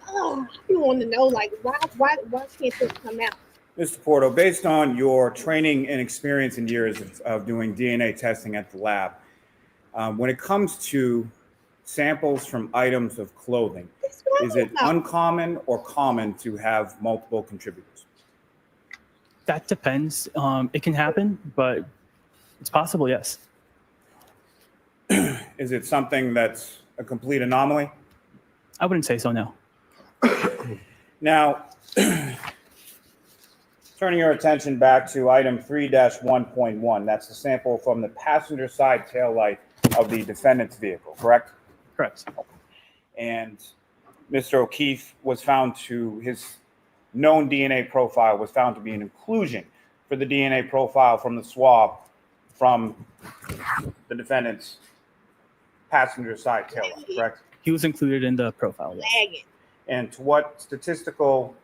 Oh, I want to know, like, why can't this come out? Mr. Porto, based on your training and experience and years of doing DNA testing at the lab, when it comes to samples from items of clothing, That's what I is it want to know. uncommon or common to have multiple contributors? That depends. It can happen, but it's possible, yes. Is it something that's a complete anomaly? I wouldn't say so, no. Now, turning your attention back to item 3-1.1, that's the sample from the passenger side tail light of the defendant's vehicle, correct? Correct. And Mr. O'Keefe was found to, his known DNA profile was found to be an inclusion for the DNA profile from the swab from the defendant's passenger side tail light, correct? He was included in the profile, yes. Lagging. And to what statistical,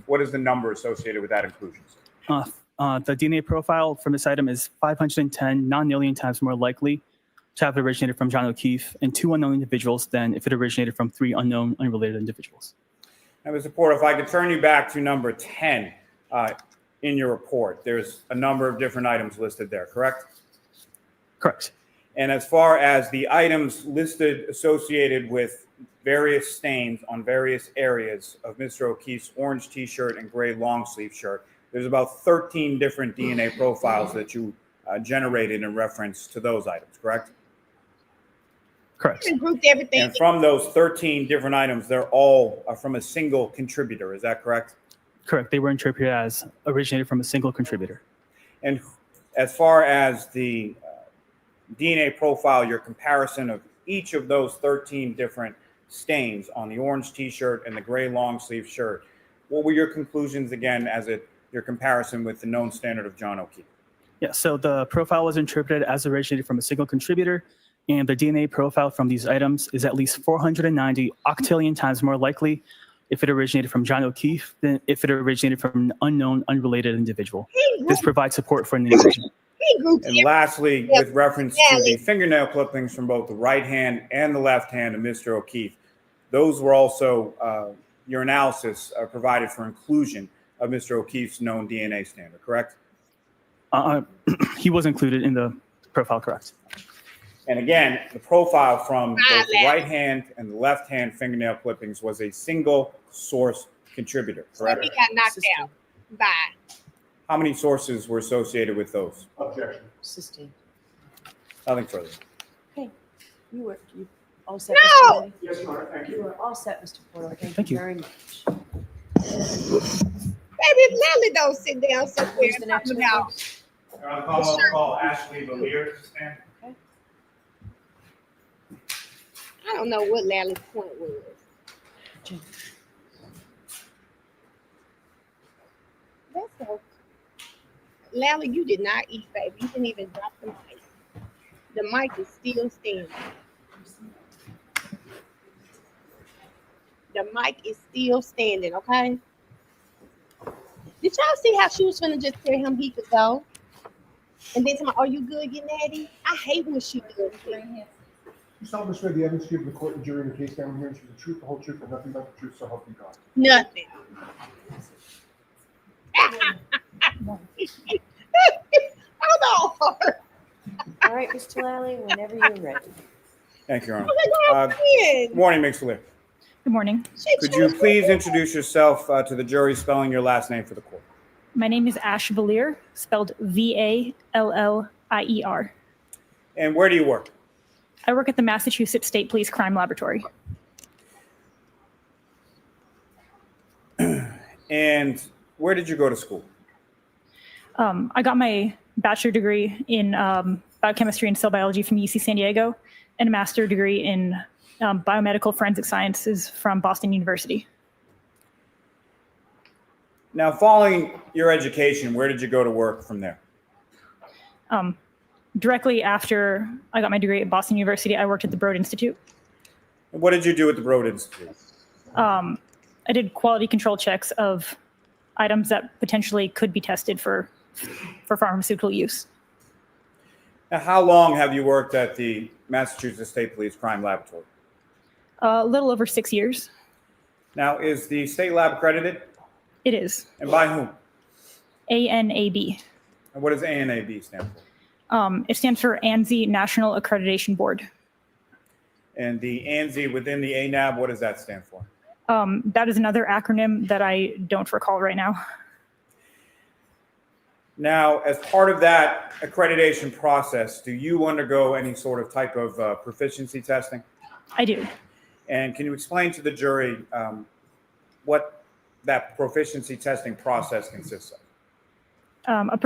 what is the number associated with that inclusion? The DNA profile from this item is 510 non-alien times more likely to have originated from John O'Keefe and 2 unknown individuals than if it originated from 3 unknown unrelated individuals. Now, Mr. Porter, if I could turn you back to number 10 in your report, there's a number of different items listed there, correct? Correct. And as far as the items listed associated with various stains on various areas of Mr. O'Keefe's orange t-shirt and gray long sleeve shirt, there's about 13 different DNA profiles that you generated in reference to those items, correct? Correct. And grouped everything. And from those 13 different items, they're all from a single contributor. Is that correct? Correct. They were interpreted as originated from a single contributor. And as far as the DNA profile, your comparison of each of those 13 different stains on the orange t-shirt and the gray long sleeve shirt, what were your conclusions again as your comparison with the known standard of John O'Keefe? Yeah, so the profile was interpreted as originated from a single contributor, and the DNA profile from these items is at least 490 octillion times more likely if it originated from John O'Keefe than if it originated from an unknown, unrelated individual. This provides support for an individual. And lastly, with reference to the fingernail clippings from both the right hand and the left hand of Mr. O'Keefe, those were also your analysis provided for inclusion of Mr. O'Keefe's known DNA standard, correct? He was included in the profile, correct? And again, the profile from both the right hand and the left hand fingernail clippings was a single source contributor, correct? He got knocked out. Bye. How many sources were associated with those? Objection. Sustained. Nothing further. You all set? No! Mr. Lilly? Yes, Your Honor, thank You you. are all set, Mr. Porter. Thank Thank you you. very much. Baby, if Lily don't sit down somewhere Who's the and next talk one? about I'll call Ashley Valier to stand. I don't know what Lally's point was. Jim. That's okay. Lally, you did not eat, baby. You didn't even drop the mic. The mic is still standing. The mic is still standing, okay? Did y'all see how she was finna just tell him he could go? And then tell me, are you good, getting natty? I hate when she does that. You solemnly swear the evidence given to the court and jury in the case down here is the truth, the whole truth, and nothing but the truth, so help you God. Nothing. Hold on. All right, Mr. Lally, whenever you're ready. Thank you, Your Oh, Honor. my God. Good morning, Ms. Valier. Good morning. Could you please introduce yourself to the jury, spelling your last name for the court? My name is Ash Valier, spelled Vallier. And where do you work? I work at the Massachusetts State Police Crime Laboratory. And where did you go to school? I got my bachelor degree in biochemistry and cell biology from UC San Diego, and a master's degree in biomedical forensic sciences from Boston University. Now, following your education, where did you go to work from there? Directly after I got my degree at Boston University, I worked at the Broad Institute. And what did you do at the Broad Institute? I did quality control checks of items that potentially could be tested for pharmaceutical use. Now, how long have you worked at the Massachusetts State Police Crime Laboratory? A little over 6 years. Now, is the state lab accredited? It is. And by whom? ANAB. And what does ANAB stand for? It stands for ANSI National Accreditation Board. And the ANSI within the ANAB, what does that stand for? That is another acronym that I don't recall right now. Now, as part of that accreditation process, do you undergo any sort of type of proficiency testing? I do. And can you explain to the jury what that proficiency testing process consists of? A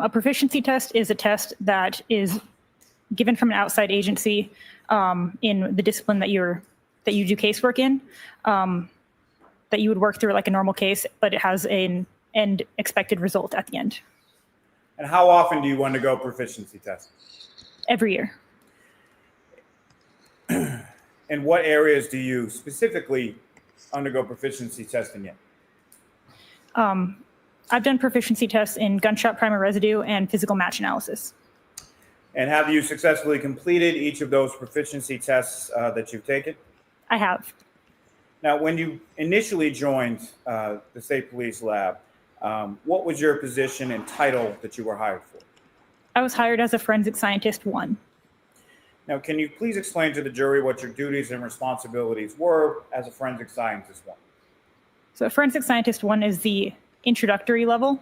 proficiency test is a test that is given from an outside agency in the discipline that you do casework in, that you would work through like a normal case, but it has an end expected result at the end. And how often do you undergo proficiency testing? Every year. And what areas do you specifically undergo proficiency testing in? I've done proficiency tests in gunshot primer residue and physical match analysis. And have you successfully completed each of those proficiency tests that you've taken? I have. Now, when you initially joined the State Police Lab, what was your position and title that you were hired for? I was hired as a forensic scientist 1. Now, can you please explain to the jury what your duties and responsibilities were as a forensic scientist 1? So a forensic scientist 1 is the introductory level.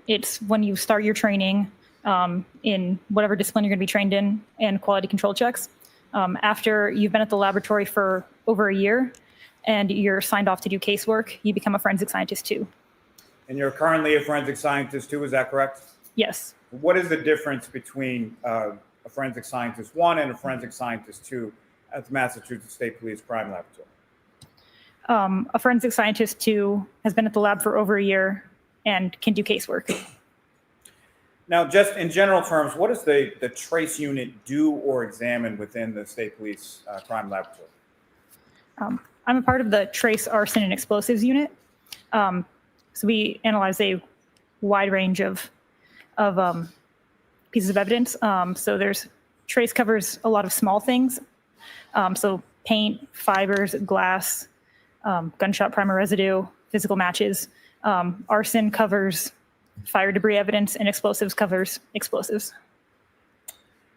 It's when you start your training in whatever discipline you're going to be trained in and quality control checks. After you've been at the laboratory for over a year and you're signed off to do casework, you become a forensic scientist 2. And you're currently a forensic scientist too, is that correct? Yes. What is the difference between a forensic scientist 1 and a forensic scientist 2 at the Massachusetts State Police Crime Laboratory? A forensic scientist 2 has been at the lab for over a year and can do casework. Now, just in general terms, what does the trace unit do or examine within the State Police Crime Laboratory? I'm a part of the trace, arson, and explosives unit. So we analyze a wide range of pieces of evidence. So trace covers a lot of small things. So paint, fibers, glass, gunshot primer residue, physical matches. Arson covers fire debris evidence, and explosives covers explosives.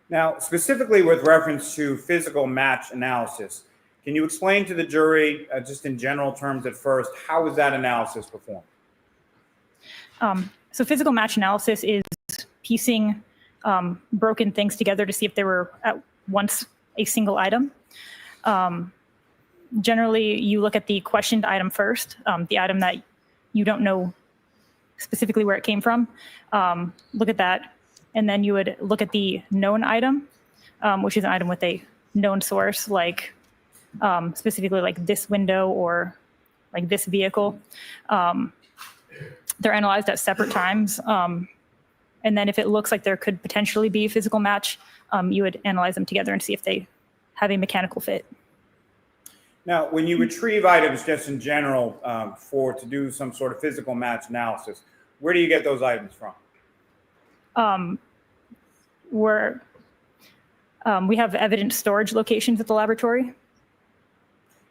Now, specifically with reference to physical match analysis, can you explain to the jury, just in general terms at first, how is that analysis performed? So physical match analysis is piecing broken things together to see if they were at once a single item. Generally, you look at the questioned item first, the item that you don't know specifically where it came from. Look at that, and then you would look at the known item, which is an item with a known source, like specifically like this window or like this vehicle. They're analyzed at separate times. And then if it looks like there could potentially be a physical match, you would analyze them together and see if they have a mechanical fit. Now, when you retrieve items just in general to do some sort of physical match analysis, where do you get those items from? We have evidence storage locations at the laboratory.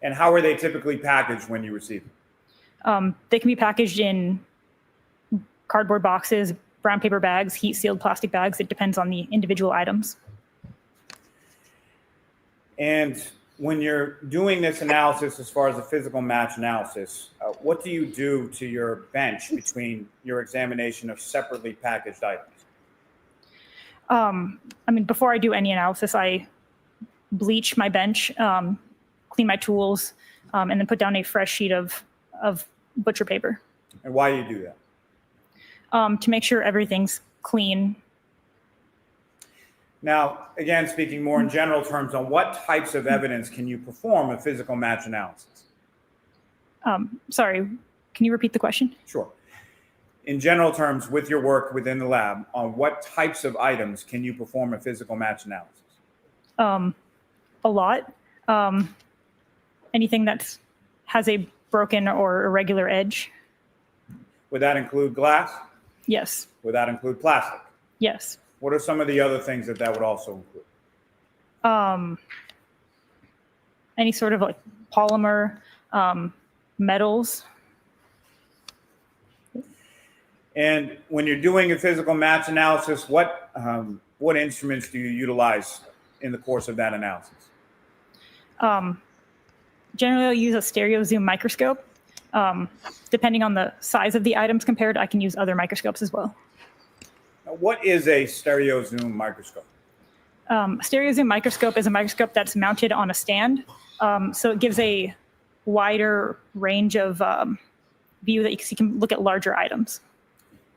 And how are they typically packaged when you receive them? They can be packaged in cardboard boxes, brown paper bags, heat sealed plastic bags. It depends on the individual items. And when you're doing this analysis, as far as the physical match analysis, what do you do to your bench between your examination of separately packaged items? Before I do any analysis, I bleach my bench, clean my tools, and then put down a fresh sheet of butcher paper. And why do you do that? To make sure everything's clean. Now, again, speaking more in general terms, on what types of evidence can you perform a physical match analysis? Sorry, can you repeat the question? Sure. In general terms, with your work within the lab, on what types of items can you perform a physical match analysis? A lot. Anything that has a broken or irregular edge. Would that include glass? Yes. Would that include plastic? Yes. What are some of the other things that would also include? Any sort of like polymer, metals. And when you're doing a physical match analysis, what instruments do you utilize in the course of that analysis? Generally, I'll use a stereo zoom microscope. Depending on the size of the items compared, I can use other microscopes as well. Now, what is a stereo zoom microscope? Stereo zoom microscope is a microscope that's mounted on a stand. So it gives a wider range of view that you can look at larger items.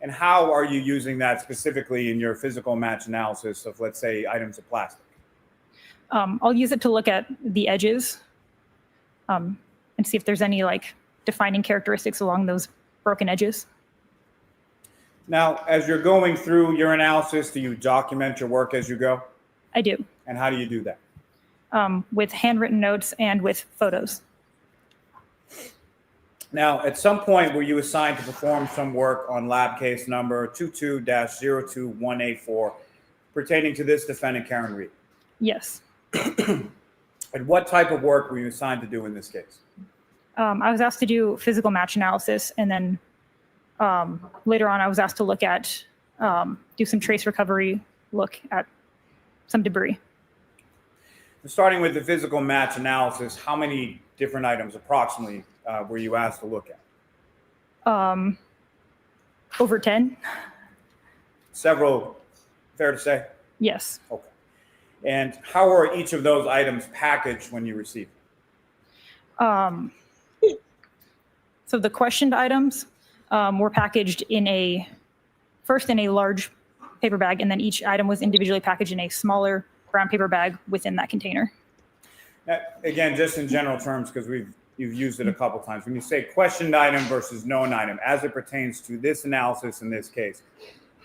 And how are you using that specifically in your physical match analysis of, let's say, items of plastic? I'll use it to look at the edges and see if there's any like defining characteristics along those broken edges. Now, as you're going through your analysis, do you document your work as you go? I do. And how do you do that? With handwritten notes and with photos. Now, at some point, were you assigned to perform some work on lab case number 22-02184 pertaining to this defendant, Karen Reed? Yes. And what type of work were you assigned to do in this case? I was asked to do physical match analysis, and then later on I was asked to look at, do some trace recovery, look at some debris. Starting with the physical match analysis, how many different items approximately were you asked to look at? Over 10? Several, fair to say? Yes. Okay. And how were each of those items packaged when you received them? So the questioned items were packaged first in a large paper bag, and then each item was individually packaged in a smaller brown paper bag within that container. Now, again, just in general terms, because you've used it a couple times. When you say questioned item versus known item, as it pertains to this analysis in this case,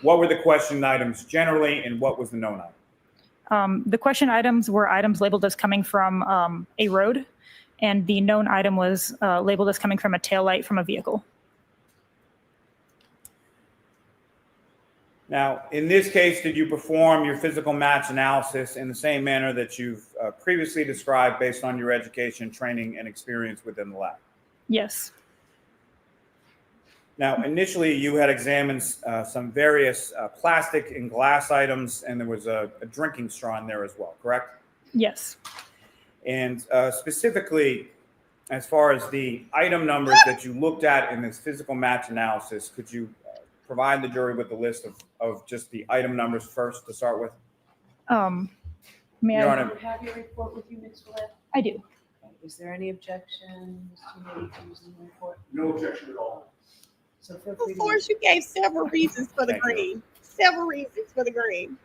what were the questioned items generally, and what was the known item? The question items were items labeled as coming from a road, and the known item was labeled as coming from a taillight from a vehicle. Now, in this case, did you perform your physical match analysis in the same manner that you've previously described based on your education, training, and experience within the lab? Yes. Now, initially, you had examined some various plastic and glass items, and there was a drinking straw in there as well, correct? Yes. And specifically, as far as the item numbers that you looked at in this physical match analysis, could you provide the jury with the list of just the item numbers first to start with? May Your I? Honor. Do you have your report with you, Ms. Willett? I do. Okay. Is there any objection, Mr. Nady, to using the report? No objection at all. So feel free Of to. course, you gave several reasons for the Thank you. green. Several reasons for the green.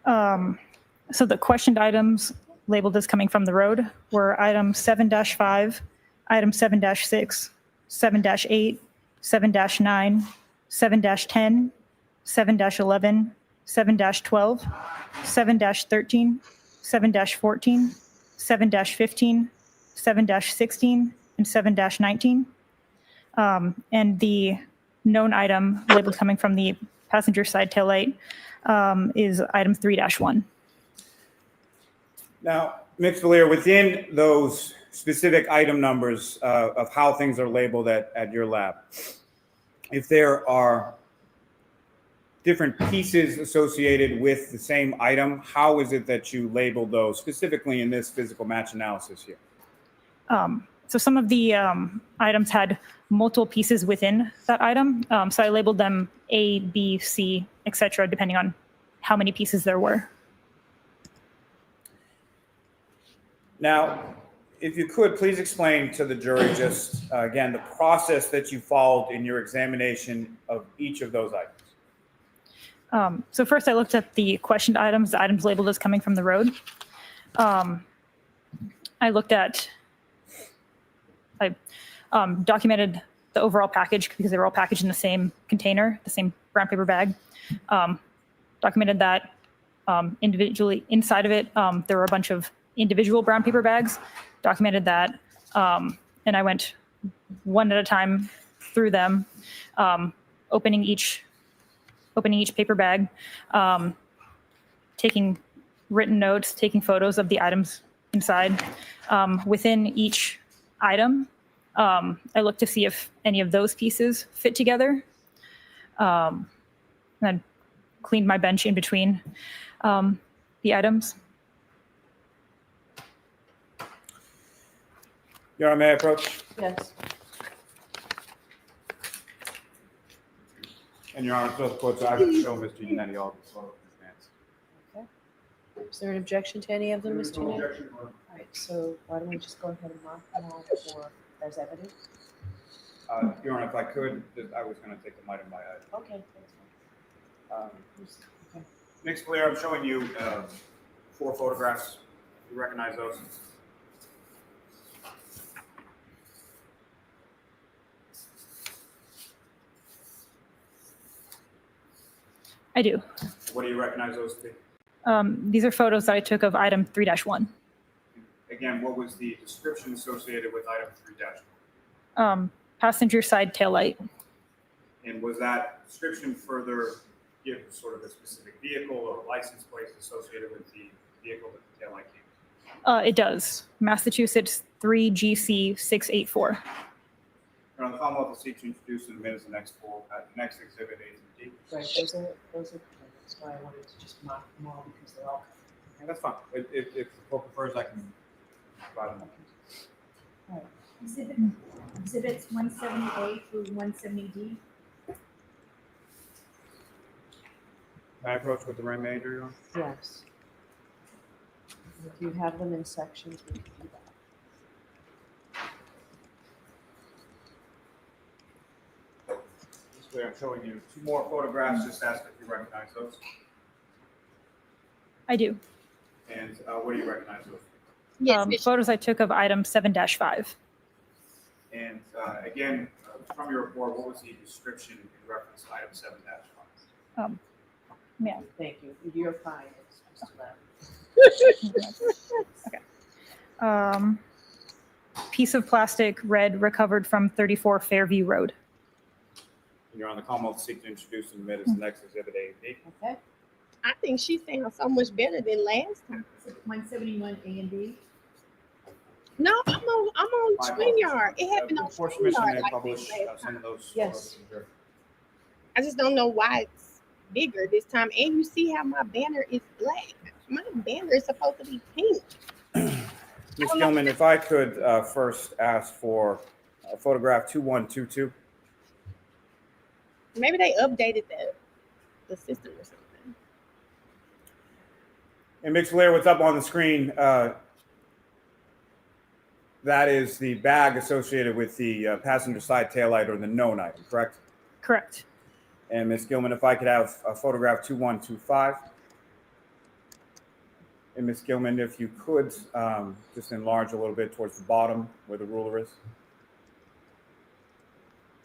So the questioned items labeled as coming from the road were item 7-5, item 7-6, 7-8, 7-9, 7-10, 7-11, 7-12, 7-13, 7-14, 7-15, 7-16, and 7-19. And the known item labeled coming from the passenger side taillight is item 3-1. Now, Ms. Valier, within those specific item numbers of how things are labeled at your lab, if there are different pieces associated with the same item, how is it that you labeled those specifically in this physical match analysis here? So some of the items had multiple pieces within that item. So I labeled them A, B, C, etc., depending on how many pieces there were. Now, if you could, please explain to the jury just, again, the process that you followed in your examination of each of those items. So first I looked at the questioned items, the items labeled as coming from the road. I looked at, I documented the overall package because they were all packaged in the same container, the same brown paper bag. Documented that individually. Inside of it, there were a bunch of individual brown paper bags. Documented that, and I went one at a time through them, opening each paper bag, taking written notes, taking photos of the items inside. Within each item, I looked to see if any of those pieces fit together. And I cleaned my bench in between the items. Your Honor, may I approach? Yes. And Your Honor, so I can show Mr. Yannetti all the photos in advance. Okay. Is there an objection to any of them, Mr. No Nady? objection, Your Honor. All right, so why don't we just go ahead and mark them all for as evidence? Your Honor, if I could, I was going to take them item by item. Okay, that's fine. Okay. Ms. Valier, I'm showing you 4 photographs. You recognize those? I do. What do you recognize those to be? These are photos that I took of item 3-1. Again, what was the description associated with item 3-1? Passenger side taillight. And was that description further give sort of a specific vehicle or license plate associated with the vehicle that the taillight came? It does. Massachusetts 3GC684. On the Commonwealth will seek to introduce in the minutes the next exhibit A through D. Right, those are, that's why I wanted to just mark them all because they're all. Yeah, that's fine. If the court prefers, I can Exhibits 170A through 170D. May I approach with the remainder, Your Honor? Yes. If you have them in sections, we can do that. I'm showing you two more photographs. Just ask if you recognize those. I do. And what do you recognize those? Yes, Photos I took of item 7-5. And again, from your report, what was the description in reference to item 7-5? Yeah. Thank you. You're fine. It's just loud. Piece of plastic, red, recovered from 34 Fairview Road. And you're on the Commonwealth seek to introduce and admit as the next exhibit A and B. Okay. I think she sounds so much better than last time. 171A and B. No, I'm on My StreamYard. It happened on Before submission, StreamYard may I like publish this last some time. of those Yes. photos to the jury? I just don't know why it's bigger this time. And you see how my banner is black. My banner is supposed to be pink. Ms. Gilman, if I could first ask for photograph 2122. Maybe they updated the system or something. And Ms. Blair, what's up on the screen? That is the bag associated with the passenger side taillight or the known item, correct? Correct. And Ms. Gilman, if I could have photograph 2125. And Ms. Gilman, if you could just enlarge a little bit towards the bottom where the ruler is.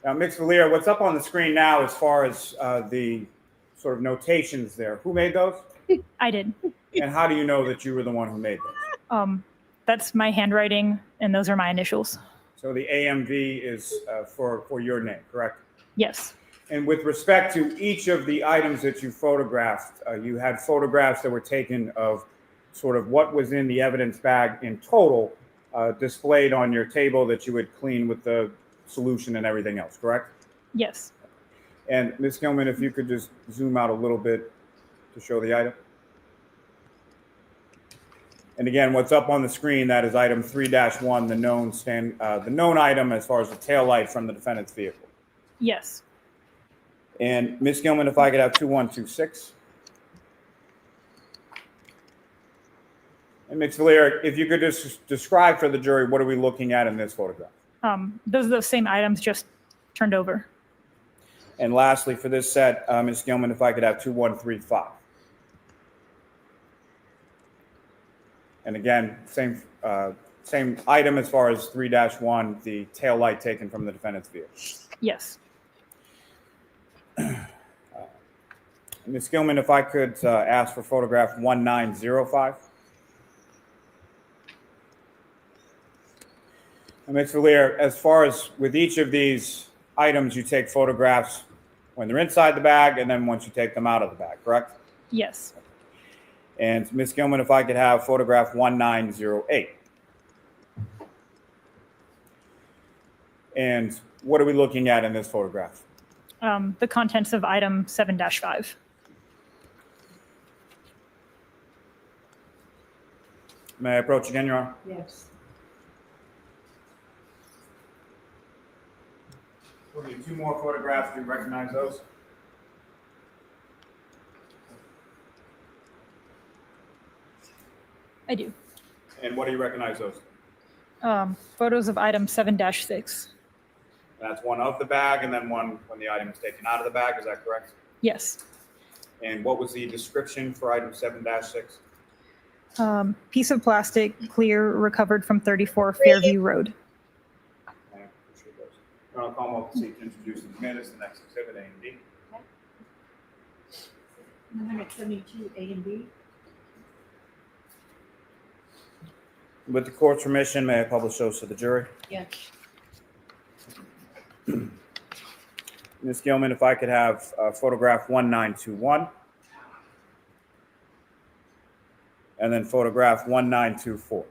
Now, Ms. Valier, what's up on the screen now as far as the sort of notations there? Who made those? I did. And how do you know that you were the one who made those? That's my handwriting, and those are my initials. So the AMV is for your name, correct? Yes. And with respect to each of the items that you photographed, you had photographs that were taken of sort of what was in the evidence bag in total, displayed on your table that you would clean with the solution and everything else, correct? Yes. And Ms. Gilman, if you could just zoom out a little bit to show the item. And again, what's up on the screen, that is item 3-1, the known item as far as the tail light from the defendant's vehicle. Yes. And Ms. Gilman, if I could have 2126. And Ms. Valier, if you could just describe for the jury, what are we looking at in this photograph? Those are those same items, just turned over. And lastly, for this set, Ms. Gilman, if I could have 2135. And again, same item as far as 3-1, the tail light taken from the defendant's vehicle. Yes. Ms. Gilman, if I could ask for photograph 1905. And Ms. Valier, as far as with each of these items, you take photographs when they're inside the bag and then once you take them out of the bag, correct? Yes. And Ms. Gilman, if I could have photograph 1908. And what are we looking at in this photograph? The contents of item 7-5. May I approach again, Your Honor? Yes. We'll give you two more photographs. Do you recognize those? I do. And what do you recognize those? Photos of item 7-6. That's one of the bag and then one when the item is taken out of the bag. Is that correct? Yes. And what was the description for item 7-6? Piece of plastic, clear, recovered from 34 Fairview Road. I appreciate those. Your Honor, Commonwealth seek to introduce and admit as the next exhibit A and B. 172A and B. With the court's permission, may I publish those to the jury? Yes. Ms. Gilman, if I could have photograph 1921. And then photograph 1924.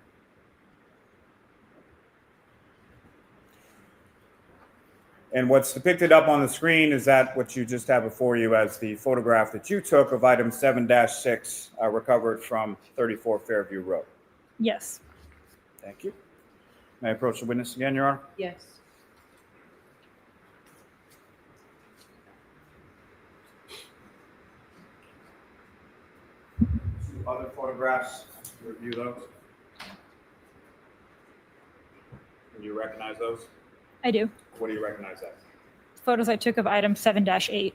And what's depicted up on the screen is that what you just have before you as the photograph that you took of item 7-6 recovered from 34 Fairview Road. Yes. Thank you. May I approach the witness again, Your Honor? Yes. Other photographs, review those. Do you recognize those? I do. What do you recognize as? Photos I took of item 7-8.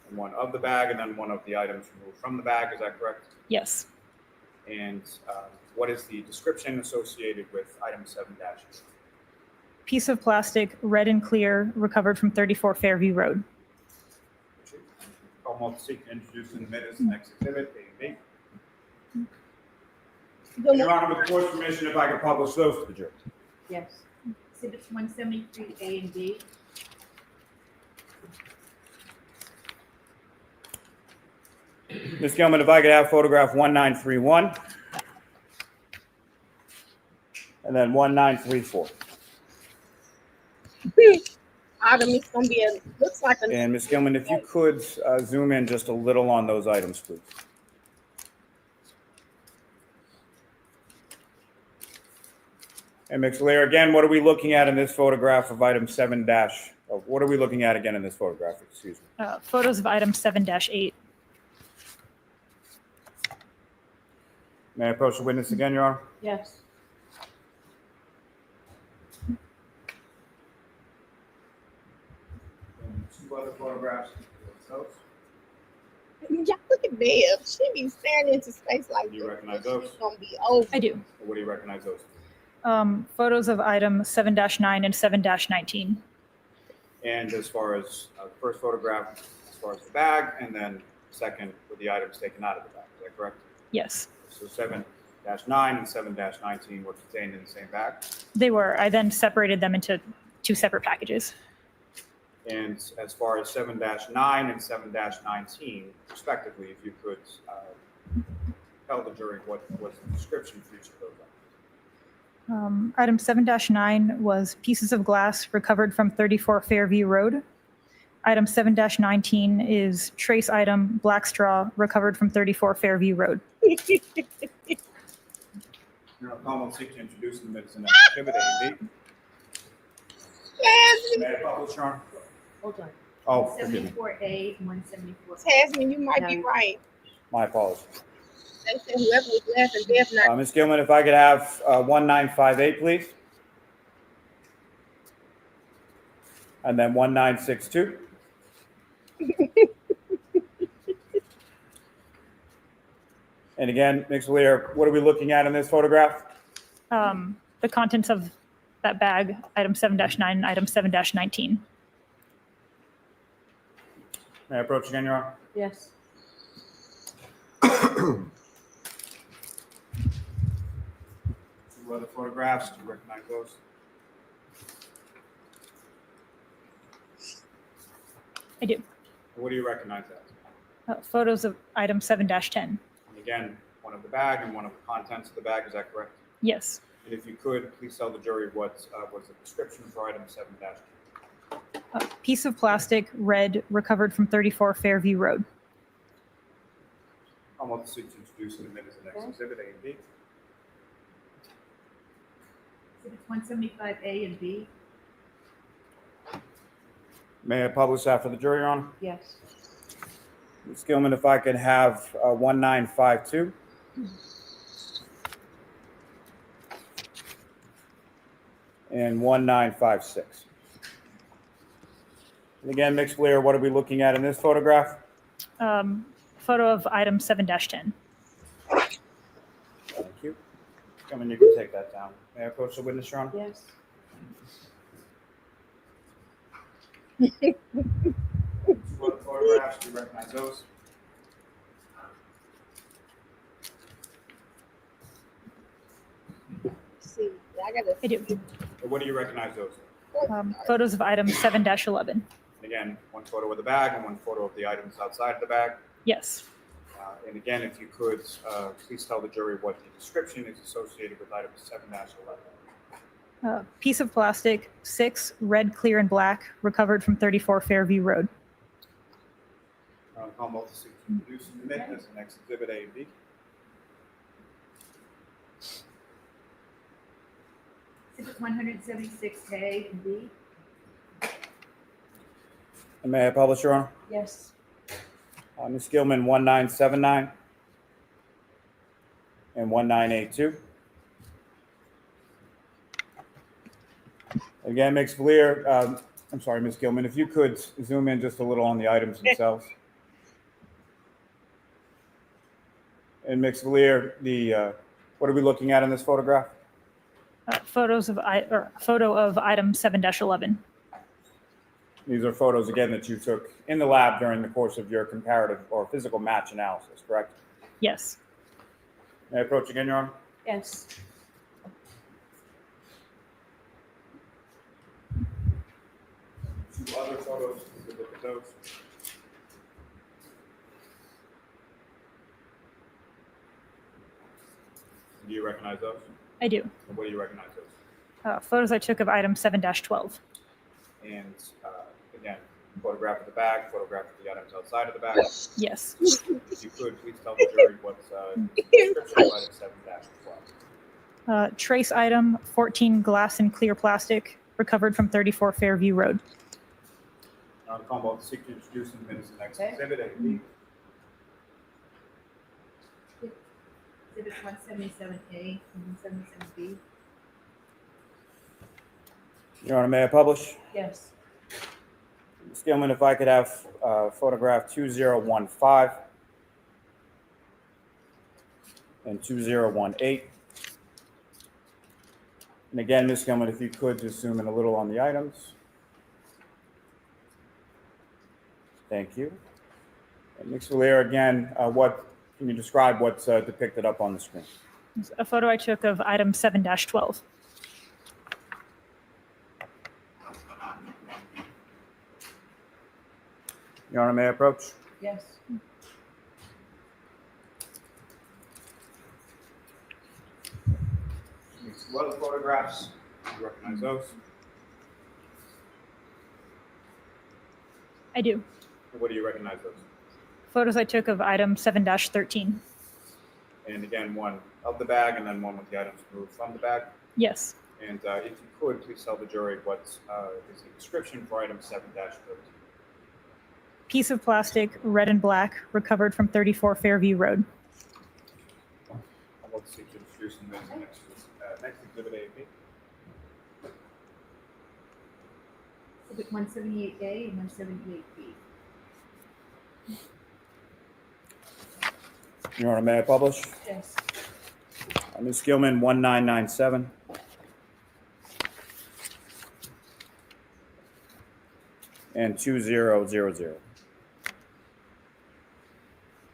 And one of the bag and then one of the items removed from the bag, is that correct? Yes. And what is the description associated with item 7-? Piece of plastic, red and clear, recovered from 34 Fairview Road. Almost seek to introduce and admit as the next exhibit, A and Good B. Your morning. Honor, with the court's permission, if I could publish those to the jury. Yes. Exhibits 173 A and B. Ms. Gilman, if I could have photograph 1931 and then 1934. Item is gonna be looks like a. And Ms. Gilman, if you could zoom in just a little on those items, please. And Ms. Lear, again, what are we looking at in this photograph of item 7-? What are we looking at again in this photograph? Excuse me. Photos of item 7-8. May I approach the witness again, Your Honor? Yes. And two other photographs. Those. Y'all look at Bev. She be staring into space like Do you this. recognize those? It's gonna be over. I do. Or what do you recognize those? Photos of item 7-9 and 7-19. And as far as the first photograph, as far as the bag, and then second with the items taken out of the bag, is that correct? Yes, So 7-9 and 7-19 were contained in the same bag. they were. I then separated them into two separate packages. And as far as 7-9 and 7-19, respectively, if you could tell the jury what was the description for each of those items. Item 7-9 was pieces of glass recovered from 34 Fairview Road. Item 7-19 is trace item, black straw, recovered from 34 Fairview Road. Your Honor, will seek to introduce the minutes in next exhibit A and B. May I publish, Your Honor? Hold on. Oh, forgive me. 174A, 174. Tasman, you might be right. My apologies. They said whoever was laughing, Bev not. Ms. Gilman, if I could have 1958, please. And then 1962. And again, Ms. Lear, what are we looking at in this photograph? The contents of that bag, item 7-9 and item 7-19. May I approach again, Your Honor? Yes. Two other photographs, do you recognize those? I do. What do you recognize as? Photos of item 7-10. And again, one of the bag and one of the contents of the bag, is that correct? Yes. And if you could, please tell the jury what was the description for item 7-. Piece of plastic, red, recovered from 34 Fairview Road. I'm about to seek to introduce and admit as the next Okay. exhibit, A and B. Exhibits 175A and B. May I publish that for the jury, Your Honor? Yes. Ms. Gilman, if I could have 1952. And 1956. And again, Ms. Lear, what are we looking at in this photograph? Photo of item 7-10. Thank you. Gilman, you can take that down. May I approach the witness, Your Honor? Yes. Two other photographs, do you recognize those? See, I gotta. I do. Or what do you recognize those? Photos of item 7-11. And again, one photo of the bag and one photo of the items outside of the bag. Yes. And again, if you could, please tell the jury what the description is associated with item 7-11. Piece of plastic, 6, red, clear, and black, recovered from 34 Fairview Road. I'm about to seek to introduce and admit as the next exhibit, A and B. Exhibits 176A and B. And may I publish, Your Honor? Yes. Ms. Gilman, 1979 and 1982. Again, Ms. Valier, I'm sorry, Ms. Gilman, if you could zoom in just a little on the items themselves. And Ms. Valier, what are we looking at in this photograph? Photo of item 7-11. These are photos, again, that you took in the lab during the course of your comparative or physical match analysis, correct? Yes. May I approach again, Your Honor? Yes. Two other photos, let's look at those. Do you recognize those? I do. And what do you recognize those? Photos I took of item 7-12. And again, photograph of the bag, photograph of the items outside of the bag. Yes. If you could, please tell the jury what's the description of item 7-12. Trace item 14 glass and clear plastic recovered from 34 Fairview Road. The Commonwealth seek to introduce in the minutes the next Okay. exhibit, A and B. Exhibits 177A and 177B. Your Honor, may I publish? Yes. Ms. Gilman, if I could have photograph 2015 and 2018. And again, Ms. Gilman, if you could just zoom in a little on the items. Thank you. And Ms. Valier, again, can you describe what's depicted up on the screen? A photo I took of item 7-12. Your Honor, may I approach? Yes. These two other photographs, you recognize those? I do. What do you recognize those? Photos I took of item 7-13. And again, one of the bag and then one with the items removed from the bag. Yes. And if you could, please tell the jury what is the description for item 7-13. Piece of plastic, red and black, recovered from 34 Fairview Road. I'll let seek to introduce in the minutes next exhibit A and B. Exhibit 178A and 178B. Your Honor, may I publish? Yes. Ms. Gilman, 1997. And 2000.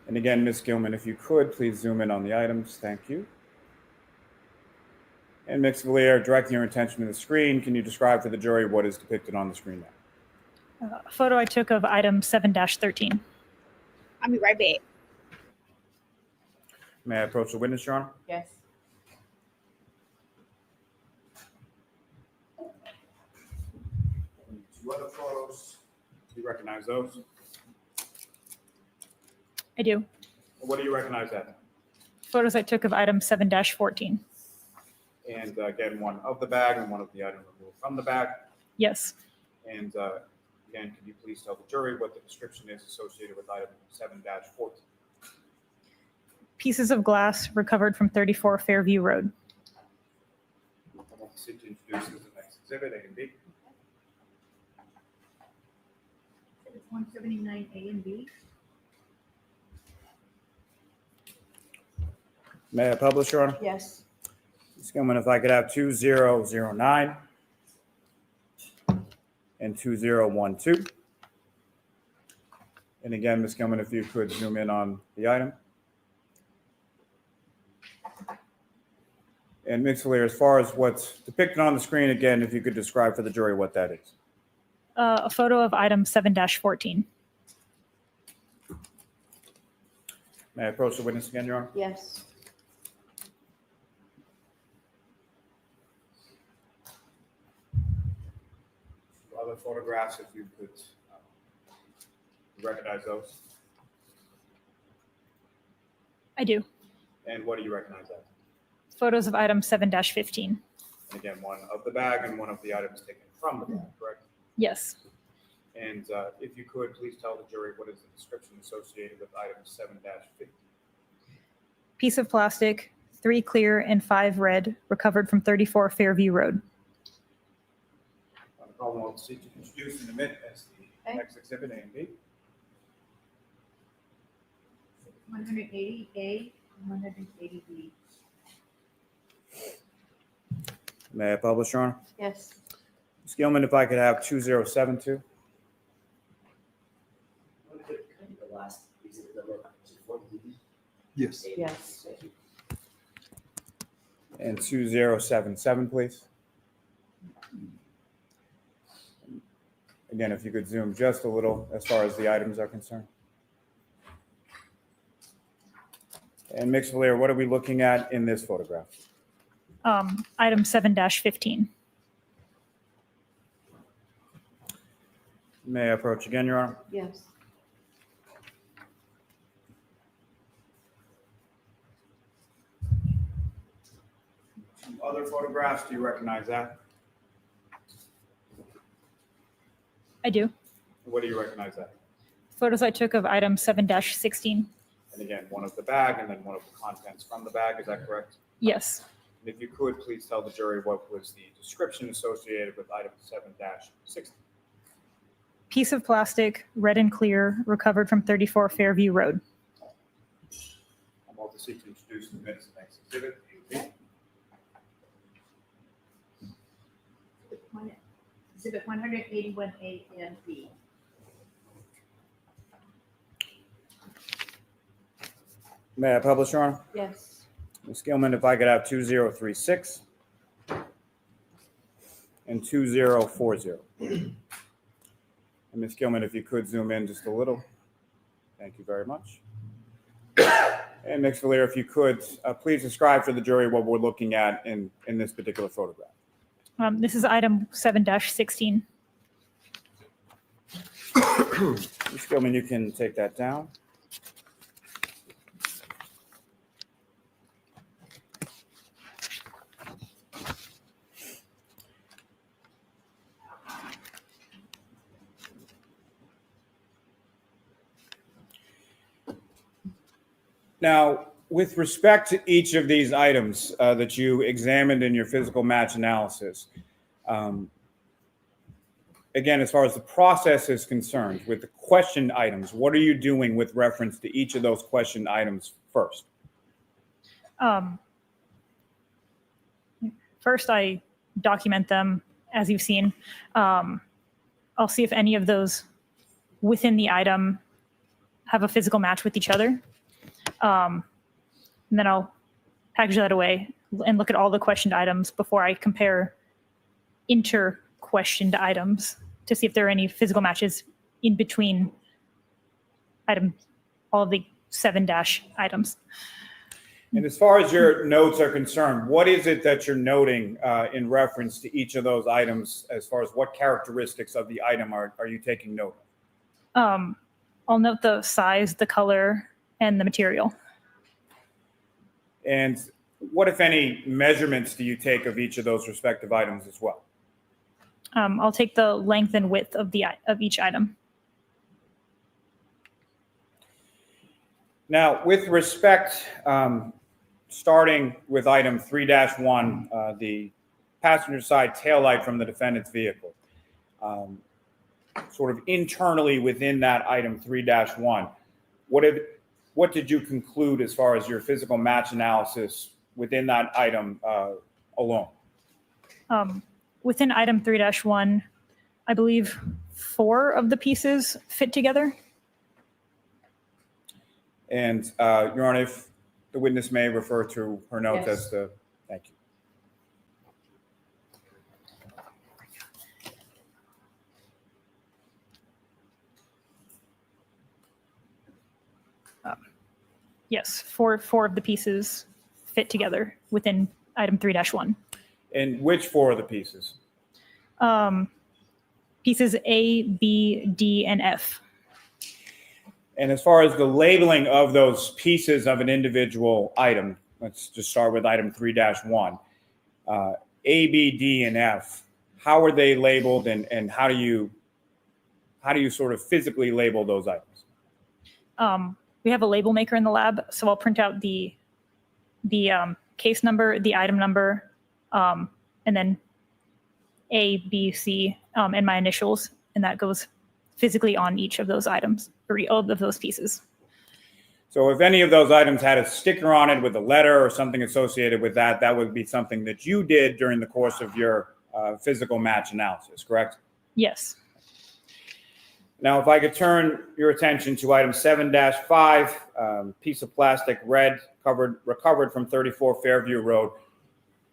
And again, Ms. Gilman, if you could, please zoom in on the items. Thank you. And Ms. Valier, directing your attention to the screen, can you describe for the jury what is depicted on the screen now? A photo I took of item 7-13. I'll be right back. May I approach the witness, Your Honor? Yes. Two other photos. Do you recognize those? I do. What do you recognize that? Photos I took of item 7-14. And again, one of the bag and one of the item removed from the bag. Yes. And again, can you please tell the jury what the description is associated with item 7-14? Pieces of glass recovered from 34 Fairview Road. I want to seek to introduce the next exhibit, A and B. Exhibits 179A and B. May I publish, Your Honor? Yes. Ms. Gilman, if I could have 2009 and 2012. And again, Ms. Gilman, if you could zoom in on the item. And Ms. Valier, as far as what's depicted on the screen, again, if you could describe for the jury what that is. A photo of item 7-14. May I approach the witness again, Your Honor? Yes. Other photographs, if you could recognize those. I do. And what do you recognize that? Photos of item 7-15. And again, one of the bag and one of the items taken from the bag, correct? Yes. And if you could, please tell the jury what is the description associated with item 7-50. Piece of plastic, 3 clear and 5 red, recovered from 34 Fairview Road. The Commonwealth will seek to introduce and admit as the next exhibit A and B. 180 A and 180 B. May I publish, Your Honor? Yes. Ms. Gilman, if I could have 2072. Yes. Yes. And 2077, please. Again, if you could zoom just a little as far as the items are concerned. And Ms. Valier, what are we looking at in this photograph? Item 7-15. May I approach again, Your Honor? Yes. Other photographs, do you recognize that? I do. What do you recognize that? Photos I took of item 7-16. And again, one of the bag and then one of the contents from the bag, is that correct? Yes. And if you could, please tell the jury what was the description associated with item 7-60. Piece of plastic, red and clear, recovered from 34 Fairview Road. I'm about to seek to introduce the minutes of the next exhibit, A and B. Exhibit 181 A and B. May I publish, Your Honor? Yes. Ms. Gilman, if I could have 2036 and 2040. And Ms. Gilman, if you could zoom in just a little. Thank you very much. And Ms. Valier, if you could, please describe for the jury what we're looking at in this particular photograph. This is item 7-16. Ms. Gilman, you can take that down. Now, with respect to each of these items that you examined in your physical match analysis, again, as far as the process is concerned, with the questioned items, what are you doing with reference to each of those questioned items first? First, I document them as you've seen. I'll see if any of those within the item have a physical match with each other. And then I'll package that away and look at all the questioned items before I compare inter-questioned items to see if there are any physical matches in between all of the 7- items. And as far as your notes are concerned, what is it that you're noting in reference to each of those items as far as what characteristics of the item are you taking note of? I'll note the size, the color, and the material. And what, if any, measurements do you take of each of those respective items as well? I'll take the length and width of each item. Now, with respect, starting with item 3-1, the passenger side taillight from the defendant's vehicle, sort of internally within that item 3-1, what did you conclude as far as your physical match analysis within that item alone? Within item 3-1, I believe 4 of the pieces fit together. And Your Honor, if the witness may refer to her notes Yes. as to, thank you. Yes, four of the pieces fit together within item 3-1. And which 4 of the pieces? Pieces A, B, D, and F. And as far as the labeling of those pieces of an individual item, let's just start with item 3-1. A, B, D, and F, how are they labeled, and how do you sort of physically label those items? We have a label maker in the lab, so I'll print out the case number, the item number, and then A, B, C, and my initials, and that goes physically on each of those items, or all of those pieces. So if any of those items had a sticker on it with a letter or something associated with that, that would be something that you did during the course of your physical match analysis, correct? Yes. Now, if I could turn your attention to item 7-5, piece of plastic red recovered from 34 Fairview Road.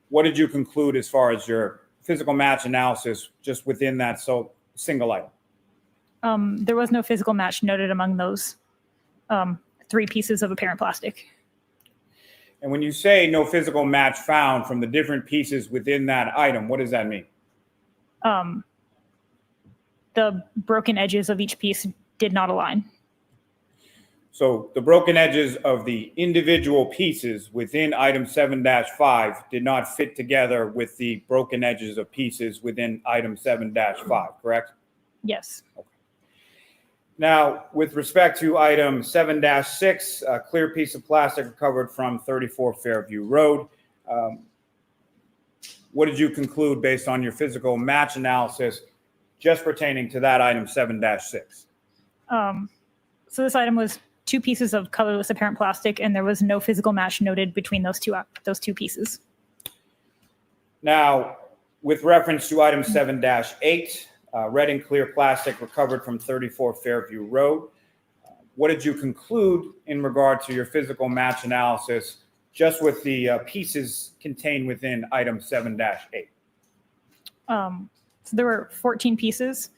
What did you conclude as far as your physical match analysis just within that single item? There was no physical match noted among those 3 pieces of apparent plastic. And when you say no physical match found from the different pieces within that item, what does that mean? The broken edges of each piece did not align. So the broken edges of the individual pieces within item 7-5 did not fit together with the broken edges of pieces within item 7-5, correct? Yes. Okay. Now, with respect to item 7-6, a clear piece of plastic recovered from 34 Fairview Road, what did you conclude based on your physical match analysis just pertaining to that item 7-6? So this item was 2 pieces of colorless apparent plastic, and there was no physical match noted between those two pieces. Now, with reference to item 7-8, red and clear plastic recovered from 34 Fairview Road, what did you conclude in regard to your physical match analysis just with the pieces contained within item 7-8? So there were 14 pieces.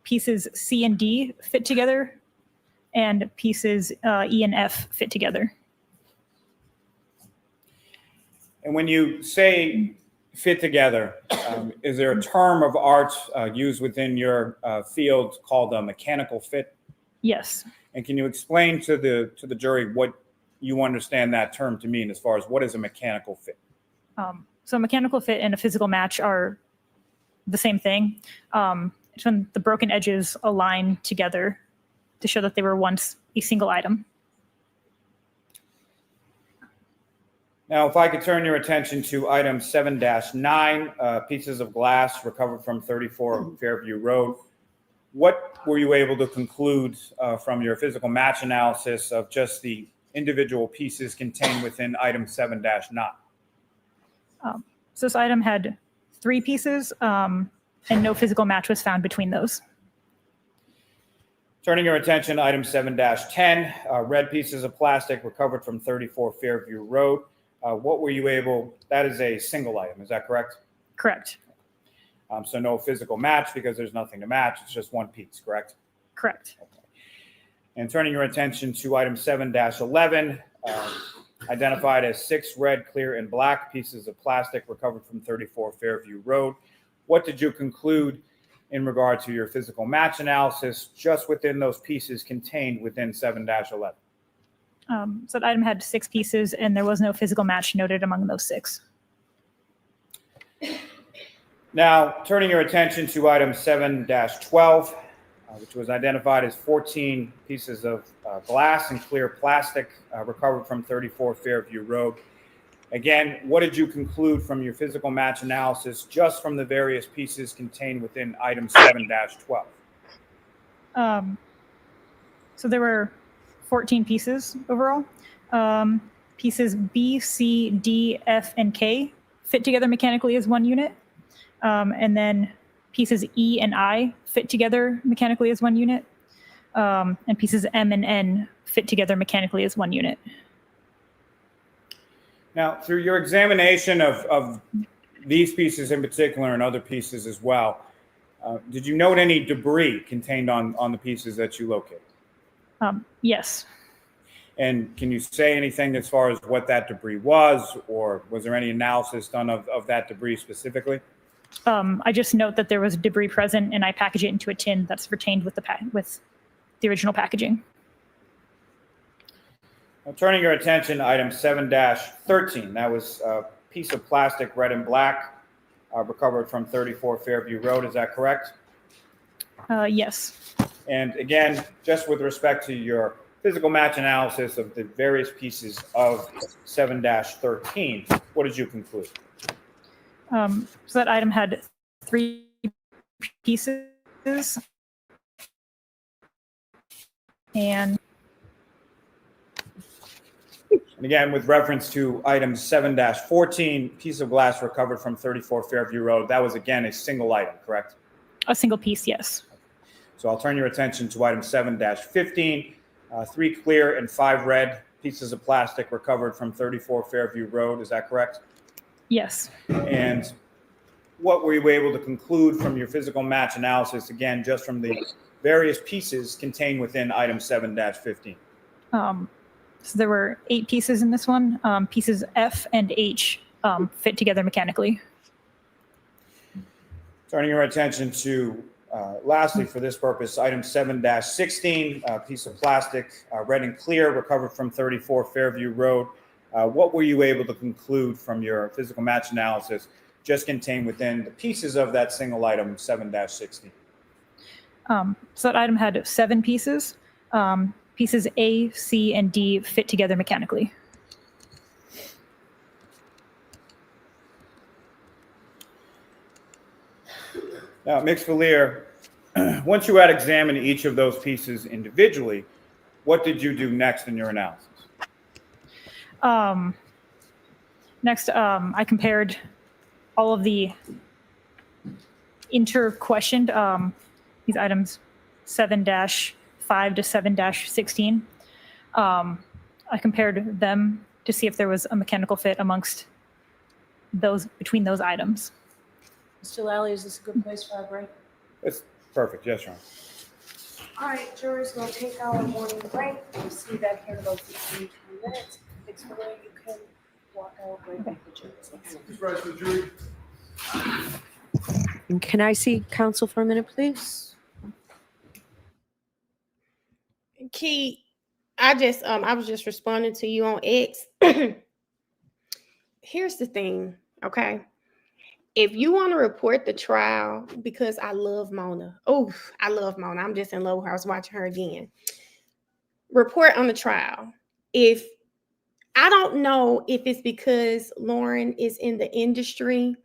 Pieces C and D fit together, and pieces E and F fit together. And when you say fit together, is there a term of art used within your field called a mechanical fit? Yes. And can you explain to the jury what you understand that term to mean as far as what is a mechanical fit? So mechanical fit and a physical match are the same thing. It's when the broken edges align together to show that they were once a single item. Now, if I could turn your attention to item 7-9, pieces of glass recovered from 34 Fairview Road. What were you able to conclude from your physical match analysis of just the individual pieces contained within item 7-9? So this item had 3 pieces, and no physical match was found between those. Turning your attention to item 7-10, red pieces of plastic recovered from 34 Fairview Road. What were you able, that is a single item, is that correct? Correct. So no physical match because there's nothing to match, it's just one piece, correct? Correct. Okay. And turning your attention to item 7-11, identified as 6 red, clear, and black pieces of plastic recovered from 34 Fairview Road. What did you conclude in regard to your physical match analysis just within those pieces contained within 7-11? So that item had 6 pieces, and there was no physical match noted among those 6. Now, turning your attention to item 7-12, which was identified as 14 pieces of glass and clear plastic recovered from 34 Fairview Road. Again, what did you conclude from your physical match analysis just from the various pieces contained within item 7-12? So there were 14 pieces overall. Pieces B, C, D, F, and K fit together mechanically as one unit. And then pieces E and I fit together mechanically as one unit. And pieces M and N fit together mechanically as one unit. Now, through your examination of these pieces in particular and other pieces as well, did you note any debris contained on the pieces that you located? Yes. And can you say anything as far as what that debris was, or was there any analysis done of that debris specifically? I just note that there was debris present, and I package it into a tin that's retained with the original packaging. Now, turning your attention to item 7-13, that was piece of plastic, red and black, recovered from 34 Fairview Road. Is that correct? Yes. And again, just with respect to your physical match analysis of the various pieces of 7-13, what did you conclude? So that item had 3 pieces. And again, with reference to item 7-14, piece of glass recovered from 34 Fairview Road, that was again a single item, correct? a single piece, yes. So I'll turn your attention to item 7-15, 3 clear and 5 red pieces of plastic recovered from 34 Fairview Road. Is that correct? Yes. And what were you able to conclude from your physical match analysis, again, just from the various pieces contained within item 7-15? So there were 8 pieces in this one. Pieces F and H fit together mechanically. Turning your attention to, lastly, for this purpose, item 7-16, piece of plastic, red and clear, recovered from 34 Fairview Road. What were you able to conclude from your physical match analysis just contained within the pieces of that single item, 7-16? So that item had 7 pieces. Pieces A, C, and D fit together mechanically. Now, Ms. Valier, once you had examined each of those pieces individually, what did you do next in your analysis? Next, I compared all of the inter-questioned, these items 7-5 to 7-16. I compared them to see if there was a mechanical fit amongst those, between those items. Mr. Lally, is this a good place for our break? It's perfect. Yes, Your Honor. All right, jurors, we'll take our morning break. We'll see you back here in about 15, 20 minutes. It's the way you can walk out right with the jurors. Please rise for the jury. And can I see counsel for a minute, please? Key, I was just responding to you on X. Here's the thing, okay? If you want to report the trial, because I love Mona. Oh, I love Mona. I'm just in love with her. I was watching her again. Report on the trial. If I don't know if it's because Lauren is in the industry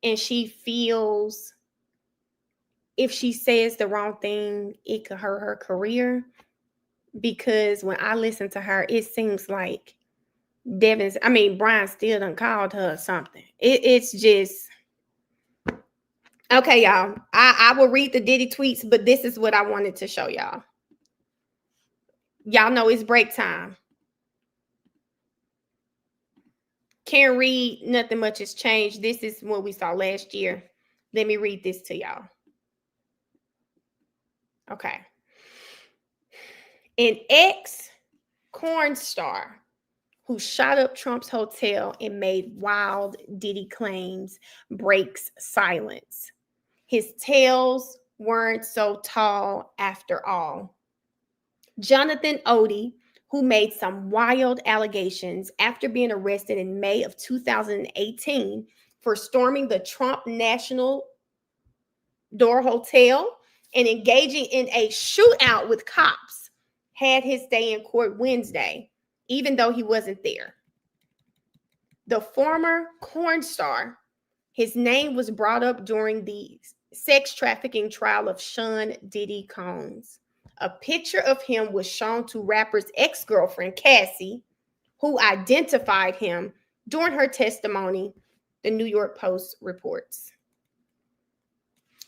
and she feels if she says the wrong thing, it could hurt her career. Because when I listen to her, it seems like Brian still done called her something. It's just, okay, y'all. I will read the Diddy tweets, but this is what I wanted to show y'all. Y'all know it's break time. Can't read, nothing much has changed. This is what we saw last year. Let me read this to y'all. Okay. An ex-corn star who shot up Trump's hotel and made wild Diddy claims breaks silence. His tales weren't so tall after all. Jonathan Odie, who made some wild allegations after being arrested in May of 2018 for storming the Trump National Door Hotel and engaging in a shootout with cops, had his day in court Wednesday, even though he wasn't there. The former corn star, his name was brought up during the sex trafficking trial of Sean Diddy Combs. A picture of him was shown to rapper's ex-girlfriend, Cassie, who identified him during her testimony, the New York Post reports.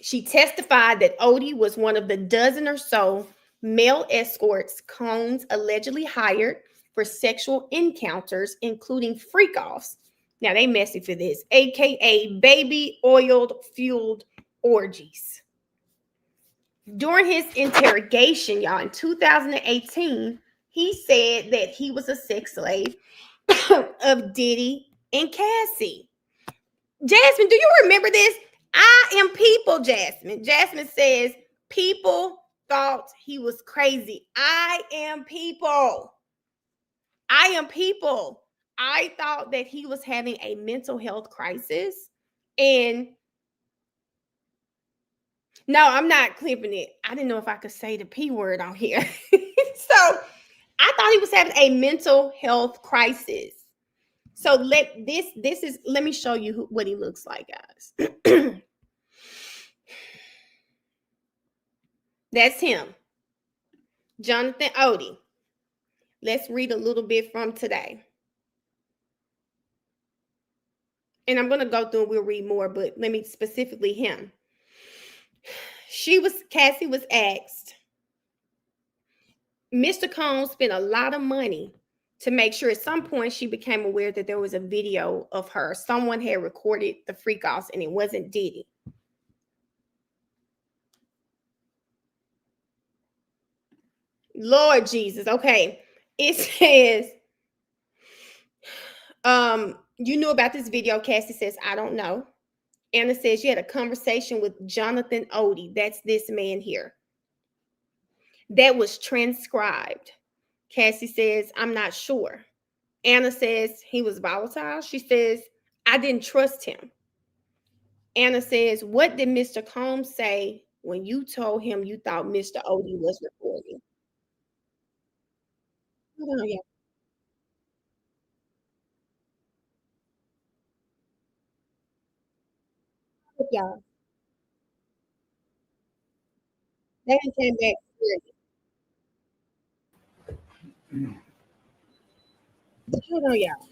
She testified that Odie was one of the dozen or so male escorts Combs allegedly hired for sexual encounters, including freak-offs. Now, they messy for this, aka baby oiled fueled orgies. During his interrogation, y'all, in 2018, he said that he was a sex slave of Diddy and Cassie. Jasmine, do you remember this? I am people, Jasmine. Jasmine says, people thought he was crazy. I am people. I am people. I thought that he was having a mental health crisis. And no, I'm not clipping it. I didn't know if I could say the P word on here. So I thought he was having a mental health crisis. So let me show you what he looks like, guys. That's him, Jonathan Odie. Let's read a little bit from today. And I'm going to go through and we'll read more, but let me specifically him. Cassie was asked, Mr. Combs spent a lot of money to make sure at some point she became aware that there was a video of her. Someone had recorded the freak offs and it wasn't Diddy. Lord Jesus. Okay. It says, you knew about this video. Cassie says, I don't know. Anna says, you had a conversation with Jonathan Odie. That's this man here. That was transcribed. Cassie says, I'm not sure. Anna says, he was volatile. She says, I didn't trust him. Anna says, what did Mr. Combs say when you told him you thought Mr. Odie was recording? Hold on, yeah. Y'all. They came back. Hold on, y'all.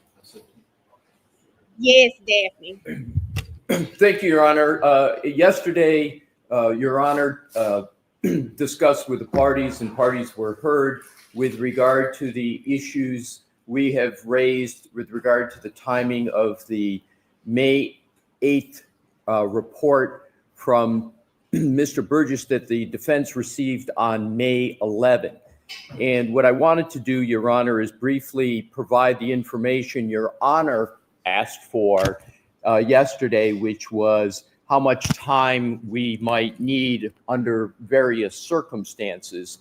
Yes, Daphne. Thank you, Your Honor. Yesterday, Your Honor discussed with the parties, and parties were heard with regard to the issues we have raised with regard to the timing of the May 8th report from Mr. Burgess that the defense received on May 11th. And what I wanted to do, Your Honor, is briefly provide the information Your Honor asked for yesterday, which was how much time we might need under various circumstances.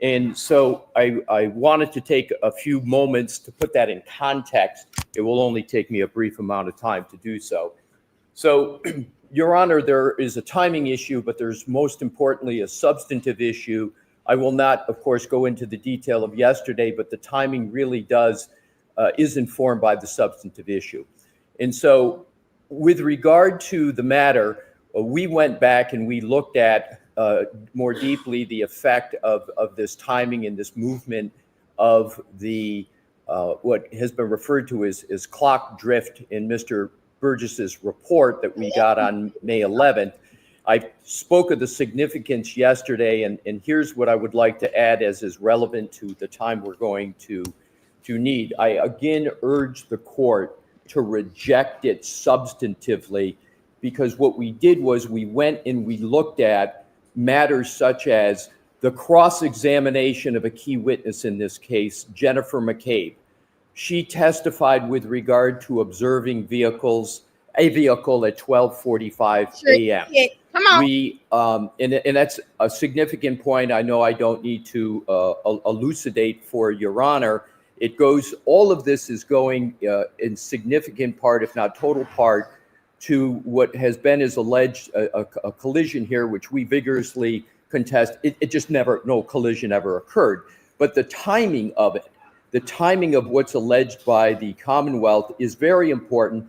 And so I wanted to take a few moments to put that in context. It will only take me a brief amount of time to do so. So, Your Honor, there is a timing issue, but there's most importantly a substantive issue. I will not, of course, go into the detail of yesterday, but the timing really is informed by the substantive issue. And so with regard to the matter, we went back and we looked at more deeply the effect of this timing and this movement of the what has been referred to as clock drift in Mr. Burgess's report that we got on May 11th. I spoke of the significance yesterday, and here's what I would like to add as is relevant to the time we're going to need. I again urge the court to reject it substantively, because what we did was we went and we looked at matters such as the cross-examination of a key witness in this case, Jennifer McCabe. She testified with regard to observing a vehicle at 12:45 a.m. Come on. We and that's a significant point. I know I don't need to elucidate for Your Honor. It goes. All of this is going in significant part, if not total part, to what has been as alleged a collision here, which we vigorously contest. It just no collision ever occurred. But the timing of it, the timing of what's alleged by the Commonwealth is very important.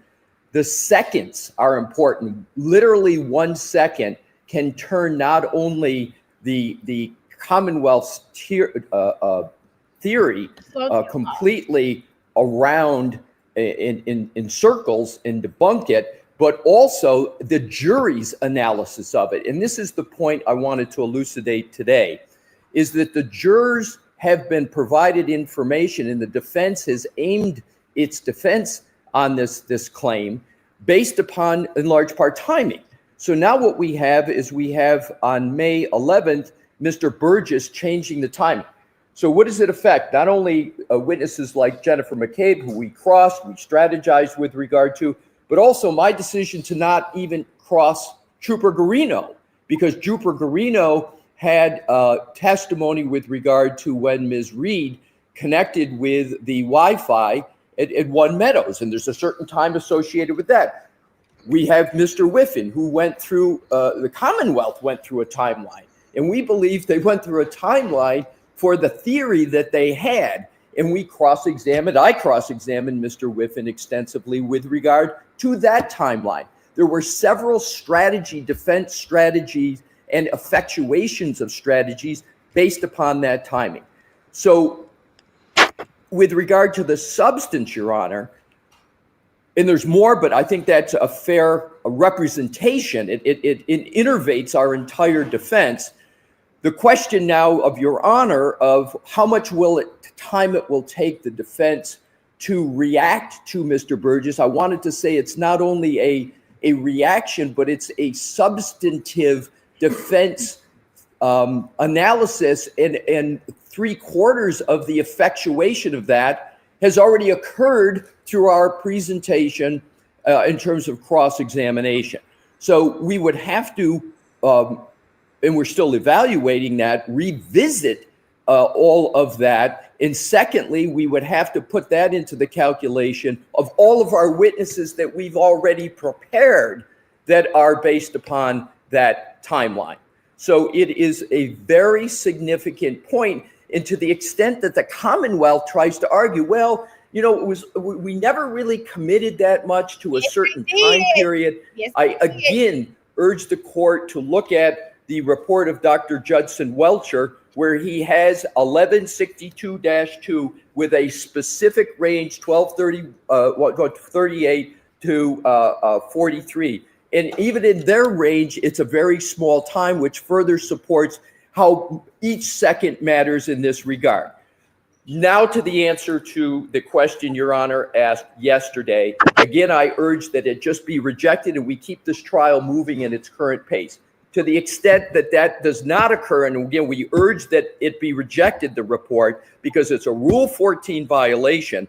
The seconds are important. Literally 1 second can turn not only the Commonwealth's theory completely around in circles and debunk it, but also the jury's analysis of it. And this is the point I wanted to elucidate today, is that the jurors have been provided information, and the defense has aimed its defense on this claim based upon, in large part, timing. So now what we have is on May 11th, Mr. Burgess changing the timing. So what does it affect? Not only witnesses like Jennifer McCabe, who we crossed, we strategized with regard to, but also my decision to not even cross Trooper Garino, because Trooper Garino had testimony with regard to when Ms. Reed connected with the Wi-Fi at One Meadows, and there's a certain time associated with that. We have Mr. Whiffen, who went through, the Commonwealth went through a timeline, and we believe they went through a timeline for the theory that they had. And I cross-examined Mr. Whiffen extensively with regard to that timeline. There were several defense strategies and effectuations of strategies based upon that timing. So with regard to the substance, Your Honor, and there's more, but I think that's a fair representation. It innervates our entire defense. The question now of Your Honor of how much time it will take the defense to react to Mr. Burgess, I wanted to say it's not only a reaction, but it's a substantive defense analysis, and 3/4 of the effectuation of that has already occurred through our presentation in terms of cross-examination. So we would have to, and we're still evaluating that, revisit all of that. And secondly, we would have to put that into the calculation of all of our witnesses that we've already prepared that are based upon that timeline. So it is a very significant point. And to the extent that the Commonwealth tries to argue, well, you know, we never really committed that much to a certain time period. Yes, I again urge the court to look at the report of Dr. Judson Welcher, where he has 1162-2 with a specific range, 38 to 43. And even in their range, it's a very small time, which further supports how each second matters in this regard. Now to the answer to the question Your Honor asked yesterday. Again, I urge that it just be rejected and we keep this trial moving in its current pace. To the extent that that does not occur, and again, we urge that it be rejected, the report, because it's a Rule 14 violation,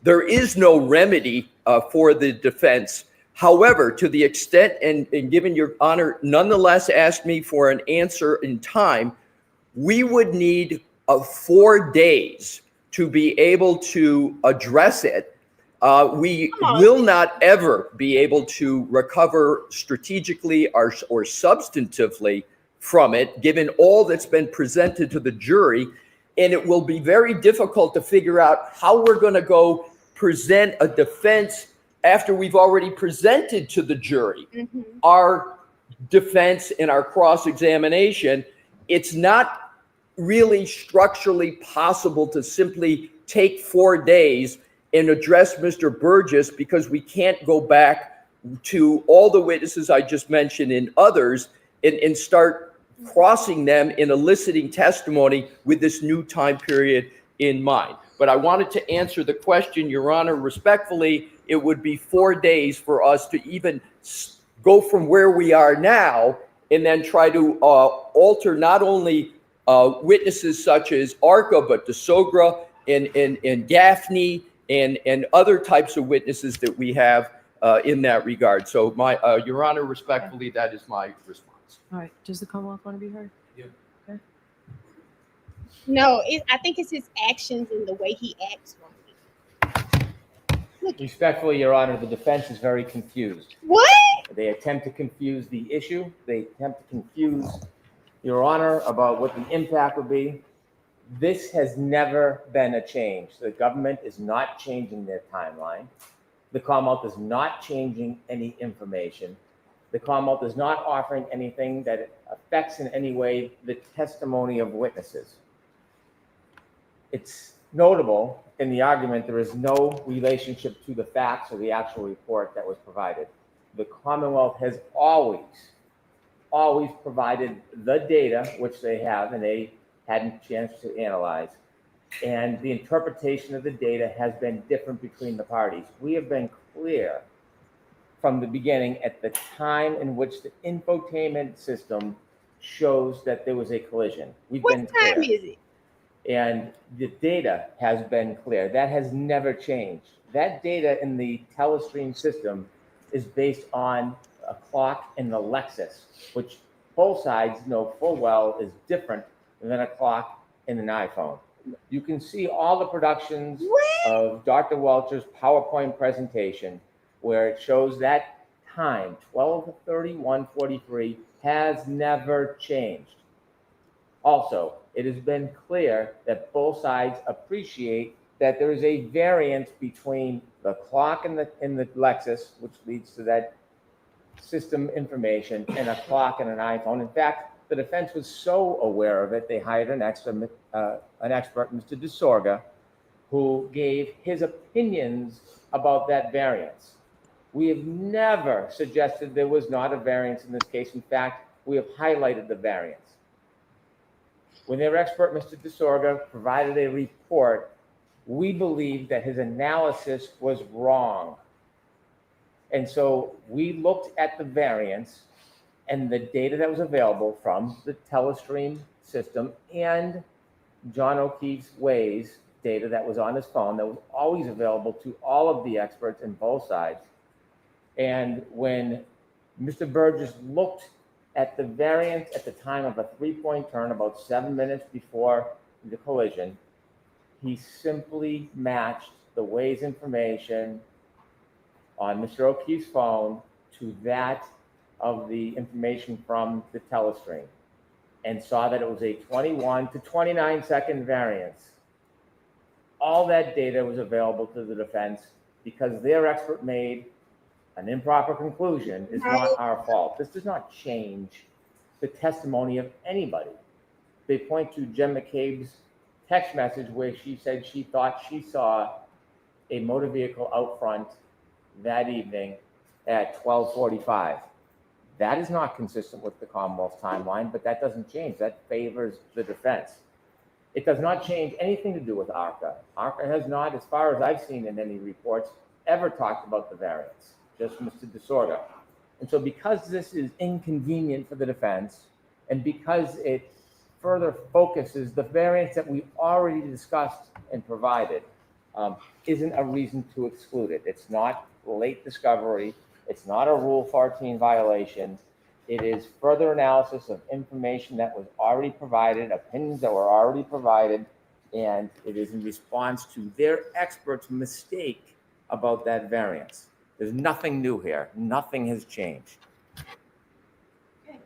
there is no remedy for the defense. However, to the extent, and given Your Honor nonetheless asked me for an answer in time, we would need 4 days to be able to address it. We will not ever be able to recover strategically or substantively from it, given all that's been presented to the jury. And it will be very difficult to figure out how we're going to go present a defense after we've already presented to the jury our defense and our cross-examination. It's not really structurally possible to simply take 4 days and address Mr. Burgess, because we can't go back to all the witnesses I just mentioned and others and start crossing them and eliciting testimony with this new time period in mind. But I wanted to answer the question, Your Honor, respectfully. It would be 4 days for us to even go from where we are now and then try to alter not only witnesses such as Arca, but DeSogra and Gaffney and other types of witnesses that we have in that regard. So Your Honor, respectfully, that is my response. All right, does the Commonwealth want to be heard? No, I think it's his actions and the way he acts. Respectfully, Your Honor, the defense is very confused. What? They attempt to confuse the issue. They attempt to confuse Your Honor about what the impact would be. This has never been a change. The government is not changing their timeline. The Commonwealth is not changing any information. The Commonwealth is not offering anything that affects in any way the testimony of witnesses. It's notable in the argument there is no relationship to the facts or the actual report that was provided. The Commonwealth has always provided the data, which they have, and they hadn't a chance to analyze. And the interpretation of the data has been different between the parties. We have been clear from the beginning at the time in which the infotainment system shows that there was a collision. We've been clear. What time is it? And the data has been clear. That has never changed. That data in the telestream system is based on a clock in the Lexus, which both sides know full well is different than a clock in an iPhone. You can see all the productions of Dr. Welcher's PowerPoint presentation where it shows that time, 12:31:43, has never changed. Also, it has been clear that both sides appreciate that there is a variance between the clock in the Lexus, which leads to that system information, and a clock in an iPhone. In fact, the defense was so aware of it, they hired an expert, Mr. DeSorga, who gave his opinions about that variance. We have never suggested there was not a variance in this case. In fact, we have highlighted the variance. When their expert, Mr. DeSorga, provided a report, we believe that his analysis was wrong. And so we looked at the variance and the data that was available from the Telestream system and John O'Keefe's Waze data that was on his phone that was always available to all of the experts in both sides. And when Mr. Burgess looked at the variance at the time of a three-point turn about 7 minutes before the collision, he simply matched the Waze information on Mr. O'Keefe's phone to that of the information from the Telestream and saw that it was a 21 to 29 second variance. All that data was available to the defense because their expert made an improper conclusion. Is not our fault. This does not change the testimony of anybody. They point to Jen McCabe's text message where she said she thought she saw a motor vehicle out front that evening at 12:45. That is not consistent with the Commonwealth's timeline, but that doesn't change. That favors the defense. It does not change anything to do with ARCA. ARCA has not, as far as I've seen in any reports, ever talked about the variance, just Mr. DeSorga. And so because this is inconvenient for the defense, and because it further focuses the variance that we already discussed and provided, isn't a reason to exclude it. It's not late discovery. It's not a Rule 14 violation. It is further analysis of information that was already provided, opinions that were already provided, and it is in response to their experts' mistake about that variance. There's nothing new here. Nothing has changed. Okay.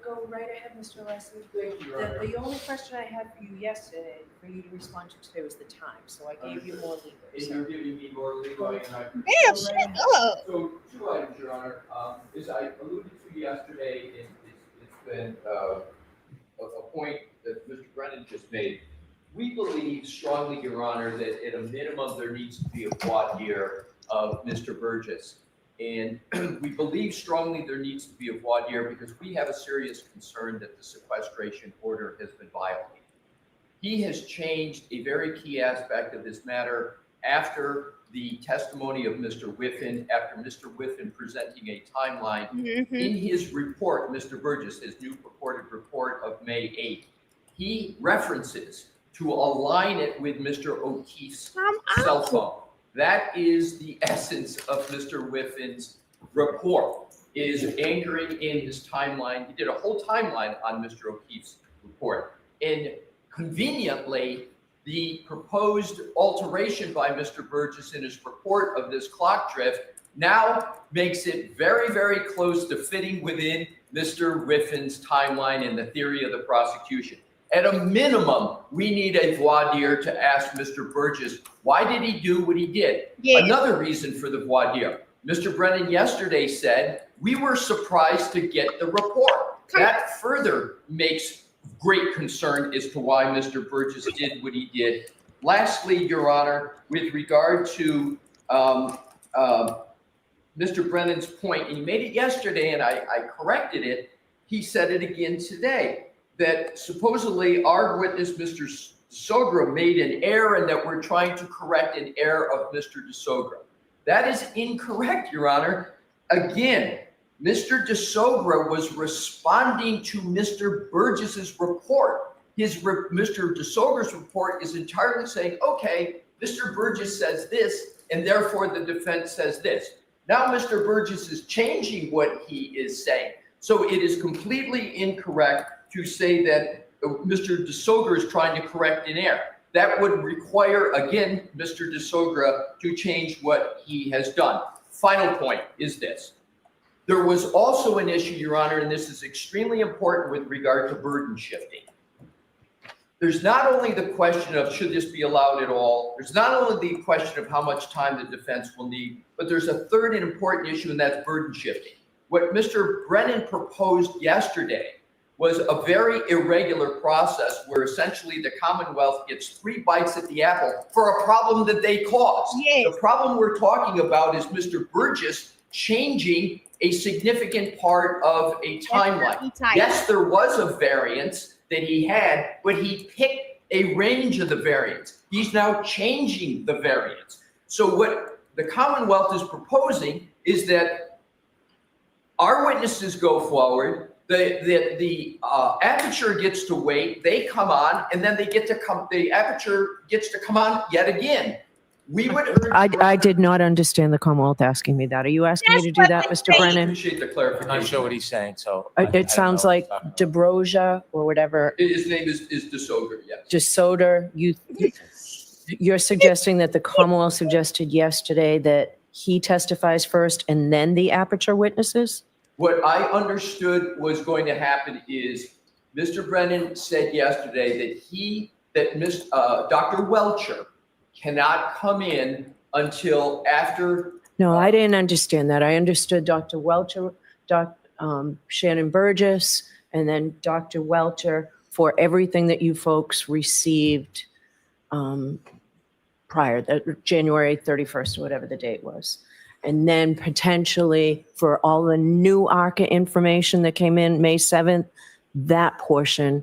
Go right ahead, Mr. Leslie. The only question I had for you yesterday, for you to respond to today, was the time. So I gave you more leeway. And So you're giving me more leeway, and I. Damn, shut up. So two items, Your Honor. As I alluded to yesterday, it's been a point that Mr. Brennan just made. We believe strongly, Your Honor, that at a minimum there needs to be a voir dire of Mr. Burgess. And we believe strongly there needs to be a voir dire because we have a serious concern that the sequestration order has been violated. He has changed a very key aspect of this matter after the testimony of Mr. Whiffen, after Mr. Whiffen presenting a timeline. In his report, Mr. Burgess, his new purported report of May 8th, he references to align it with Mr. O'Keefe's cell phone. That is the essence of Mr. Whiffen's report, is anchoring in his timeline. He did a whole timeline on Mr. O'Keefe's report. And conveniently, the proposed alteration by Mr. Burgess in his report of this clock drift now makes it very, very close to fitting within Mr. Whiffen's timeline and the theory of the prosecution. At a minimum, we need a voir dire to ask Mr. Burgess, why did he do what he did? Yeah. Another reason for the voir dire. Mr. Brennan yesterday said, we were surprised to get the report. That further makes great concern as to why Mr. Burgess did what he did. Lastly, Your Honor, with regard to Mr. Brennan's point, and he made it yesterday and I corrected it, he said it again today, that supposedly our witness, Mr. DeSogra, made an error and that we're trying to correct an error of Mr. DeSogra. That is incorrect, Your Honor. Again, Mr. DeSogra was responding to Mr. Burgess's report. Mr. DeSogra's report is entirely saying, okay, Mr. Burgess says this, and therefore the defense says this. Now Mr. Burgess is changing what he is saying. So it is completely incorrect to say that Mr. DeSogra is trying to correct an error. That would require, again, Mr. DeSogra to change what he has done. Final point is this. There was also an issue, Your Honor, and this is extremely important with regard to burden shifting. There's not only the question of should this be allowed at all, there's not only the question of how much time the defense will need, but there's a third and important issue, and that's burden shifting. What Mr. Brennan proposed yesterday was a very irregular process where essentially the Commonwealth gets 3 bites at the apple for a problem that they caused. Yes. The problem we're talking about is Mr. Burgess changing a significant part of a timeline. Yes, there was a variance that he had, but he picked a range of the variance. He's now changing the variance. So what the Commonwealth is proposing is that our witnesses go forward, the aperture gets to wait, they come on, and then the aperture gets to come on yet again. We would urge. I did not understand the Commonwealth asking me that. Are you asking me to do that, Mr. I Brennan? appreciate the I'm clarification. not sure what he's saying, so. I It don't sounds know what like he's talking about. DeBrosia or whatever, His name is DeSogra, yes. DeSoder, you're suggesting that the Commonwealth suggested yesterday that he testifies first and then the aperture witnesses? What I understood was going to happen is Mr. Brennan said yesterday that Dr. Welcher cannot come in until after. No, I didn't understand that. I understood Dr. Welcher, Shannon Burgess, and then Dr. Welcher for everything that you folks received prior, January 31st, or whatever the date was. And then potentially for all the new ARCA information that came in May 7th, that portion,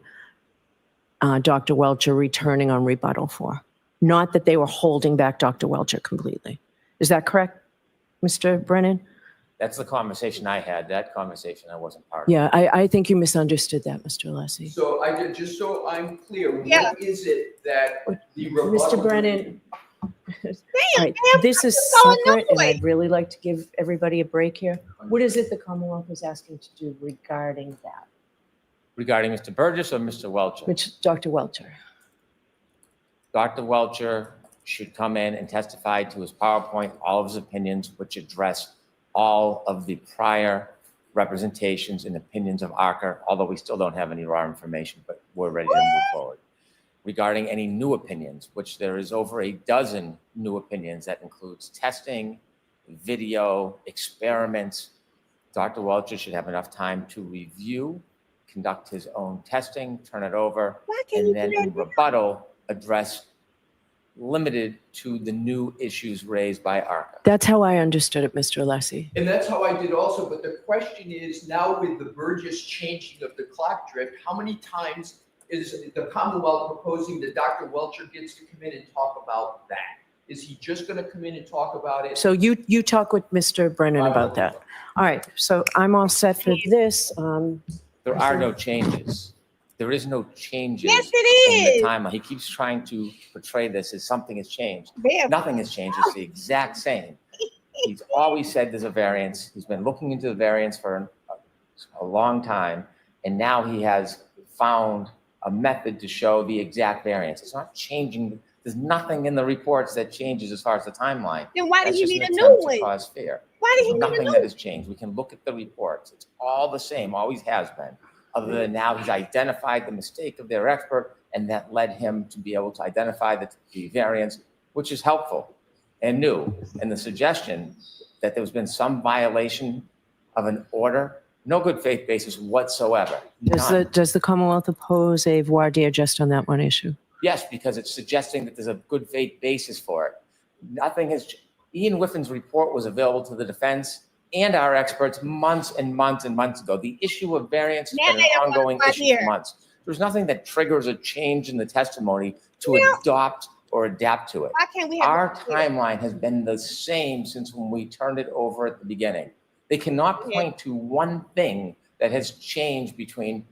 Dr. Welcher returning on rebuttal for. Not that they were holding back Dr. Welcher completely. Is that correct, Mr. Brennan? That's the conversation I had. That conversation I wasn't part of. Yeah, I think you misunderstood that, Mr. Alessi. So I did, just so I'm clear, Yeah. what is it that the Mr. rebuttal? Brennan, all right, damn, this is so separate, and annoyed. I'd really like to give everybody a break here. What is it the Commonwealth is asking to do regarding that? Regarding Mr. Burgess or Mr. Welcher? Which, Dr. Welcher? Dr. Welcher should come in and testify to his PowerPoint, all of his opinions, which address all of the prior representations and opinions of ARCA, although we still don't have any raw information, but we're ready to move forward. Regarding any new opinions, which there is over a dozen new opinions that includes testing, video, experiments, Dr. Welcher should have enough time to review, conduct his own testing, turn it over, Why can't and you then do in that? rebuttal address limited to the new issues raised by ARCA. That's how I understood it, Mr. Alessi. And that's how I did also, but the question is now with the Burgess changing of the clock drift, how many times is the Commonwealth proposing that Dr. Welcher gets to come in and talk about that? Is he just gonna come in and talk about it? So you talk with Mr. Brennan about that. All right, so I'm all set for this. There are no changes. There is no changes. Yes, In it the is. timeline. He keeps trying to portray this as something has changed. Bam. Nothing has changed. It's the exact same. He's always said there's a variance. He's been looking into the variance for a long time. And now he has found a method to show the exact variance. It's not changing. There's nothing in the reports that changes as far as the timeline. Then why do That's you just need an a new attempt to one? cause fear. Why did he need a Nothing new that one? has changed. We can look at the reports. It's all the same, always has been. Other than now he's identified the mistake of their expert, and that led him to be able to identify the variance, which is helpful and new. And the suggestion that there's been some violation of an order, no good faith basis whatsoever. None. Does the Commonwealth oppose a voir dire just on that one issue? Yes, because it's suggesting that there's a good faith basis for it. Nothing has, Ian Whiffin's report was available to the defense and our experts months and months and months ago. The issue of variance has Now been an they don't want ongoing to issue hear. for months. There's nothing that triggers a change in the testimony to adopt or adapt to it. Why can't we have? Our timeline has been the same since when we turned it over at the beginning. They cannot point to one thing that has changed between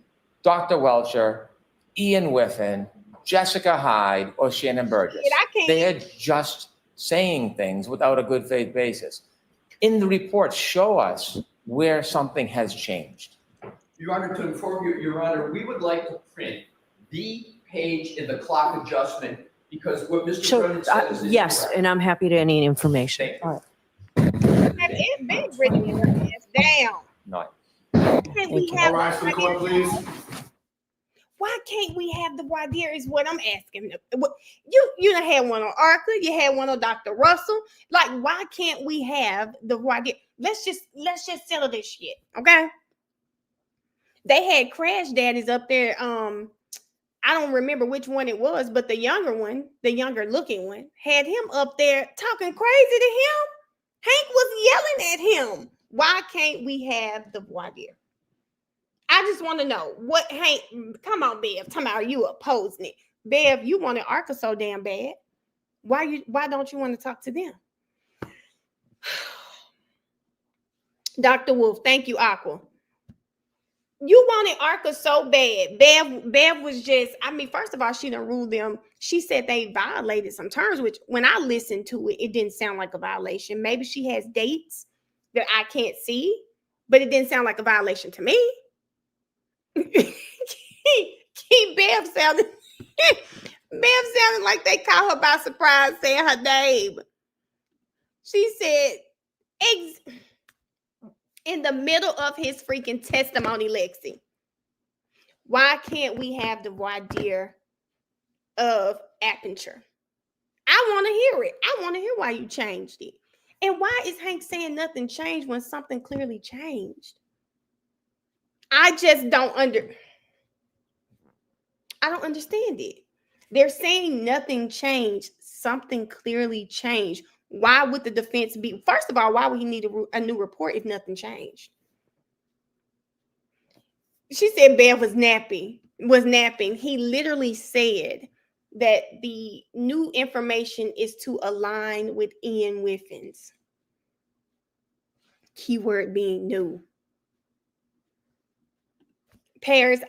Dr. Welcher, Ian Whiffin, Jessica Hyde, or Shannon Burgess. I can't. They are just saying things without a good faith basis. In the report, show us where something has changed. Your Honor, to inform you, Your Honor, we would like to print B page in the clock adjustment, because what Mr. So, Brennan says is yes, correct. and I'm happy to any information. Thank you. All right. It's been Bridget in her ass down. Nine. Can we Thank you. have All rise for the court, please. Why can't we have the voir dire is what I'm asking. You done had one on Arthur, you had one on Dr. Russell. Like, why can't we have the voir dire? Let's just settle this shit, okay? They had crash daddies up there. I don't remember which one it was, but the younger looking one, had him up there talking crazy to him. Hank was yelling at him. Why can't we have the voir dire? I just want to know what Hank. Come on, Bev. Tell me, are you opposing it? Bev, you wanted Arca so damn bad. Why don't you want to talk to them? Dr. Wolf, thank you, Aqua. You wanted Arca so bad. Bev was just, I mean, first of all, she done ruled them. She said they violated some terms, which when I listened to it, it didn't sound like a violation. Maybe she has dates that I can't see, but it didn't sound like a violation to me. Bev sounded like they caught her by surprise saying her name. She said, in the middle of his freaking testimony, Lexi, why can't we have the voir dire of Appenture? I want to hear it. I want to hear why you changed it. And why is Hank saying nothing changed when something clearly changed? I just don't understand it. They're saying nothing changed. Something clearly changed. Why would the defense be? First of all, why would he need a new report if nothing changed? She said Bev was napping. He literally said that the new information is to align with Ian Whiffen's. Keyword being new. Paris,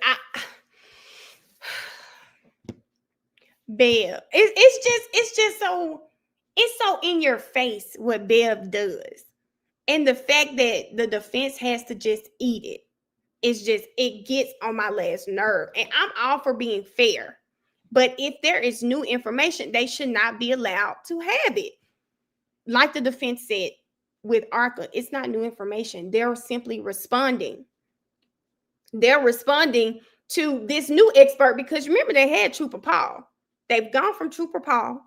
Bev. It's just so in your face what Bev does. And the fact that the defense has to just eat it. It gets on my last nerve. And I'm all for being fair. But if there is new information, they should not be allowed to have it. Like the defense said with ARCA, it's not new information. They're simply responding. They're responding to this new expert because remember they had Trooper Paul. They've gone from Trooper Paul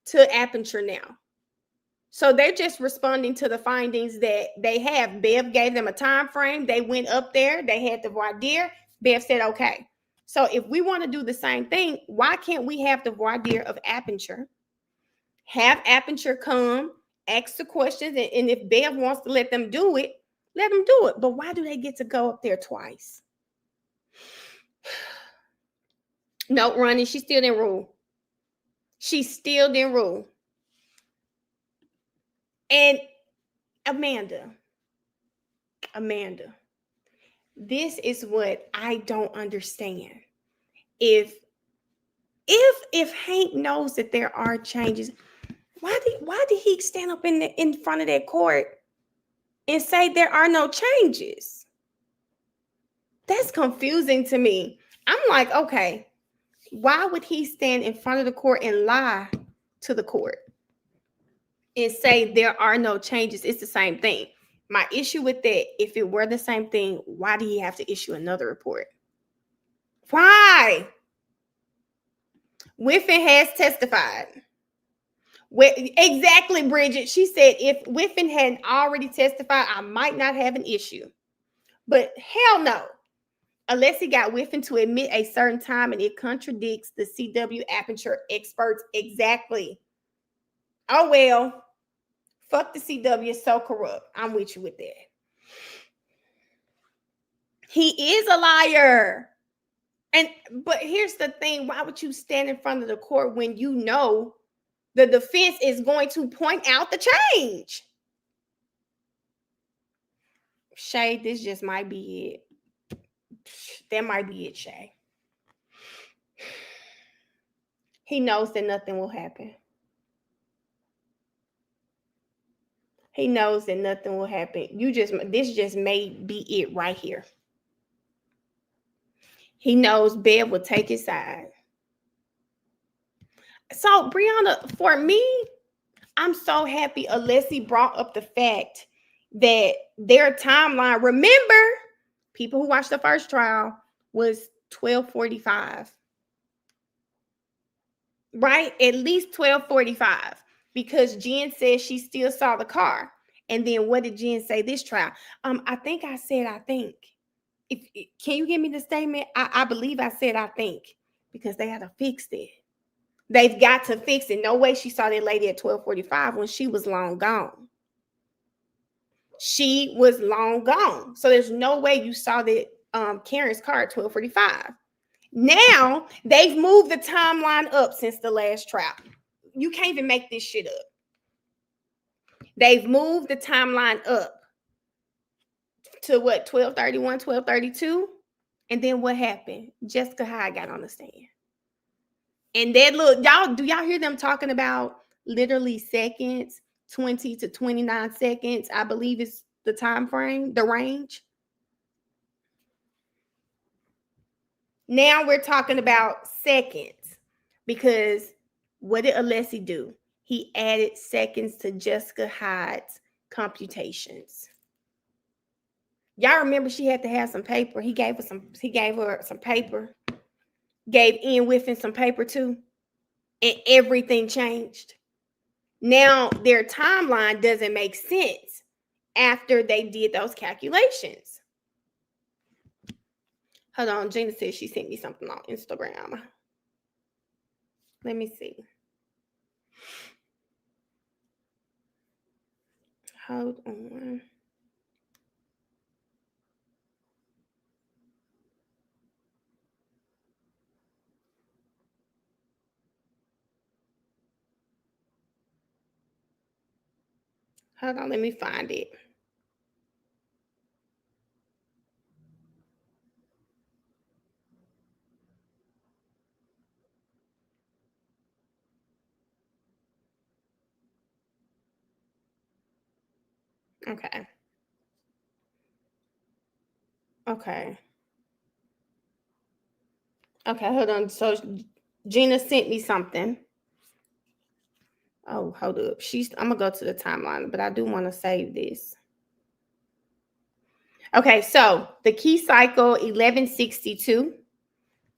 to Appenture now. So they're just responding to the findings that they have. Bev gave them a time frame. They went up there. They had the voir dire. Bev said, okay. So if we want to do the same thing, why can't we have the voir dire of Appenture? Have Appenture come, ask the questions, and if Bev wants to let them do it, let them do it. But why do they get to go up there twice? No, Ronnie, she still didn't rule. She still didn't rule. And Amanda, this is what I don't understand. If Hank knows that there are changes, why did he stand up in front of that court and say there are no changes? That's confusing to me. I'm like, okay, why would he stand in front of the court and lie to the court and say there are no changes? It's the same thing. My issue with that, if it were the same thing, why do he have to issue another report? Why? Whiffen has testified. Exactly, Bridget. She said if Whiffen hadn't already testified, I might not have an issue. But hell no. Unless he got Whiffen to admit a certain time and it contradicts the CW Appenture experts exactly. Oh, well. Fuck the CW, it's so corrupt. I'm with you with that. He is a liar. But here's the thing. Why would you stand in front of the court when you know the defense is going to point out the change? Shay, this just might be it. That might be it, Shay. He knows that nothing will happen. He knows that nothing will happen. This just may be it right here. He knows Bev will take his side. So, Brianna, for me, I'm so happy Alessi brought up the fact that their timeline, remember, people who watched the first trial, was 12:45. Right? At least 12:45. Because Jen said she still saw the car. And then what did Jen say this trial? I think I said I think. Can you give me the statement? I believe I said I think, because they had to fix it. They've got to fix it. No way she saw that lady at 12:45 when she was long gone. She was long gone. So there's no way you saw that Karen's car at 12:45. Now they've moved the timeline up since the last trial. You can't even make this shit up. They've moved the timeline up to what, 12:31, 12:32? And then what happened? Jessica Hyde got on the stand. And that look, do y'all hear them talking about literally seconds, 20 to 29 seconds, I believe is the time frame, the range. Now we're talking about seconds, because what did Alessi do? He added seconds to Jessica Hyde's computations. Y'all remember she had to have some paper. He gave her some paper. Gave Ian Whiffen some paper too. And everything changed. Now their timeline doesn't make sense after they did those calculations. Hold on, Gina said she sent me something on Instagram. Let me see. Hold on. Hold on, let me find it. Okay. Okay, hold on. So Gina sent me something. Oh, hold up. I'm gonna go to the timeline, but I do want to save this. Okay, so the key cycle 1162.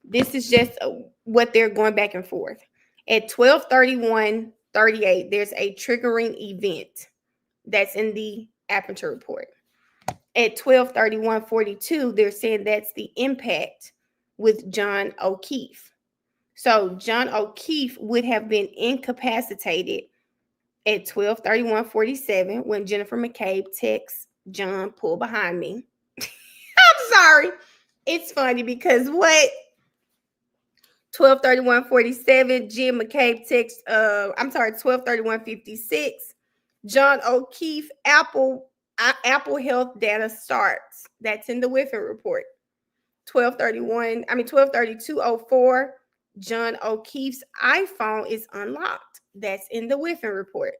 This is just what they're going back and forth. At 12:31:38, there's a triggering event that's in the Aperture report. At 12:31:42, they're saying that's the impact with John O'Keefe. So John O'Keefe would have been incapacitated at 12:31:47 when Jennifer McCabe texts John, pull behind me. I'm sorry. It's funny because what? 12:31:47, Jim McCabe texts, 12:31:56. John O'Keefe, Apple Health data starts. That's in the Whiffen report. 12:32:04. John O'Keefe's iPhone is unlocked. That's in the Whiffen report.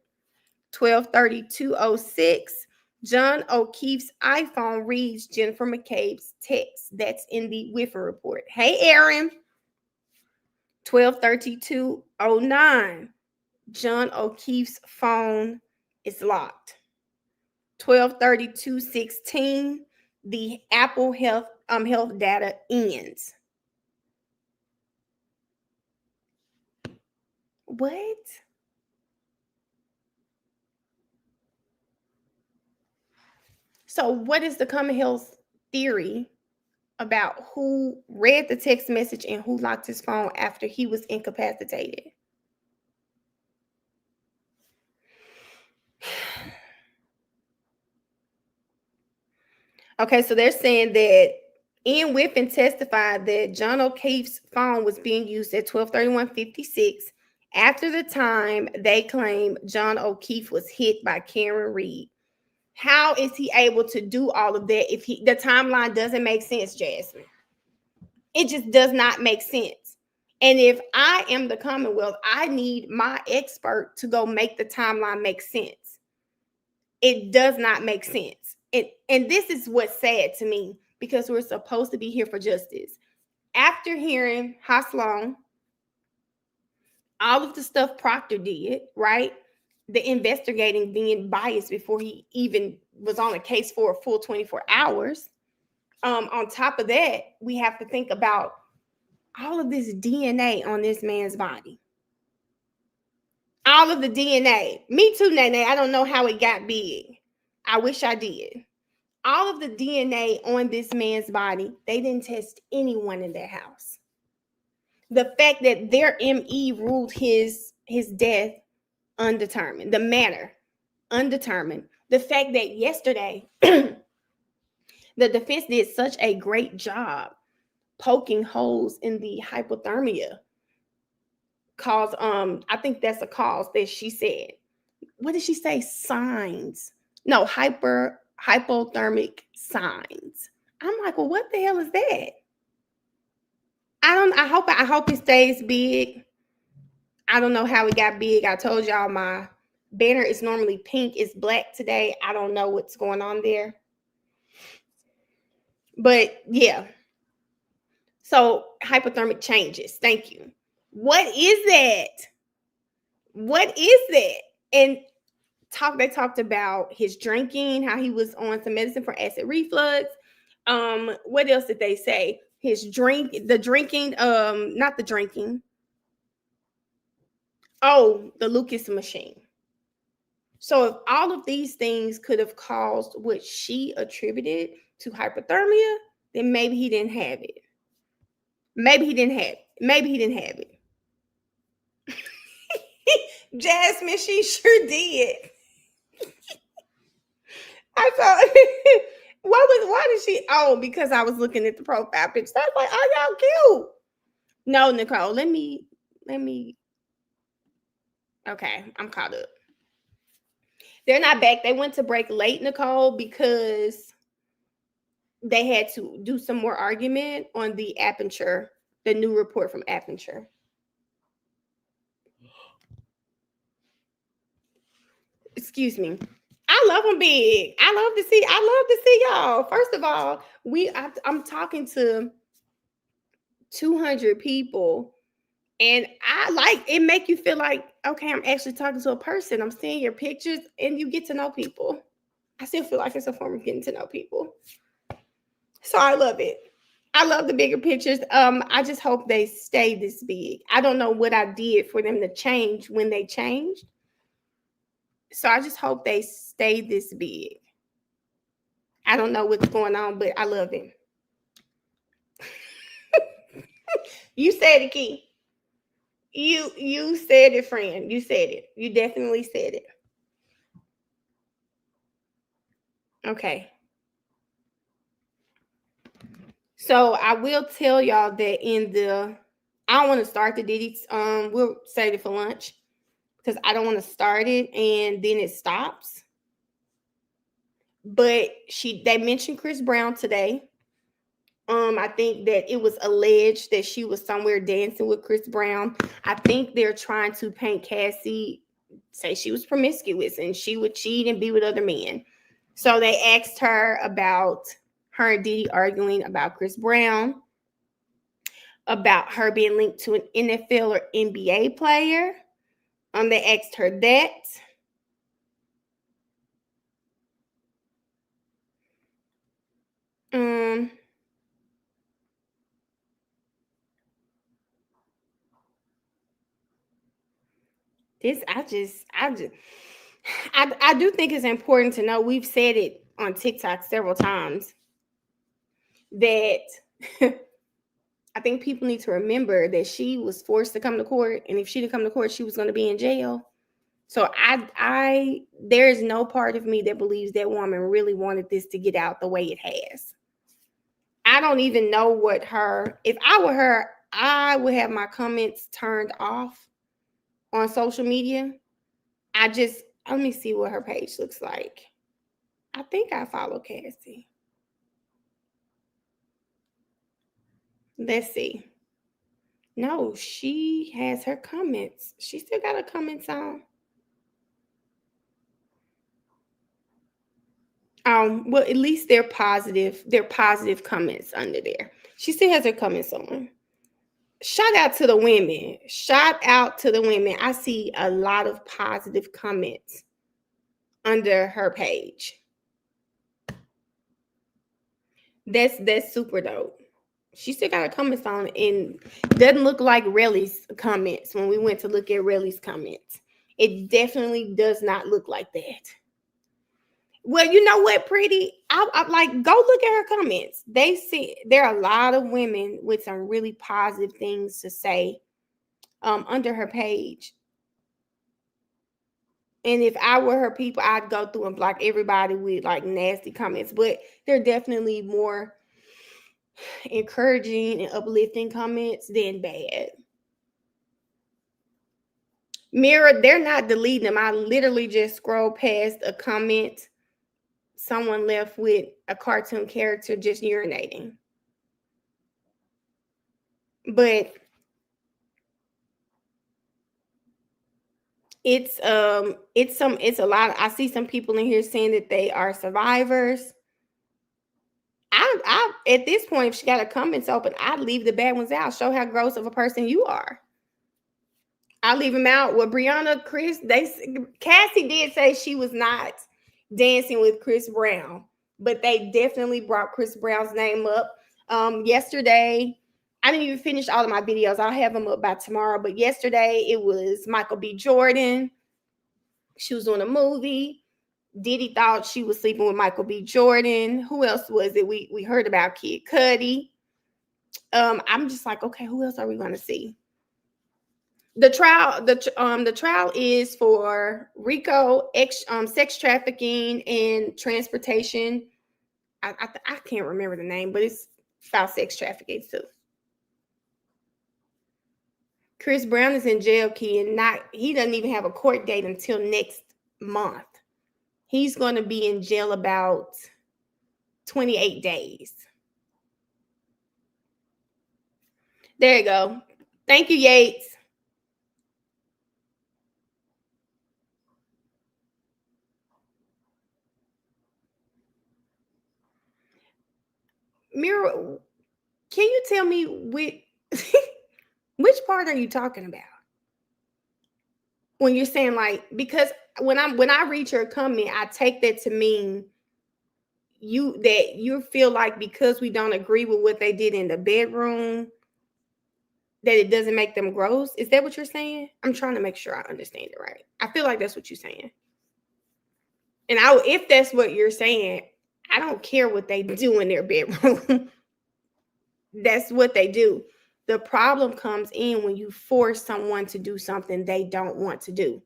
12:32:06. John O'Keefe's iPhone reads Jennifer McCabe's text. That's in the Whiffen report. Hey, Aaron. 12:32:09. John O'Keefe's phone is locked. 12:32:16. The Apple Health data ends. What? So what is the common health theory about who read the text message and who locked his phone after he was incapacitated? Okay, so they're saying that Ian Whiffen testified that John O'Keefe's phone was being used at 12:31:56 after the time they claim John O'Keefe was hit by Karen Reed. How is he able to do all of that if the timeline doesn't make sense, Jasmine? It just does not make sense. And if I am the Commonwealth, I need my expert to go make the timeline make sense. It does not make sense. And this is what's sad to me, because we're supposed to be here for justice. after hearing Haslam, all of the stuff Proctor did, right? The investigating being biased before he even was on a case for a full 24 hours. On top of that, we have to think about all of this DNA on this man's body. All of the DNA. Me too, Nene. I don't know how it got big. I wish I did. All of the DNA on this man's body, they didn't test anyone in their house. The fact that their ME ruled his death undetermined, the manner undetermined. The fact that yesterday the defense did such a great job poking holes in the hypothermia cause. I think that's a cause that she said. What did she say? Signs. No, hypothermic signs. I'm like, well, what the hell is that? I hope it stays big. I don't know how it got big. I told y'all my banner is normally pink. It's black today. I don't know what's going on there. But yeah. So hypothermic changes. Thank you. What is that? What is that? And they talked about his drinking, how he was on some medicine for acid reflux. What else did they say? Not the drinking. Oh, the Lucas machine. So if all of these things could have caused what she attributed to hypothermia, then maybe he didn't have it. Maybe he didn't have it. Jasmine, she sure did. I thought, why did she? Oh, because I was looking at the profile picture. I was like, oh, y'all cute. No, Nicole, let me. Okay, I'm caught up. They're not back. They went to break late, Nicole, because they had to do some more argument on the Aperture, the new report from Aperture. Excuse me. I love them big. I love to see y'all. First of all, I'm talking to 200 people, and I like it. Make you feel like, okay, I'm actually talking to a person. I'm seeing your pictures, and you get to know people. I still feel like it's a form of getting to know people. So I love it. I love the bigger pictures. I just hope they stay this big. I don't know what I did for them to change when they changed. So I just hope they stay this big. I don't know what's going on, but I love it. You said it, Key. You said it, friend. You said it. You definitely said it. Okay. So I will tell y'all that I don't want to start the Diddy. We'll save it for lunch because I don't want to start it and then it stops. But they mentioned Chris Brown today. I think that it was alleged that she was somewhere dancing with Chris Brown. I think they're trying to paint Cassie, say she was promiscuous and she would cheat and be with other men. So they asked her about her and Diddy arguing about Chris Brown, about her being linked to an NFL or NBA player. They asked her that. I do think it's important to know, we've said it on TikTok several times, that I think people need to remember that she was forced to come to court, and if she didn't come to court, she was going to be in jail. So there is no part of me that believes that woman really wanted this to get out the way it has. I don't even know if I were her, I would have my comments turned off on social media. Let me see what her page looks like. I think I follow Cassie. Let's see. No, she has her comments. She still got her comments on. Well, at least they're positive. They're positive comments under there. She still has her comments on. Shout out to the women. Shout out to the women. I see a lot of positive comments under her page. That's super dope. She still got her comments on, and doesn't look like Relly's comments when we went to look at Relly's comments. It definitely does not look like that. Well, you know what, Pretty? I like, go look at her comments. They see there are a lot of women with some really positive things to say under her page. And if I were her people, I'd go through and block everybody with like nasty comments. But they're definitely more encouraging and uplifting comments than bad. Mirror, they're not deleting them. I literally just scrolled past a comment someone left with a cartoon character just urinating. But it's a lot. I see some people in here saying that they are survivors. I at this point, if she got her comments open, I'd leave the bad ones out. Show how gross of a person you are. I leave them out. Well, Brianna, Chris, Cassie did say she was not dancing with Chris Brown, but they definitely brought Chris Brown's name up. Yesterday, I didn't even finish all of my videos. I'll have them up by tomorrow. But yesterday, it was Michael B. Jordan. She was doing a movie. Diddy thought she was sleeping with Michael B. Jordan. Who else was it? We heard about Kid Cudi. I'm just like, okay, who else are we going to see? The trial is for RICO, sex trafficking, and transportation. I can't remember the name, but it's about sex trafficking too. Chris Brown is in jail, key, and he doesn't even have a court date until next month. He's going to be in jail about 28 days. There you go. Thank you, Yates. Mira, can you tell me which part are you talking about? When you're saying like, because when I read your comment, I take that to mean you feel like because we don't agree with what they did in the bedroom, that it doesn't make them gross. Is that what you're saying? I'm trying to make sure I understand it right. I feel like that's what you're saying. And if that's what you're saying, I don't care what they do in their bedroom. That's what they do. The problem comes in when you force someone to do something they don't want to do.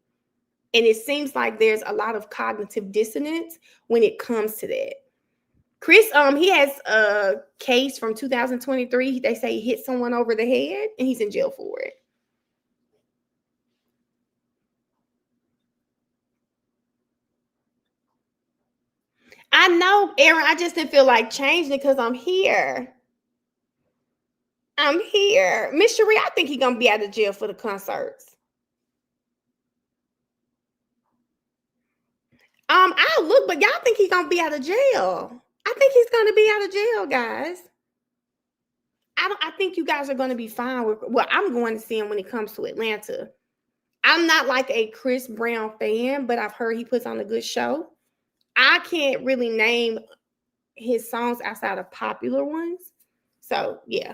And it seems like there's a lot of cognitive dissonance when it comes to that. Chris, he has a case from 2023. They say he hit someone over the head and he's in jail for it. I know, Aaron, I just didn't feel like changing it because I'm here. I'm here. Miss Cherie, I think he's going to be out of jail for the concerts. I'll look, but y'all think he's going to be out of jail. I think he's going to be out of jail, guys. I think you guys are going to be fine with, well, I'm going to see him when he comes to Atlanta. I'm not like a Chris Brown fan, but I've heard he puts on a good show. I can't really name his songs outside of popular ones. So, yeah.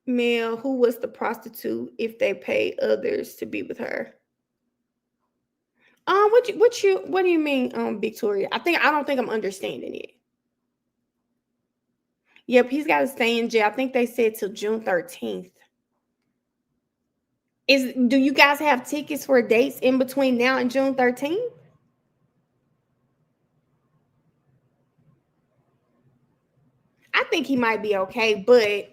Mel, who was the prostitute if they pay others to be with her? What do you mean, Victoria? I don't think I'm understanding it. Yep, he's got to stay in jail. I think they said till June 13th. Do you guys have tickets for dates in between now and June 13th? I think he might be okay, but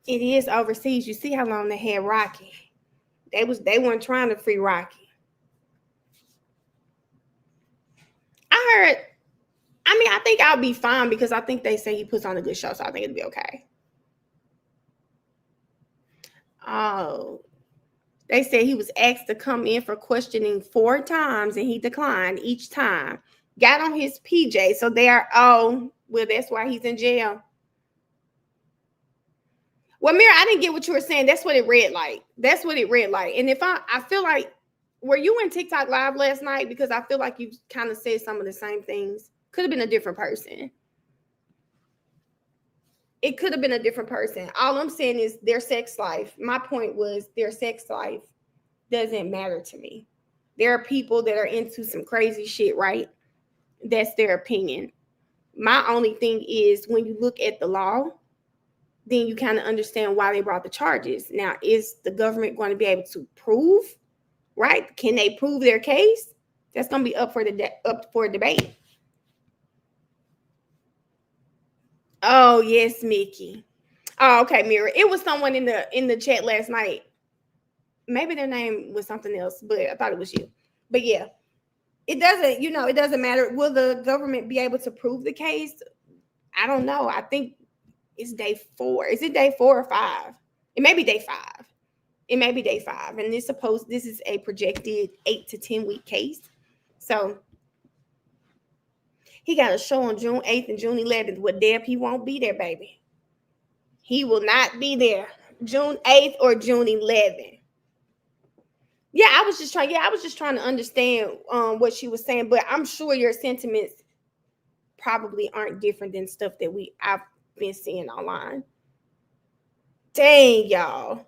it is overseas. You see how long they had Rocky. They weren't trying to free Rocky. I think I'll be fine because I think they say he puts on a good show, so I think it'll be okay. Oh, They said he was asked to come in for questioning 4 times and he declined each time. Got on his PJ. So they are, oh, well, that's why he's in jail. Well, Mira, I didn't get what you were saying. That's what it read like. That's what it read like. And if I feel like, were you in TikTok live last night? Because I feel like you kind of said some of the same things. Could have been a different person. It could have been a different person. All I'm saying is their sex life. My point was their sex life doesn't matter to me. There are people that are into some crazy shit, right? That's their opinion. My only thing is when you look at the law, then you kind of understand why they brought the charges. Now, is the government going to be able to prove, right? Can they prove their case? That's going to be up for debate. Oh, yes, Mickey. Oh, okay, Mira. It was someone in the chat last night. Maybe their name was something else, but I thought it was you. But yeah, it doesn't matter. Will the government be able to prove the case? I don't know. I think it's day 4. Is it day 4 or 5? It may be day 5. It may be day 5. And this is a projected 8 to 10 week case. So he got a show on June 8th and June 11th. With Deb, he won't be there, baby. He will not be there. June 8th or June 11th. Yeah, I was just trying to understand what she was saying, but I'm sure your sentiments probably aren't different than stuff that I've been seeing online. Dang, y'all.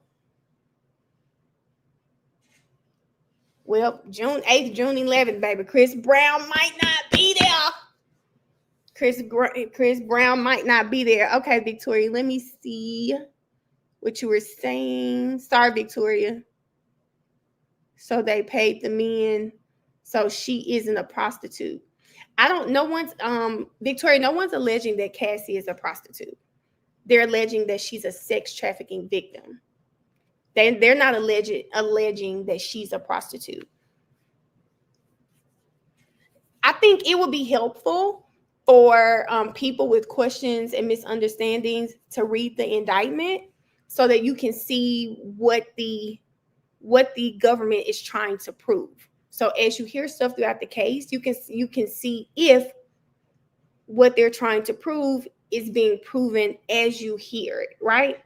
Well, June 8th, June 11th, baby. Chris Brown might not be there. Chris Brown might not be there. Okay, Victoria, let me see what you were saying. Sorry, Victoria. So they paid the men. So she isn't a prostitute. Victoria, no one's alleging that Cassie is a prostitute. They're alleging that she's a sex trafficking victim. They're not alleging that she's a prostitute. I think it would be helpful for people with questions and misunderstandings to read the indictment so that you can see what the government is trying to prove. So as you hear stuff throughout the case, you can see if what they're trying to prove is being proven as you hear it, right?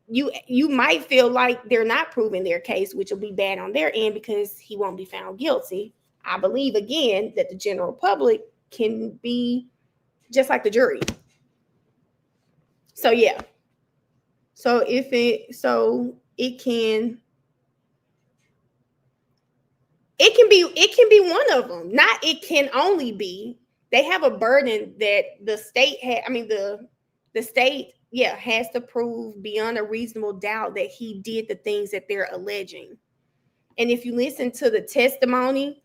You might feel like they're not proving their case, which will be bad on their end because he won't be found guilty. I believe, again, that the general public can be just like the jury. So yeah. So it can be one of them. Not it can only be. They have a burden that the state the state has to prove beyond a reasonable doubt that he did the things that they're alleging. And if you listen to the testimony,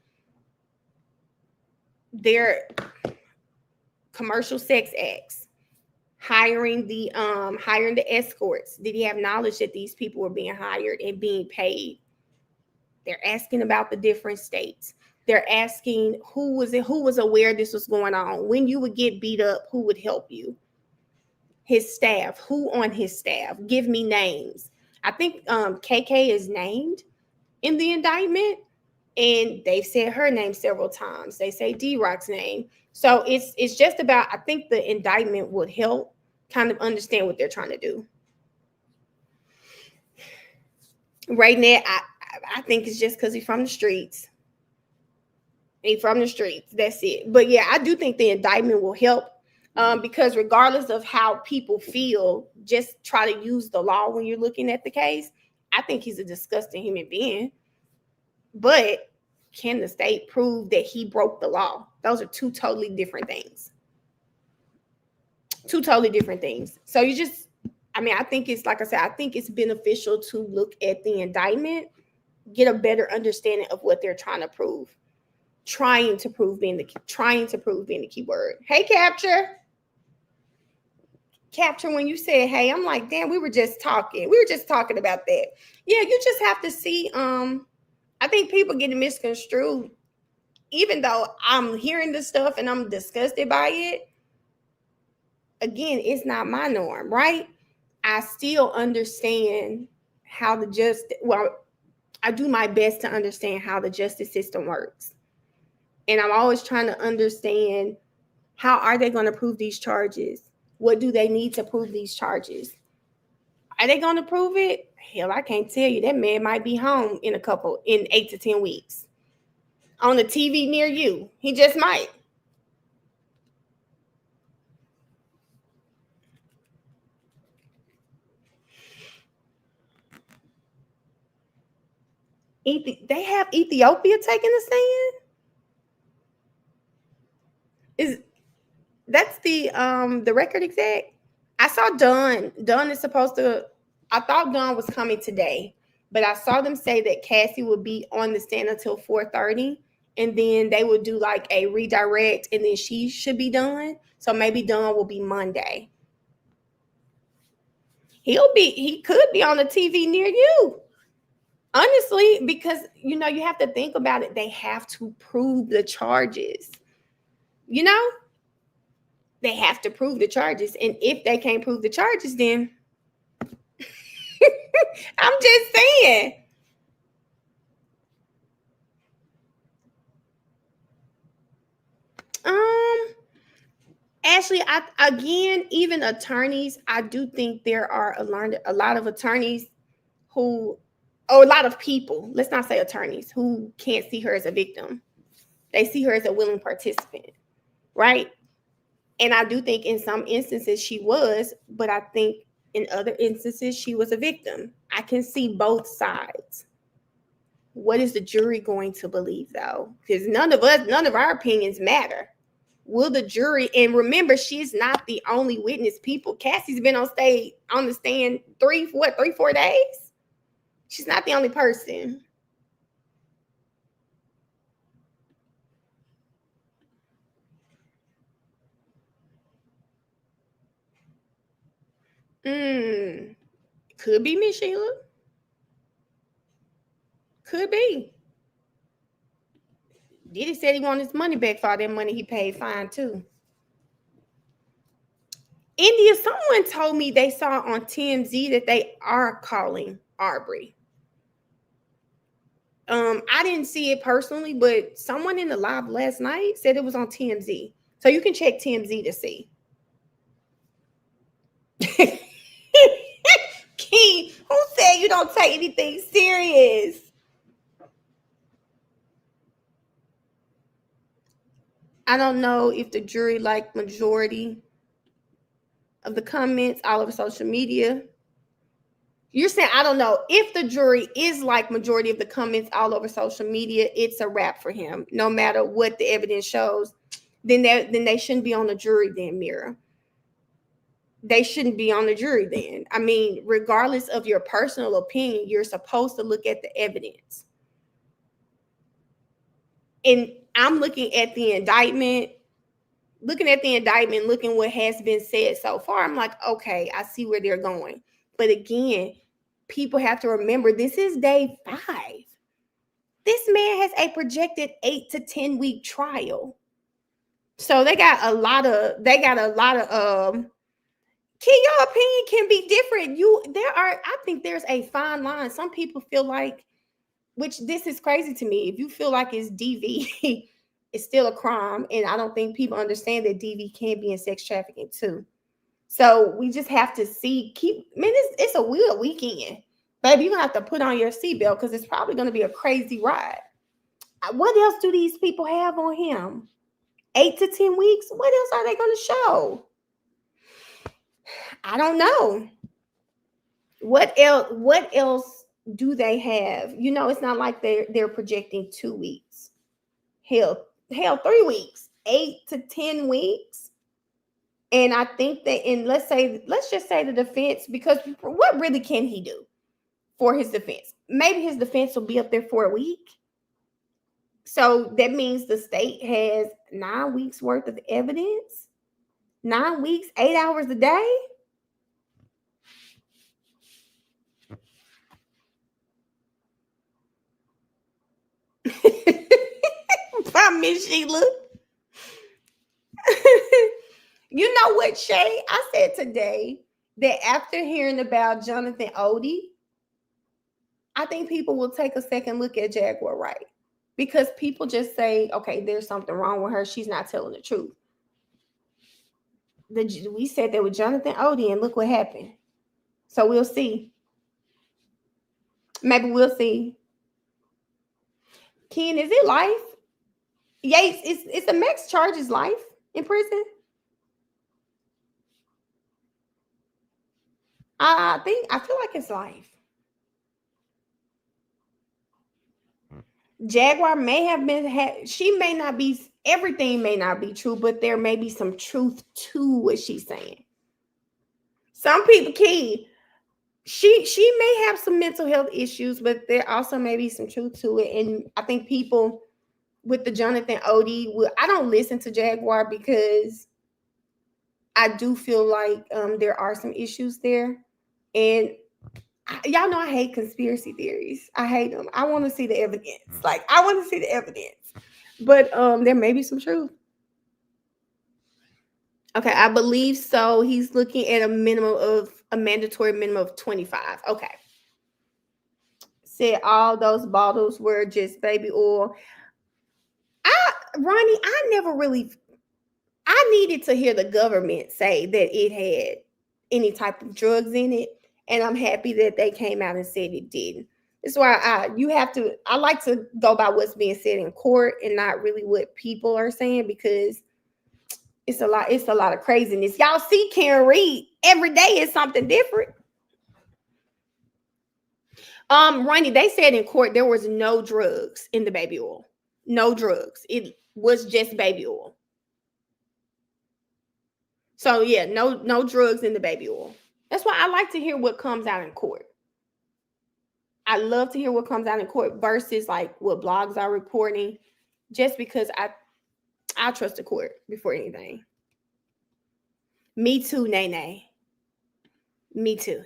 their commercial sex acts, hiring the escorts. Did he have knowledge that these people were being hired and being paid? They're asking about the different states. They're asking who was aware this was going on. When you would get beat up, who would help you? His staff. Who on his staff? Give me names. I think KK is named in the indictment, and they've said her name several times. They say D-Rock's name. So it's just about, I think the indictment would help kind of understand what they're trying to do. Right now, I think it's just because he's from the streets. He's from the streets. That's it. But yeah, I do think the indictment will help because regardless of how people feel, just try to use the law when you're looking at the case. I think he's a disgusting human being. But can the state prove that he broke the law? Those are two totally different things. Two totally different things. So I think it's, like I said, I think it's beneficial to look at the indictment, get a better understanding of what they're trying to prove. Trying to prove being the key word. Hey, Capture, when you said, hey, I'm like, damn, we were just talking about that. Yeah, you just have to see, I think people get misconstrued. Even though I'm hearing this stuff and I'm disgusted by it, again, it's not my norm, right? I still understand I do my best to understand how the justice system works. And I'm always trying to understand, how are they going to prove these charges? What do they need to prove these charges? Are they going to prove it? Hell, I can't tell you. That man might be home in 8 to 10 weeks on the TV near you. He just might. They have Ethiopia taking a stand? That's the record exec? I saw Dunn. Dunn is supposed to. I thought Dunn was coming today, but I saw them say that Cassie would be on the stand until 4:30, and then they would do like a redirect, and then she should be done. So maybe Dunn will be Monday. He could be on the TV near you. Honestly, because you have to think about it. They have to prove the charges. They have to prove the charges. And if they can't prove the charges, then I'm just saying. Ashley, even attorneys, I do think there are a lot of attorneys or a lot of people, let's not say attorneys, who can't see her as a victim. They see her as a willing participant, right? And I do think in some instances she was, but I think in other instances she was a victim. I can see both sides. What is the jury going to believe, though? Because none of our opinions matter. Will the jury, and remember, she's not the only witness. Cassie's been on the stand 3-4 days. She's not the only person. Could be Miss Sheila. Could be. Diddy said he wanted his money back for all that money he paid fine too. India, someone told me they saw on TMZ that they are calling Arbery. I didn't see it personally, but someone in the live last night said it was on TMZ. So you can check TMZ to see. Key, who said you don't take anything serious? I don't know if the jury liked majority of the comments all over social media. You're saying, I don't know, if the jury is like majority of the comments all over social media, it's a wrap for him. No matter what the evidence shows, then they shouldn't be on the jury then, Mira. They shouldn't be on the jury then. I mean, regardless of your personal opinion, you're supposed to look at the evidence. And I'm looking at the indictment, looking what has been said so far. I'm like, okay, I see where they're going. But again, people have to remember this is day 5. This man has a projected 8 to 10 week trial. So they got a lot of your opinion can be different. I think there's a fine line. Some people feel like, which this is crazy to me, if you feel like it's DV, it's still a crime. And I don't think people understand that DV can be in sex trafficking too. So we just have to it's a weird weekend. Baby, you're going to have to put on your seatbelt because it's probably going to be a crazy ride. What else do these people have on him? 8 to 10 weeks? What else are they going to show? I don't know. What else do they have? It's not like they're projecting 2 weeks. Hell, 3 weeks, 8 to 10 weeks. And I think that let's just say the defense, because what really can he do for his defense? Maybe his defense will be up there for a week. So that means the state has 9 weeks worth of evidence. 9 weeks, 8 hours a day. Bye, Miss Sheila. You know what, Shay? I said today that after hearing about Jonathan Odie, I think people will take a second look at Jaguar Wright because people just say, okay, there's something wrong with her. She's not telling the truth. We said that with Jonathan Odie, and look what happened. So we'll see. Maybe we'll see. Ken, is it life? Yates, it's the max charge is life in prison. I feel like it's life. Jaguar may have been, she may not be, everything may not be true, but there may be some truth to what she's saying. Some people, Key, she may have some mental health issues, but there also may be some truth to it. And I think people with the Jonathan Odie, I don't listen to Jaguar because I do feel like there are some issues there. And y'all know I hate conspiracy theories. I hate them. I want to see the evidence. Like, I want to see the evidence. But there may be some truth. Okay, I believe so. He's looking at a mandatory minimum of 25. Okay. Said all those bottles were just baby oil. Ronnie, I needed to hear the government say that it had any type of drugs in it. And I'm happy that they came out and said it didn't. That's why I like to go by what's being said in court and not really what people are saying, because it's a lot of craziness. Y'all see Karen Reed every day is something different. Ronnie, they said in court there was no drugs in the baby oil. No drugs. It was just baby oil. So yeah, no drugs in the baby oil. That's why I like to hear what comes out in court. I love to hear what comes out in court versus like what blogs are reporting, just because I trust the court before anything. Me too, Nene. Me too.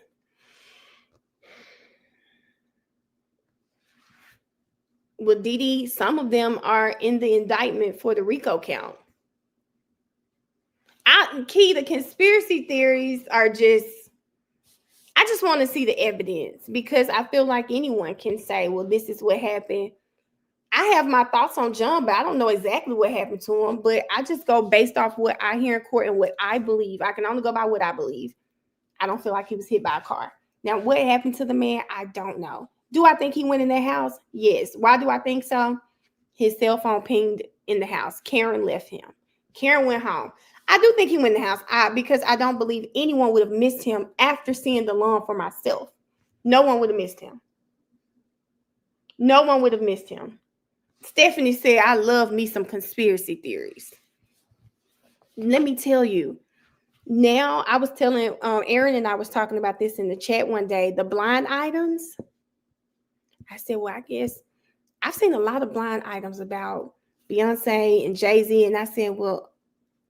Well, Didi, some of them are in the indictment for the RICO count. The conspiracy theories are I just want to see the evidence, because I feel like anyone can say, well, this is what happened. I have my thoughts on John, but I don't know exactly what happened to him. But I just go based off what I hear in court and what I believe. I can only go by what I believe. I don't feel like he was hit by a car. Now, what happened to the man? I don't know. Do I think he went in that house? Yes. Why do I think so? His cell phone pinged in the house. Karen left him. Karen went home. I do think he went in the house because I don't believe anyone would have missed him after seeing the lawn for myself. No one would have missed him. No one would have missed him. Stephanie said, I love me some conspiracy theories. Let me tell you. Now, I was telling Aaron and I was talking about this in the chat one day, the blind items. I said, well, I guess I've seen a lot of blind items about Beyonce and Jay-Z. And I said, well,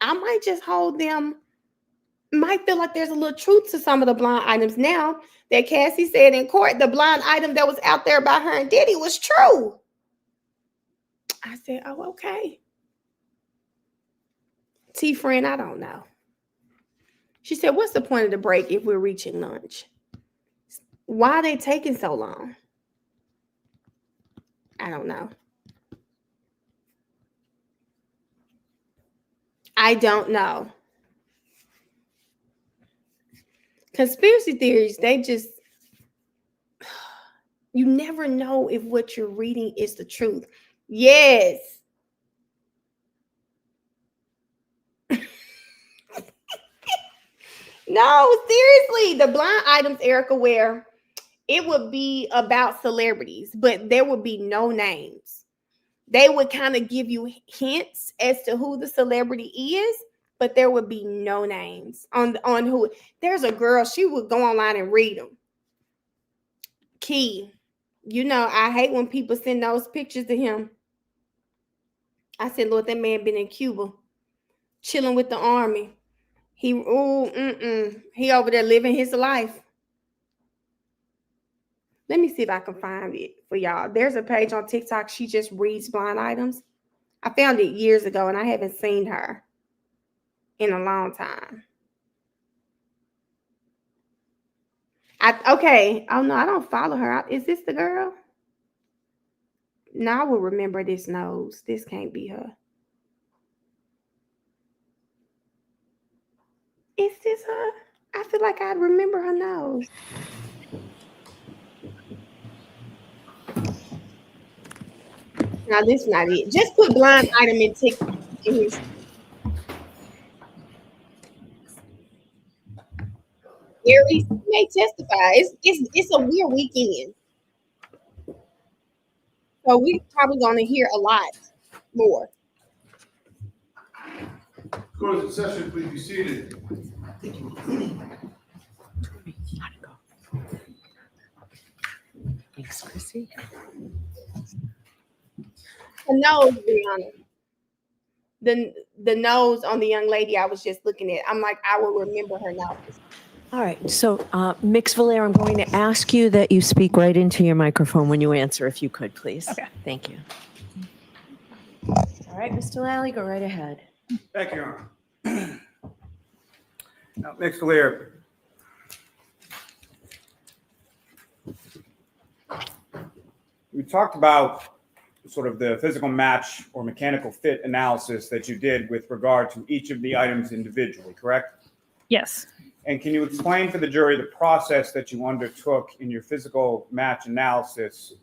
I might just hold them. Might feel like there's a little truth to some of the blind items now that Cassie said in court. The blind item that was out there about her and Diddy was true. I said, oh, okay. T-Friend, I don't know. She said, what's the point of the break if we're reaching lunch? Why are they taking so long? I don't know. I don't know. Conspiracy theories, you never know if what you're reading is the truth. Yes. No, seriously, the blind items, Erica, where it would be about celebrities, but there would be no names. They would kind of give you hints as to who the celebrity is, but there would be no names on who. There's a girl, she would go online and read them. Key, I hate when people send those pictures to him. I said, Lord, that man been in Cuba, chilling with the army. He over there living his life. Let me see if I can find it for y'all. There's a page on TikTok. She just reads blind items. I found it years ago, and I haven't seen her in a long time. Okay. Oh no, I don't follow her. Is this the girl? No, I will remember this nose. This can't be her. Is this her? I feel like I remember her nose. No, this is not it. Just put blind item in tick in his. Aries may testify. It's a weird weekend, so we probably gonna hear a lot more. Closed session, please be seated. Thanks, Chrissy. The nose, Brianna. The nose on the young lady I was just looking at. I'm like, I will remember her nose. All right, so Mix Valera, I'm going to ask you that you speak right into your microphone when you answer, if you could, please. Okay. Thank you. All right, Mr. Lally, go right ahead. Thank you, Your Honor. Now, Ms. Valir, we talked about sort of the physical match or mechanical fit analysis that you did with regard to each of the items individually, correct? Yes. And can you explain for the jury the process that you undertook in your physical match analysis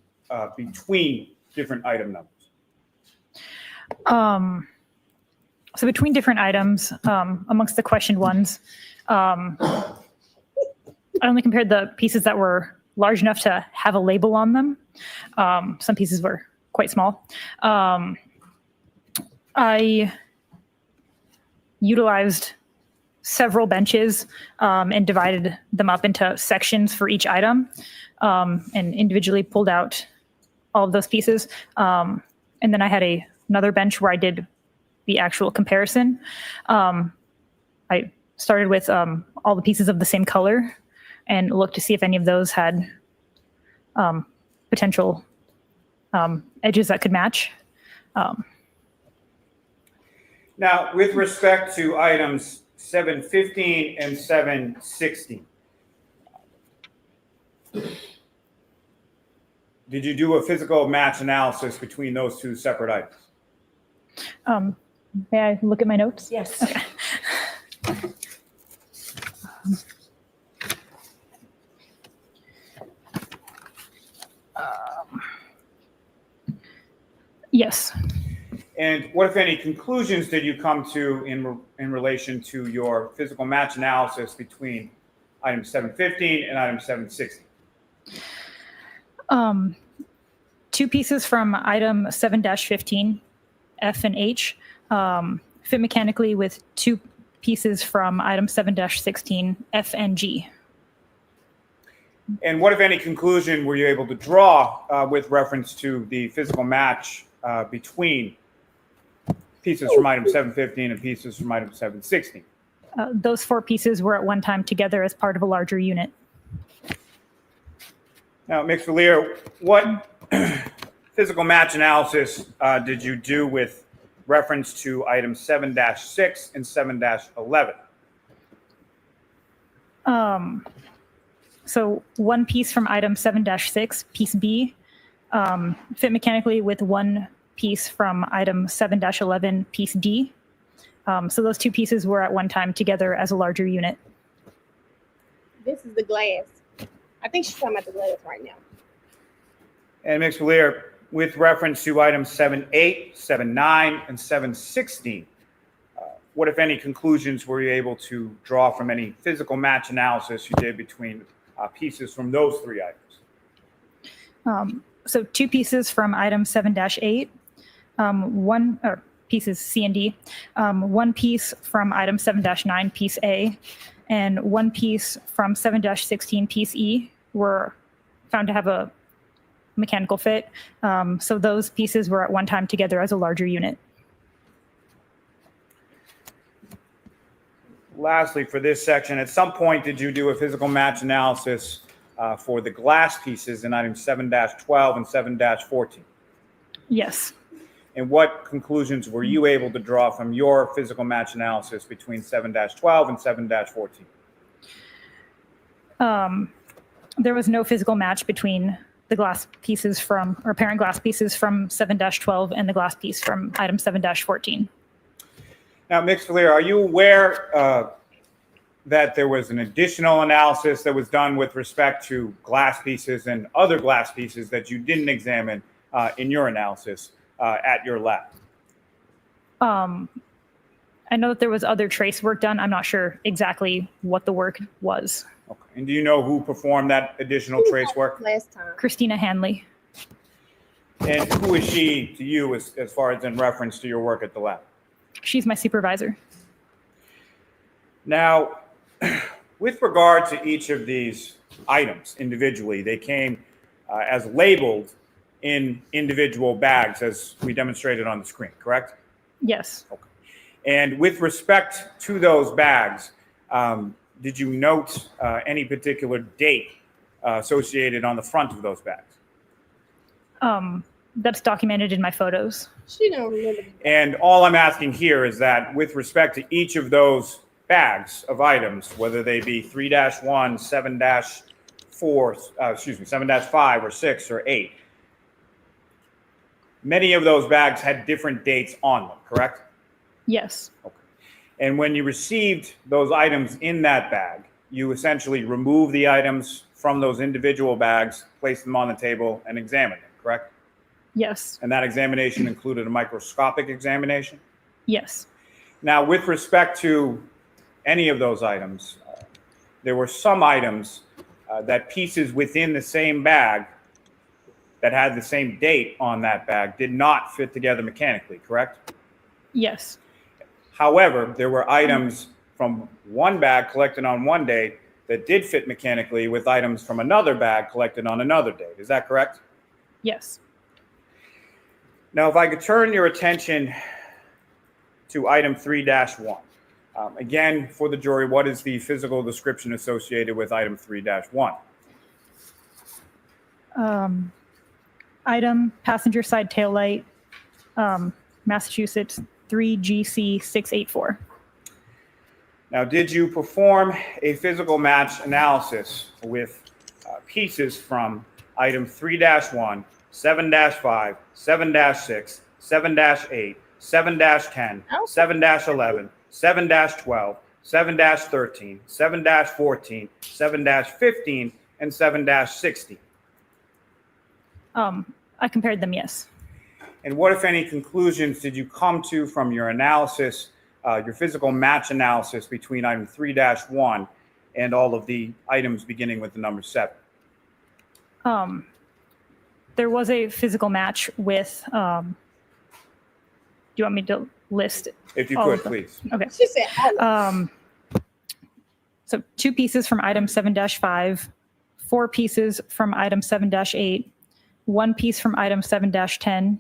between different item numbers? So between different items, amongst the questioned ones, I only compared the pieces that were large enough to have a label on them. Some pieces were quite small. I utilized several benches and divided them up into sections for each item, and individually pulled out all of those pieces. And then I had another bench where I did the actual comparison. I started with all the pieces of the same color and looked to see if any of those had potential edges that could match. Now, with respect to items 715 and 716, did you do a physical match analysis between those two separate items? May I look at my notes? Yes. Okay. Yes. And what, if any, conclusions did you come to in relation to your physical match analysis between item 715 and item 716? Two pieces from item 7-15, F and H, fit mechanically with two pieces from item 7-16, F and G. And what, if any, conclusion were you able to draw with reference to the physical match between pieces from item 715 and pieces from item 716? Those four pieces were at one time together as part of a larger unit. Now, Ms. Valir, what physical match analysis did you do with reference to items 7-6 and 7-11? So one piece from item 7-6, piece B, fit mechanically with one piece from item 7-11, piece D. So those two pieces were at one time together as a larger unit. This is the glass. I think she's talking about the glass right now. And Ms. Valir, with reference to items 7-8, 7-9, and 7-16, what, if any, conclusions were you able to draw from any physical match analysis you did between pieces from those three items? So two pieces from item 7-8, pieces C and D, one piece from item 7-9, piece A, and one piece from 7-16, piece E were found to have a mechanical fit. So those pieces were at one time together as a larger unit. Lastly, for this section, at some point did you do a physical match analysis for the glass pieces in items 7-12 and 7-14? Yes. And what conclusions were you able to draw from your physical match analysis between 7-12 and 7-14? There was no physical match between the glass pieces from, or parent glass pieces from 7-12 and the glass piece from item 7-14. Now, Ms. Valier, are you aware that there was an additional analysis that was done with respect to glass pieces and other glass pieces that you didn't examine in your analysis at your lab? I know that there was other trace work done. I'm not sure exactly what the work was. Okay. And do you know who performed that additional trace work? Last time. Christina Hanley. And who is she to you as far as in reference to your work at the lab? She's my supervisor. Now, with regard to each of these items individually, they came as labeled in individual bags as we demonstrated on the screen, correct? Yes. Okay. And with respect to those bags, did you note any particular date associated on the front of those bags? That's documented in my photos. She don't remember. And all I'm asking here is that with respect to each of those bags of items, whether they be 3-1, 7-4, 7-5 or 6 or 8, many of those bags had different dates on them, correct? Yes. Okay. And when you received those items in that bag, you essentially removed the items from those individual bags, placed them on the table, and examined them, correct? Yes. And that examination included a microscopic examination? Yes. Now, with respect to any of those items, there were some items that pieces within the same bag that had the same date on that bag did not fit together mechanically, correct? Yes. However, there were items from one bag collected on one date that did fit mechanically with items from another bag collected on another date. Is that correct? Yes. Now, if I could turn your attention to item 3-1. Again, for the jury, what is the physical description associated with item 3-1? Item, passenger side taillight, Massachusetts 3GC684. Now, did you perform a physical match analysis with pieces from item 3-1, 7-5, 7-6, 7-8, 7-10, 7-11, 7-12, 7-13, 7-14, 7-15, and 7-16? I compared them, yes. And what, if any, conclusions did you come to from your analysis, your physical match analysis between item 3-1 and all of the items beginning with the number 7? There was a physical match with, do you want me to list? If you all could, of them? please. Okay. She said, So 2 pieces from item 7-5, 4 pieces from item 7-8, 1 piece from item 7-10,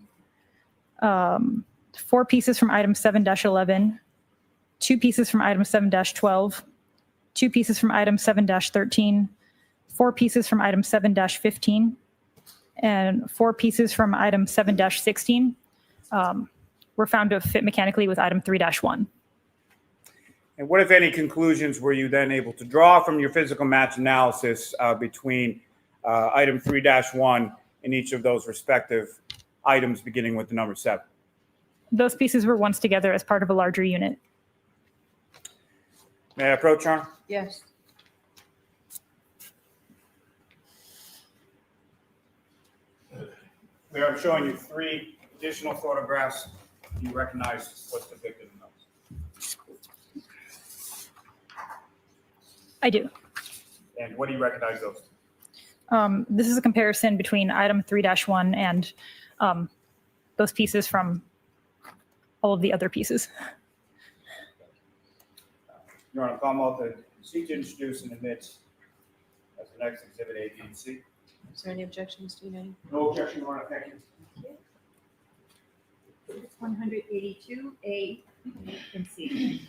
4 pieces from item 7-11, 2 pieces from item 7-12, 2 pieces from item 7-13, 4 pieces from item 7-15, and 4 pieces from item 7-16 were found to fit mechanically with item 3-1. And what, if any, conclusions were you then able to draw from your physical match analysis between item 3-1 and each of those respective items beginning with the number 7? Those pieces were once together as part of a larger unit. May I approach, Your Honor? Yes. Mayor, I'm showing you 3 additional photographs. Do you recognize what's depicted in those? I do. And what do you recognize those? This is a comparison between item 3-1 and those pieces from all of the other pieces. Your Honor, call them to seek to introduce and admit as the next exhibit A, B, and C. Is there any objections to any? No objection, Your Honor. Thank you. 182, A, and C.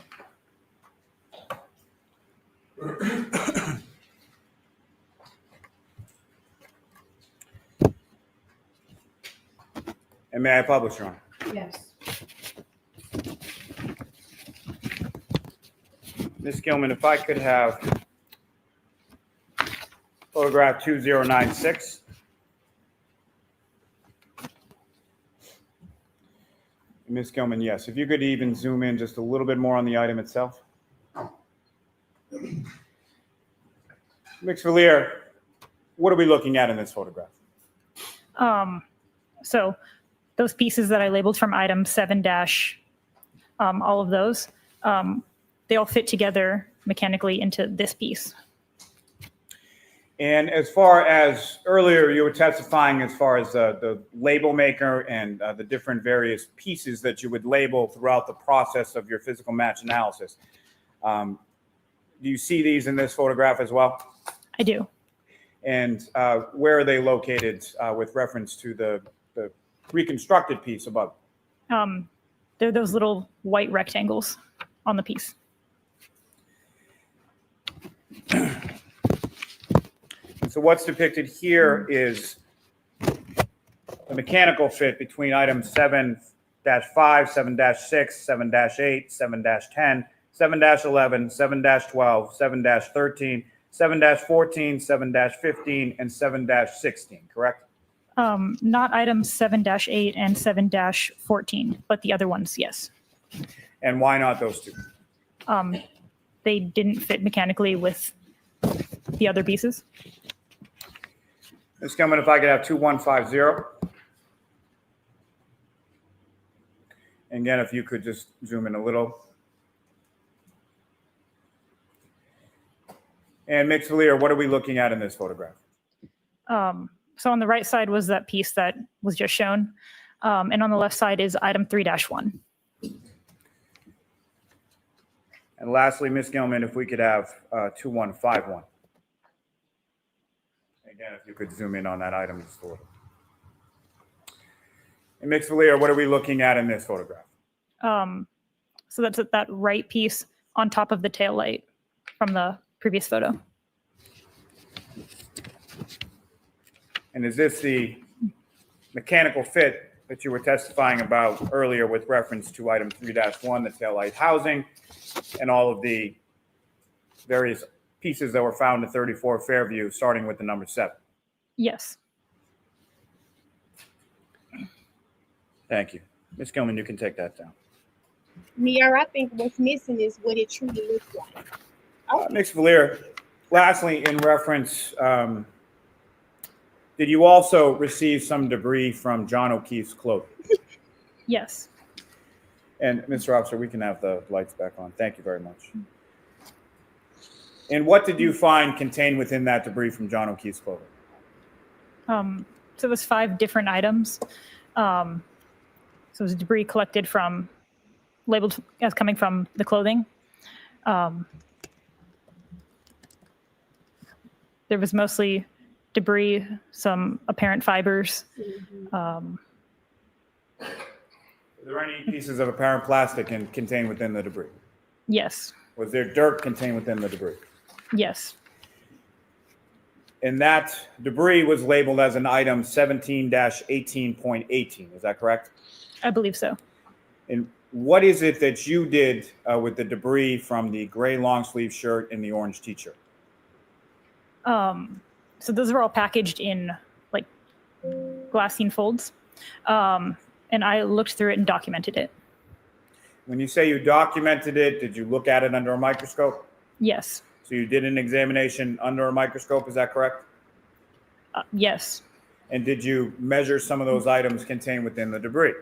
And may I publish, Your Honor? Yes. Ms. Gilman, if I could have Photograph 2096. Ms. Gilman, yes. If you could even zoom in just a little bit more on the item itself. Ms. Valier, what are we looking at in this photograph? So those pieces that I labeled from item 7 dash, all of those, they all fit together mechanically into this piece. And as far as earlier, you were testifying as far as the label maker and the different various pieces that you would label throughout the process of your physical match analysis. Do you see these in this photograph as well? I do. And where are they located with reference to the reconstructed piece above? They're those little white rectangles on the piece. So what's depicted here is the mechanical fit between items 7-5, 7-6, 7-8, 7-10, 7-11, 7-12, 7-13, 7-14, 7-15, and 7-16, correct? Not items 7-8 and 7-14, but the other ones, yes. And why not those two? They didn't fit mechanically with the other pieces. Ms. Gilman, if I could have 2150. And again, if you could just zoom in a little. And Ms. Valier, what are we looking at in this photograph? So on the right side was that piece that was just shown. And on the left side is item 3-1. And lastly, Ms. Gilman, if we could have 2151. Again, if you could zoom in on that item just a little. And Ms. Valier, what are we looking at in this photograph? So that's that right piece on top of the tail light from the previous photo. And is this the mechanical fit that you were testifying about earlier with reference to item 3-1, the tail light housing, and all of the various pieces that were found in 34 Fairview, starting with the number 7? Yes. Thank you. Ms. Gilman, you can take that down. Miara, I think what's missing is what it truly looks like. Ms. Valier, lastly, in reference, did you also receive some debris from John O'Keefe's clothing? Yes. And Mr. Officer, we can have the lights back on. Thank you very much. And what did you find contained within that debris from John O'Keefe's clothing? So it was 5 different items. So it was debris collected from, labeled as coming from the clothing. There was mostly debris, some apparent fibers. Were there any pieces of apparent plastic contained within the debris? Yes. Was there dirt contained within the debris? Yes. And that debris was labeled as an item 17-18.18. Is that correct? I believe so. And what is it that you did with the debris from the gray long sleeve shirt and the orange t-shirt? So those were all packaged in like glassine folds. And I looked through it and documented it. When you say you documented it, did you look at it under a microscope? Yes. So you did an examination under a microscope, is that correct? Yes. And did you measure some of those items contained within the debris?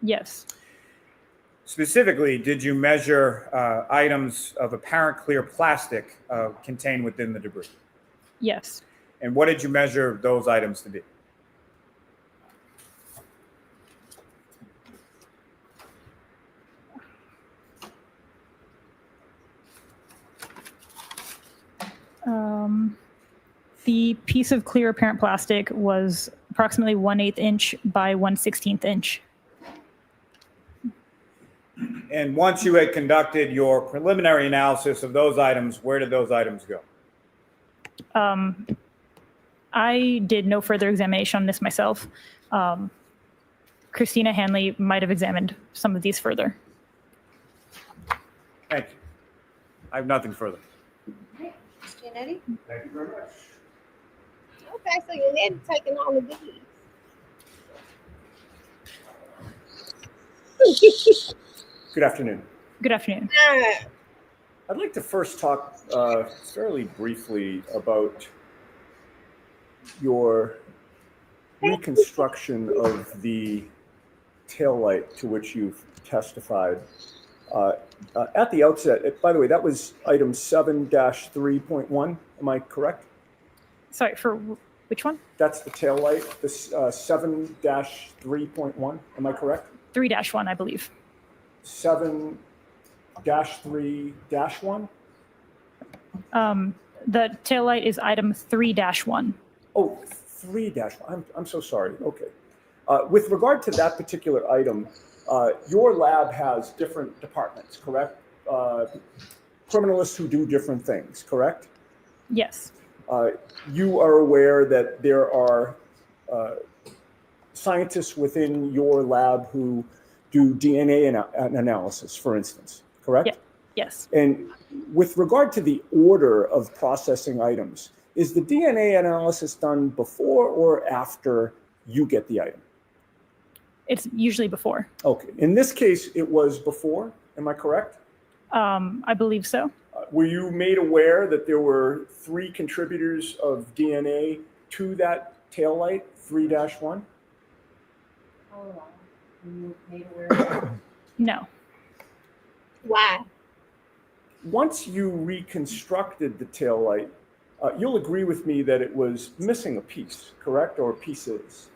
Yes. Specifically, did you measure items of apparent clear plastic contained within the debris? Yes. And what did you measure those items to be? The piece of clear apparent plastic was approximately 1/8 inch by 1/16 inch. And once you had conducted your preliminary analysis of those items, where did those items go? I did no further examination on this myself. Christina Hanley might have examined some of these further. Thank you. I have nothing further. Okay, Ms. Giannetti? Thank you very much. Okay, so your daddy taking all of these. Good afternoon. Good afternoon. I'd like to first talk fairly briefly about your reconstruction of the taillight to which you've testified. At the outset, by the way, that was item 7-3.1. Am I correct? Sorry, for which one? That's the taillight, this 7-3.1. Am I correct? 3-1, I believe. 7-3-1? The taillight is item 3-1. Oh, 3-1. I'm so sorry. Okay. With regard to that particular item, your lab has different departments, correct? Criminalists who do different things, correct? Yes. You are aware that there are scientists within your lab who do DNA analysis, for instance, correct? Yeah. Yes. And with regard to the order of processing items, is the DNA analysis done before or after you get the item? It's usually before. Okay. In this case, it was before. Am I correct? I believe so. Were you made aware that there were 3 contributors of DNA to that taillight, 3-1? Oh, you made aware of that? No. Why? Once you reconstructed the taillight, you'll agree with me that it was missing a piece, correct? Or pieces?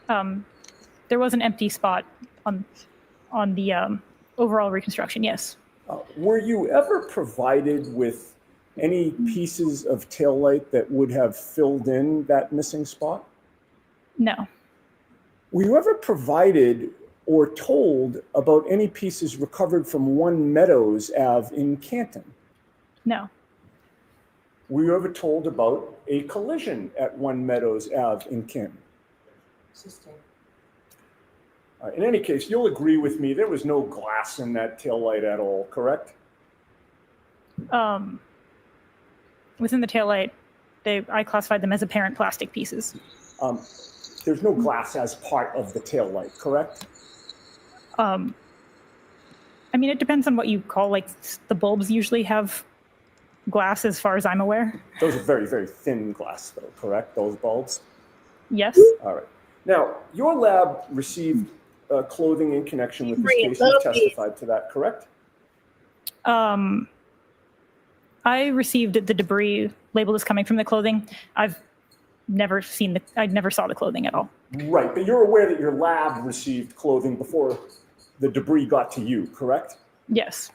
There was an empty spot on the overall reconstruction, yes. Were you ever provided with any pieces of taillight that would have filled in that missing spot? No. Were you ever provided or told about any pieces recovered from One Meadows Ave in Canton? No. Were you ever told about a collision at One Meadows Ave in Canton? Sustained. In any case, you'll agree with me, there was no glass in that taillight at all, correct? Within the taillight, I classified them as apparent plastic pieces. There's no glass as part of the taillight, correct? I mean, it depends on what you call, like, the bulbs usually have glass as far as I'm aware. Those are very, very thin glass though, correct? Those bulbs? Yes. All right. Now, your lab received clothing in connection with this case. You testified to that, correct? I received the debris labeled as coming from the clothing. I never saw the clothing at all. Right, but you're aware that your lab received clothing before the debris got to you, correct? Yes.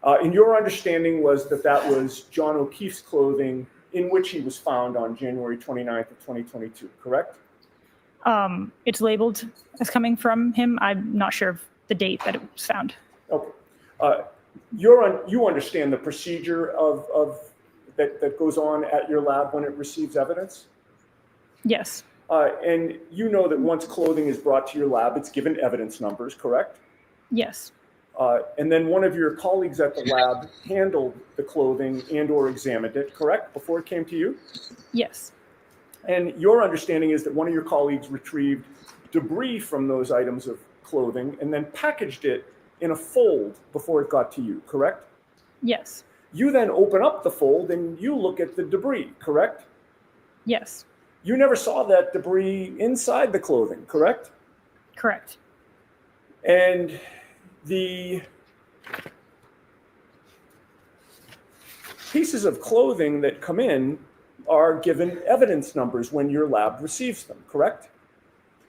And your understanding was that that was John O'Keefe's clothing in which he was found on January 29th of 2022, correct? It's labeled as coming from him. I'm not sure of the date that it was found. Okay. You understand the procedure of that goes on at your lab when it receives evidence? Yes. And you know that once clothing is brought to your lab, it's given evidence numbers, correct? Yes. And then one of your colleagues at the lab handled the clothing and or examined it, correct, before it came to you? Yes. And your understanding is that one of your colleagues retrieved debris from those items of clothing and then packaged it in a fold before it got to you, correct? Yes. You then open up the fold and you look at the debris, correct? Yes. You never saw that debris inside the clothing, correct? Correct. And the pieces of clothing that come in are given evidence numbers when your lab receives them, correct?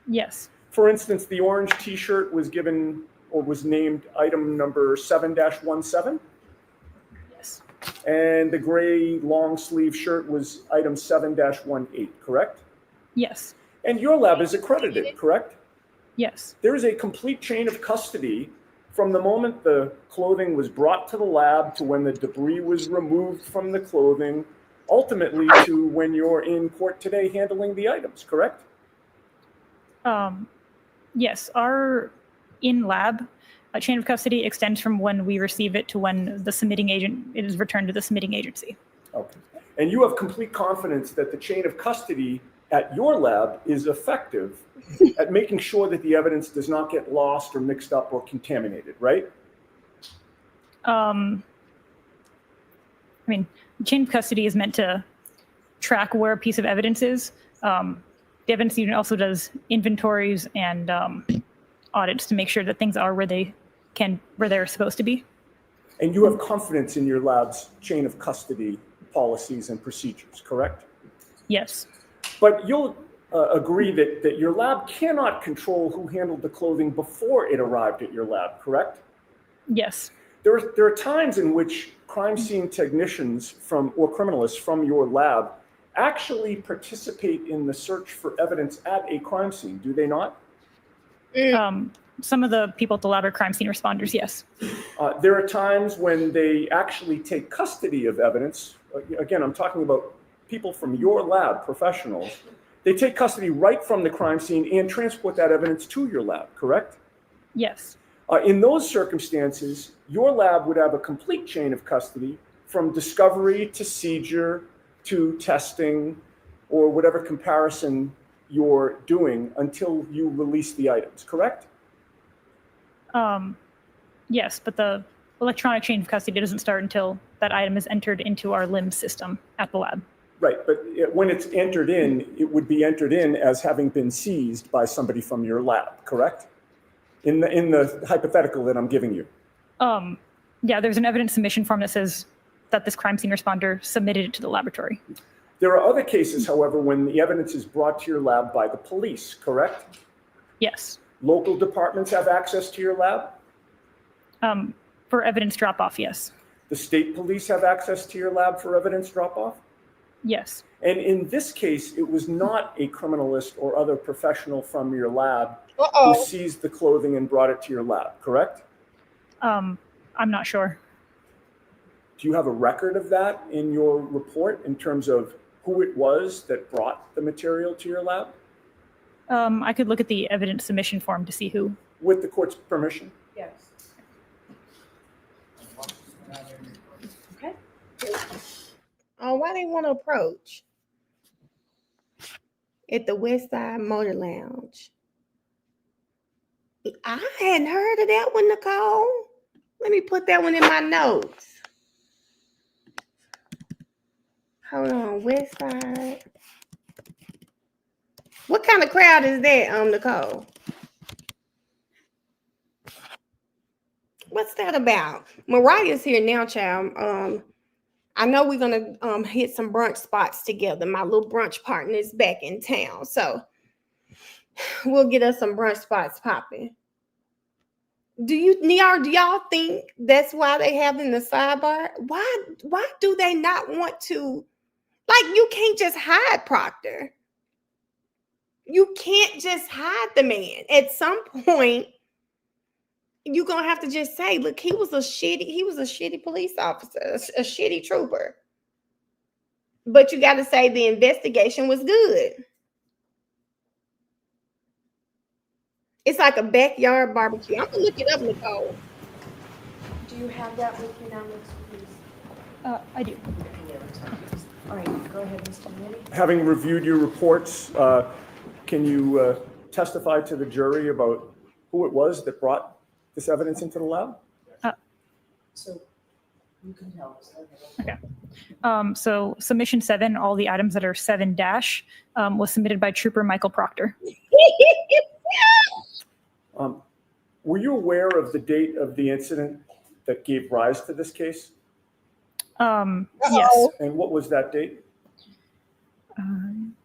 Yes. For instance, the orange t-shirt was given or was named item number 7-17. Yes. And the gray long sleeve shirt was item 7-18, correct? Yes. And your lab is accredited, correct? Yes. There is a complete chain of custody from the moment the clothing was brought to the lab to when the debris was removed from the clothing, ultimately to when you're in court today handling the items, correct? Yes. Our in-lab chain of custody extends from when we receive it to when the submitting agent, it is returned to the submitting agency. Okay. And you have complete confidence that the chain of custody at your lab is effective at making sure that the evidence does not get lost or mixed up or contaminated, right? I mean, chain of custody is meant to track where a piece of evidence is. The evidence unit also does inventories and audits to make sure that things are where they're supposed to be. And you have confidence in your lab's chain of custody policies and procedures, correct? Yes. But you'll agree that your lab cannot control who handled the clothing before it arrived at your lab, correct? Yes. There are times in which crime scene technicians or criminalists from your lab actually participate in the search for evidence at a crime scene, do they not? Some of the people at the lab are crime scene responders, yes. There are times when they actually take custody of evidence. Again, I'm talking about people from your lab, professionals. They take custody right from the crime scene and transport that evidence to your lab, correct? Yes. In those circumstances, your lab would have a complete chain of custody from discovery to seizure to testing or whatever comparison you're doing until you release the items, correct? Yes, but the electronic chain of custody doesn't start until that item is entered into our LIMS system at the lab. Right, but when it's entered in, it would be entered in as having been seized by somebody from your lab, correct? In the hypothetical that I'm giving you. Yeah, there's an evidence submission form that says that this crime scene responder submitted it to the laboratory. There are other cases, however, when the evidence is brought to your lab by the police, correct? Yes. Local departments have access to your lab? For evidence drop-off, yes. The state police have access to your lab for evidence drop-off? Yes. And in this case, it was not a criminalist or other professional from your lab who seized the clothing and brought it to your lab, correct? I'm not sure. Do you have a record of that in your report in terms of who it was that brought the material to your lab? I could look at the evidence submission form to see who. With the court's permission? Yes. Okay. Oh, why they want to approach? At the West Side Motor Lounge. I hadn't heard of that one, Nicole. Let me put that one in my notes. Hold on, West Side. What kind of crowd is that, Nicole? What's that about? Mariah's here now, child. I know we're gonna hit some brunch spots together. My little brunch partner is back in town, so we'll get us some brunch spots popping. Do y'all think that's why they have in the sidebar? Why do they not want to? Like, you can't just hide Proctor. You can't just hide the man. At some point, you're gonna have to just say, look, he was a shitty police officer, a shitty trooper. But you got to say the investigation was good. It's like a backyard barbecue. I'm gonna look it up, Nicole. Do you have that with you now, please? I do. All right, go ahead, Mr. Moody. Having reviewed your reports, can you testify to the jury about who it was that brought this evidence into the lab? So you can tell us. Okay. So submission 7, all the items that are 7 dash, was submitted by Trooper Michael Proctor. Were you aware of the date of the incident that gave rise to this case? Yes. And what was that date?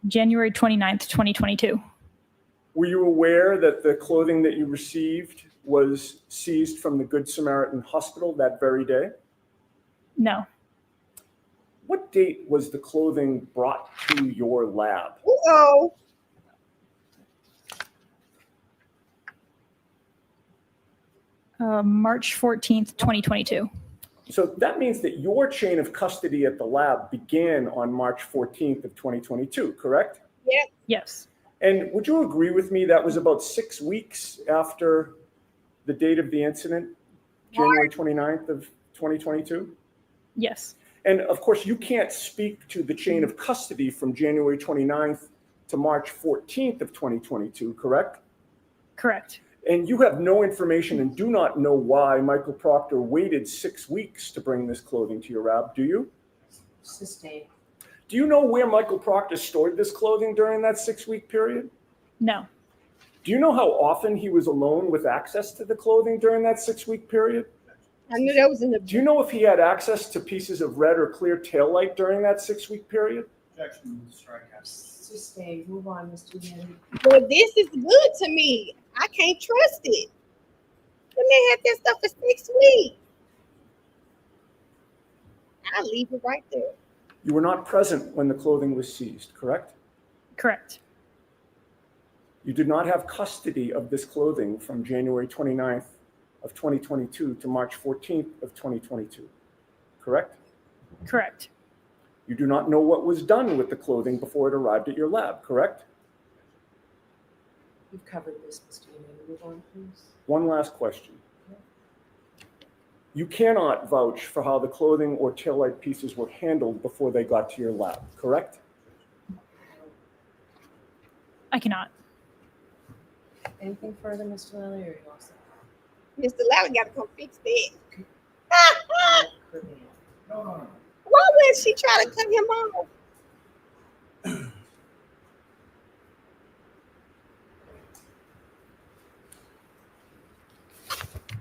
January 29th, 2022. Were you aware that the clothing that you received was seized from the Good Samaritan Hospital that very day? No. What date was the clothing brought to your lab? Uh-oh. March 14th, 2022. So that means that your chain of custody at the lab began on March 14th of 2022, correct? Yeah. Yes. And would you agree with me that was about 6 weeks after the date of the incident, January 29th of 2022? Yes. And of course, you can't speak to the chain of custody from January 29th to March 14th of 2022, correct? Correct. And you have no information and do not know why Michael Proctor waited 6 weeks to bring this clothing to your lab, do you? Sustained. Do you know where Michael Proctor stored this clothing during that 6-week period? No. Do you know how often he was alone with access to the clothing during that 6-week period? I knew that was in the. Do you know if he had access to pieces of red or clear taillight during that 6-week period? Objection, strikeout. Sustained. Move on, Mr. Gandy. Well, this is good to me. I can't trust it. The man had this stuff for 6 weeks. I'll leave it right there. You were not present when the clothing was seized, correct? Correct. You did not have custody of this clothing from January 29th of 2022 to March 14th of 2022, correct? Correct. You do not know what was done with the clothing before it arrived at your lab, correct? You've covered this, Mr. Gandy. Move on, please. One last question. You cannot vouch for how the clothing or taillight pieces were handled before they got to your lab, correct? I cannot. Anything further, Mr. Lally, or you all set? Mr. Lally got to come fix that. No. Why would she try to cut him off?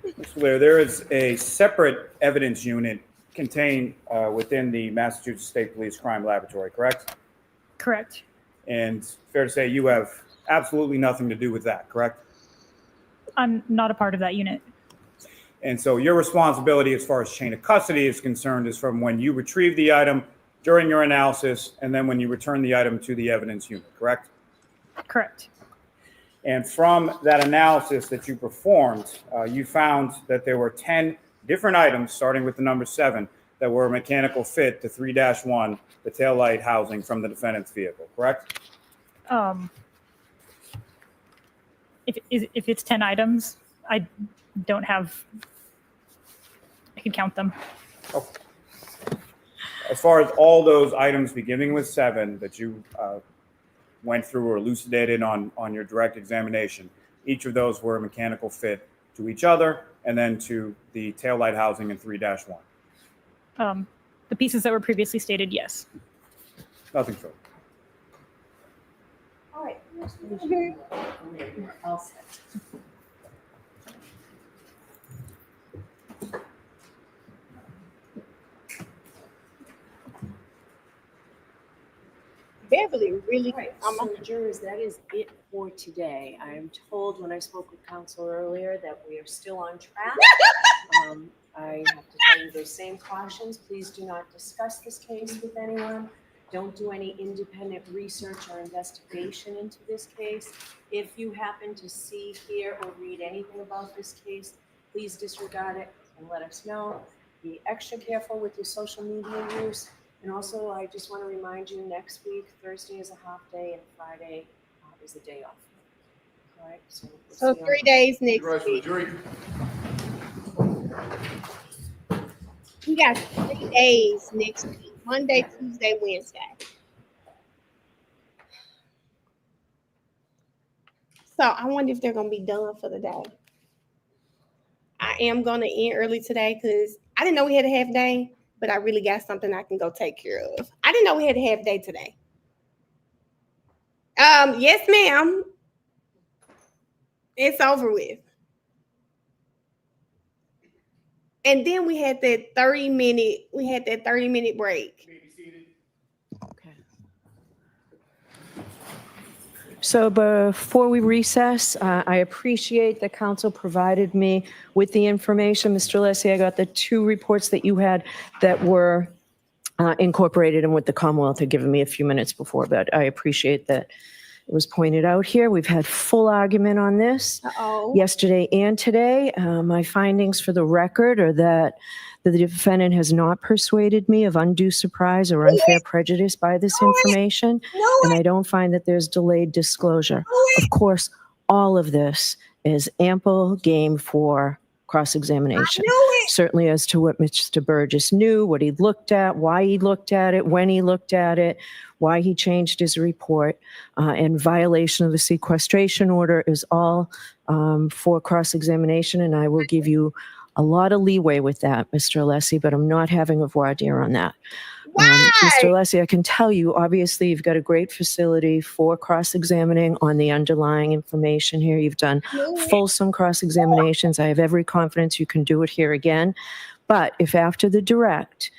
Mr. Blair, there is a separate evidence unit contained within the Massachusetts State Police Crime Laboratory, correct? Correct. And fair to say you have absolutely nothing to do with that, correct? I'm not a part of that unit. And so your responsibility as far as chain of custody is concerned is from when you retrieve the item during your analysis and then when you return the item to the evidence unit, correct? Correct. And from that analysis that you performed, you found that there were 10 different items, starting with the number 7, that were a mechanical fit to 3-1, the taillight housing from the defendant's vehicle, correct? If it's 10 items, I don't have. I can count them. Okay. As far as all those items beginning with 7 that you went through or elucidated on your direct examination, each of those were a mechanical fit to each other and then to the taillight housing in 3-1. The pieces that were previously stated, yes. Nothing further. All right. All set. Beverly really. All right, so jurors, that is it for today. I am told when I spoke with counsel earlier that we are still on track. I have to tell you those same cautions. Please do not discuss this case with anyone. Don't do any independent research or investigation into this case. If you happen to see, hear, or read anything about this case, please disregard it and let us know. Be extra careful with your social media use. And also, I just want to remind you, next week, Thursday is a half day and Friday is a day off. All right, so. So 3 days next Rise for the week. jury. We got 3 days next week. Monday, Tuesday, Wednesday. So I wonder if they're gonna be done for the day. I am gonna end early today because I didn't know we had a half day, but I really got something I can go take care of. I didn't know we had a half day today. Yes, ma'am. It's over with. And then we had that 30-minute break. Okay. So before we recess, I appreciate that council provided me with the information. Mr. Leslie, I got the 2 reports that you had that were incorporated and what the Commonwealth had given me a few minutes before, but I appreciate that it was pointed out here. We've had full argument on this yesterday and today. My findings for the record are that the defendant has not persuaded me of undue surprise or unfair prejudice by this information, and I don't find that there's delayed disclosure. Of course, all of this is ample game for cross-examination. certainly as to what Mr. Burgess knew, what he looked at, why he looked at it, when he looked at it, why he changed his report, and violation of the sequestration order is all for cross-examination, and I will give you a lot of leeway with that, Mr. Alessi, but I'm not having a voir dire on that. Why? Mr. Alessi, I can tell you, obviously, you've got a great facility for cross-examining on the underlying information here. You've done fulsome cross-examinations. I have every confidence you can do it here again. But if after the direct,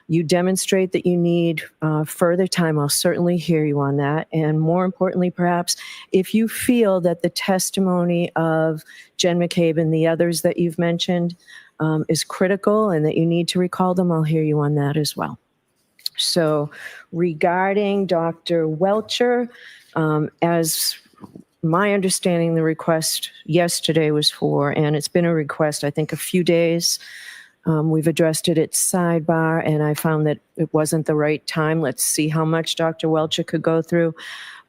you demonstrate that you need further time, I'll certainly hear you on that. And more importantly, perhaps, if you feel that the testimony of Jen McCabe and the others that you've mentioned is critical and that you need to recall them, I'll hear you on that as well. So regarding Dr. Welcher, as my understanding, the request yesterday was for, and it's been a request, I think, a few days. We've addressed it at sidebar, and I found that it wasn't the right time. Let's see how much Dr. Welcher could go through.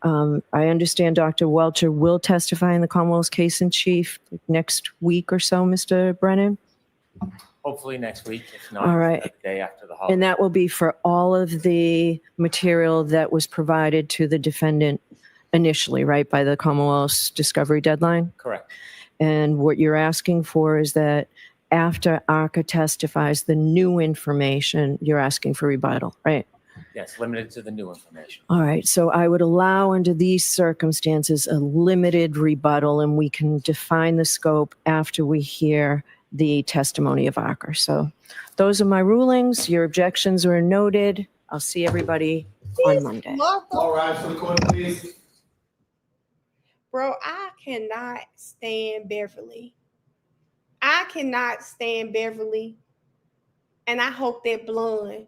I understand Dr. Welcher will testify in the Commonwealth's case in chief next week or so, Mr. Brennan. Hopefully next week, if not, All right. the day after the holiday. And that will be for all of the material that was provided to the defendant initially, right, by the Commonwealth's discovery deadline? Correct. And what you're asking for is that after ARCA testifies the new information, you're asking for rebuttal, right? Yes, limited to the new information. All right, so I would allow under these circumstances a limited rebuttal, and we can define the scope after we hear the testimony of ARCA. So those are my rulings. Your objections are noted. I'll see everybody on Monday. All rise for the court, please. Bro, I cannot stand Beverly. I cannot stand Beverly. And I hope that Blonde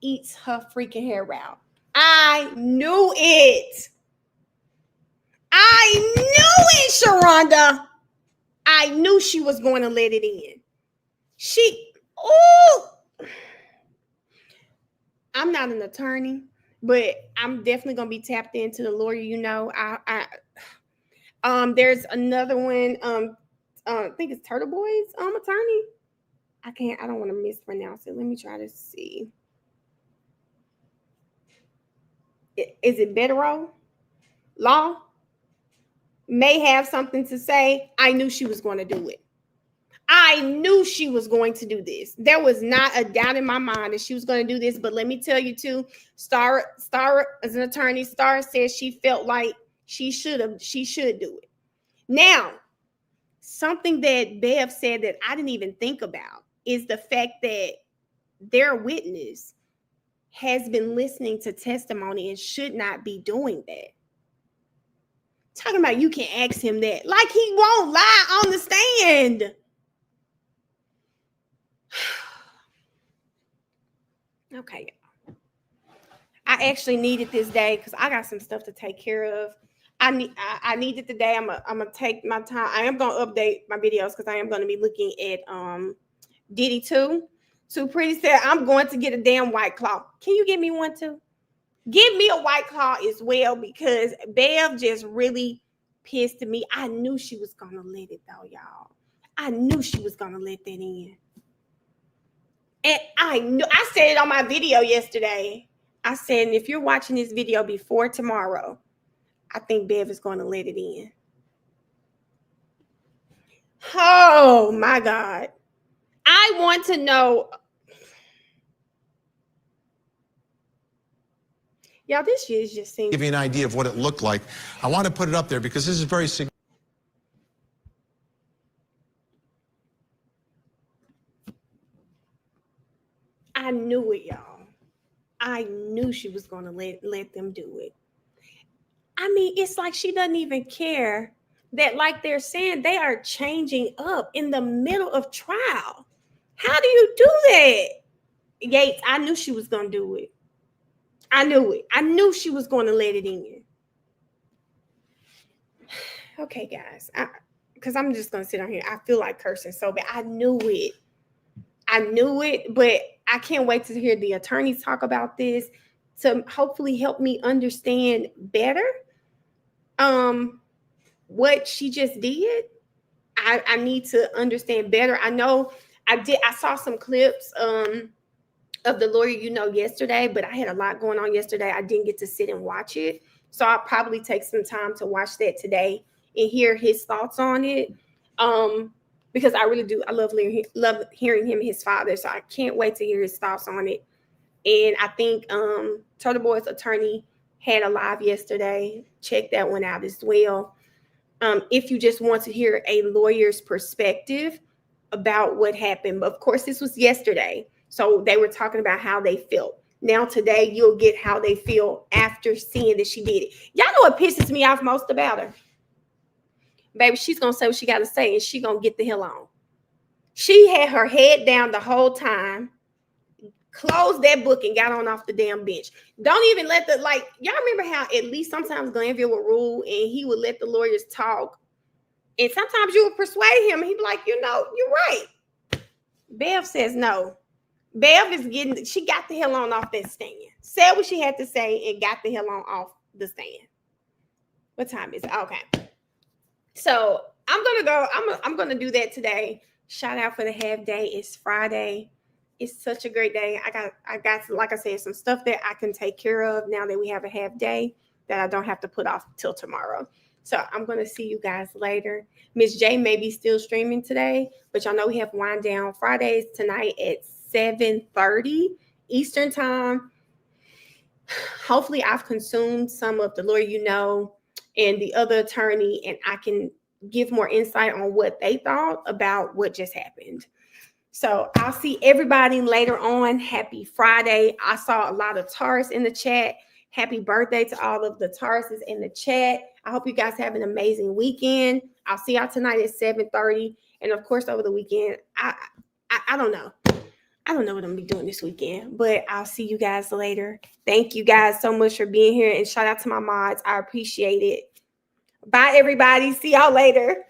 eats her freaking hair out. I knew it. I knew it, Sharonda. I knew she was going to let it in. I'm not an attorney, but I'm definitely going to be tapped into the lawyer. You know, there's another one. I think it's Turtle Boy's attorney. I don't want to mispronounce it. Let me try to see. Is it Bedero Law? May have something to say. I knew she was going to do it. I knew she was going to do this. There was not a doubt in my mind that she was going to do this. But let me tell you too, Star as an attorney, Star says she felt like she should do it. Now, something that Bev said that I didn't even think about is the fact that their witness has been listening to testimony and should not be doing that. Talking about you can ask him that. Like he won't lie on the stand. Okay. I actually needed this day because I got some stuff to take care of. I need it today. I'm gonna take my time. I am gonna update my videos because I am gonna be looking at Diddy 2. Too Pretty said I'm going to get a damn White Claw. Can you give me one too? Give me a White Claw as well because Bev just really pissed me. I knew she was gonna let it though, y'all. I knew she was gonna let that in. And I said it on my video yesterday. I said, and if you're watching this video before tomorrow, I think Bev is going to let it in. Oh my God. I want to know. Y'all, this shit just seems. Give you an idea of what it looked like. I want to put it up there because this is very significant. I knew it, y'all. I knew she was going to let them do it. I mean, it's like she doesn't even care that, like they're saying, they are changing up in the middle of trial. How do you do that? Yates, I knew she was going to do it. I knew it. I knew she was going to let it in. Okay, guys, because I'm just going to sit on here. I feel like cursing so bad. I knew it. But I can't wait to hear the attorneys talk about this to hopefully help me understand better what she just did. I need to understand better. I know I saw some clips of the lawyer yesterday, but I had a lot going on yesterday. I didn't get to sit and watch it. So I'll probably take some time to watch that today and hear his thoughts on it. Because I really do. I love hearing him and his father. So I can't wait to hear his thoughts on it. And I think Turtle Boy's attorney had a live yesterday. Check that one out as well. If you just want to hear a lawyer's perspective about what happened. But of course, this was yesterday. So they were talking about how they felt. Now today, you'll get how they feel after seeing that she did it. Y'all know what pisses me off most about her? Baby, she's going to say what she got to say, and she's going to get the hell on. She had her head down the whole time, closed that book, and got on off the damn bench. Don't even let y'all remember how at least sometimes Glanville would rule, and he would let the lawyers talk. And sometimes you would persuade him, and he'd be like, you're right. Bev says no. Bev she got the hell on off that stand. Said what she had to say and got the hell on off the stand. What time is it? Okay. So I'm gonna do that today. Shout out for the half day. It's Friday. It's such a great day. I got like I said, some stuff that I can take care of now that we have a half day that I don't have to put off till tomorrow. So I'm going to see you guys later. Miss J may be still streaming today, but y'all know we have Wind Down Fridays tonight at 7:30 Eastern time. Hopefully I've consumed some of the lawyer and the other attorney, and I can give more insight on what they thought about what just happened. So I'll see everybody later on. Happy Friday. I saw a lot of Taurus in the chat. Happy birthday to all of the Tauruses in the chat. I hope you guys have an amazing weekend. I'll see y'all tonight at 7:30. And of course, over the weekend, I don't know. I don't know what I'm gonna be doing this weekend, but I'll see you guys later. Thank you guys so much for being here, and shout out to my mods. I appreciate it. Bye, everybody. See y'all later.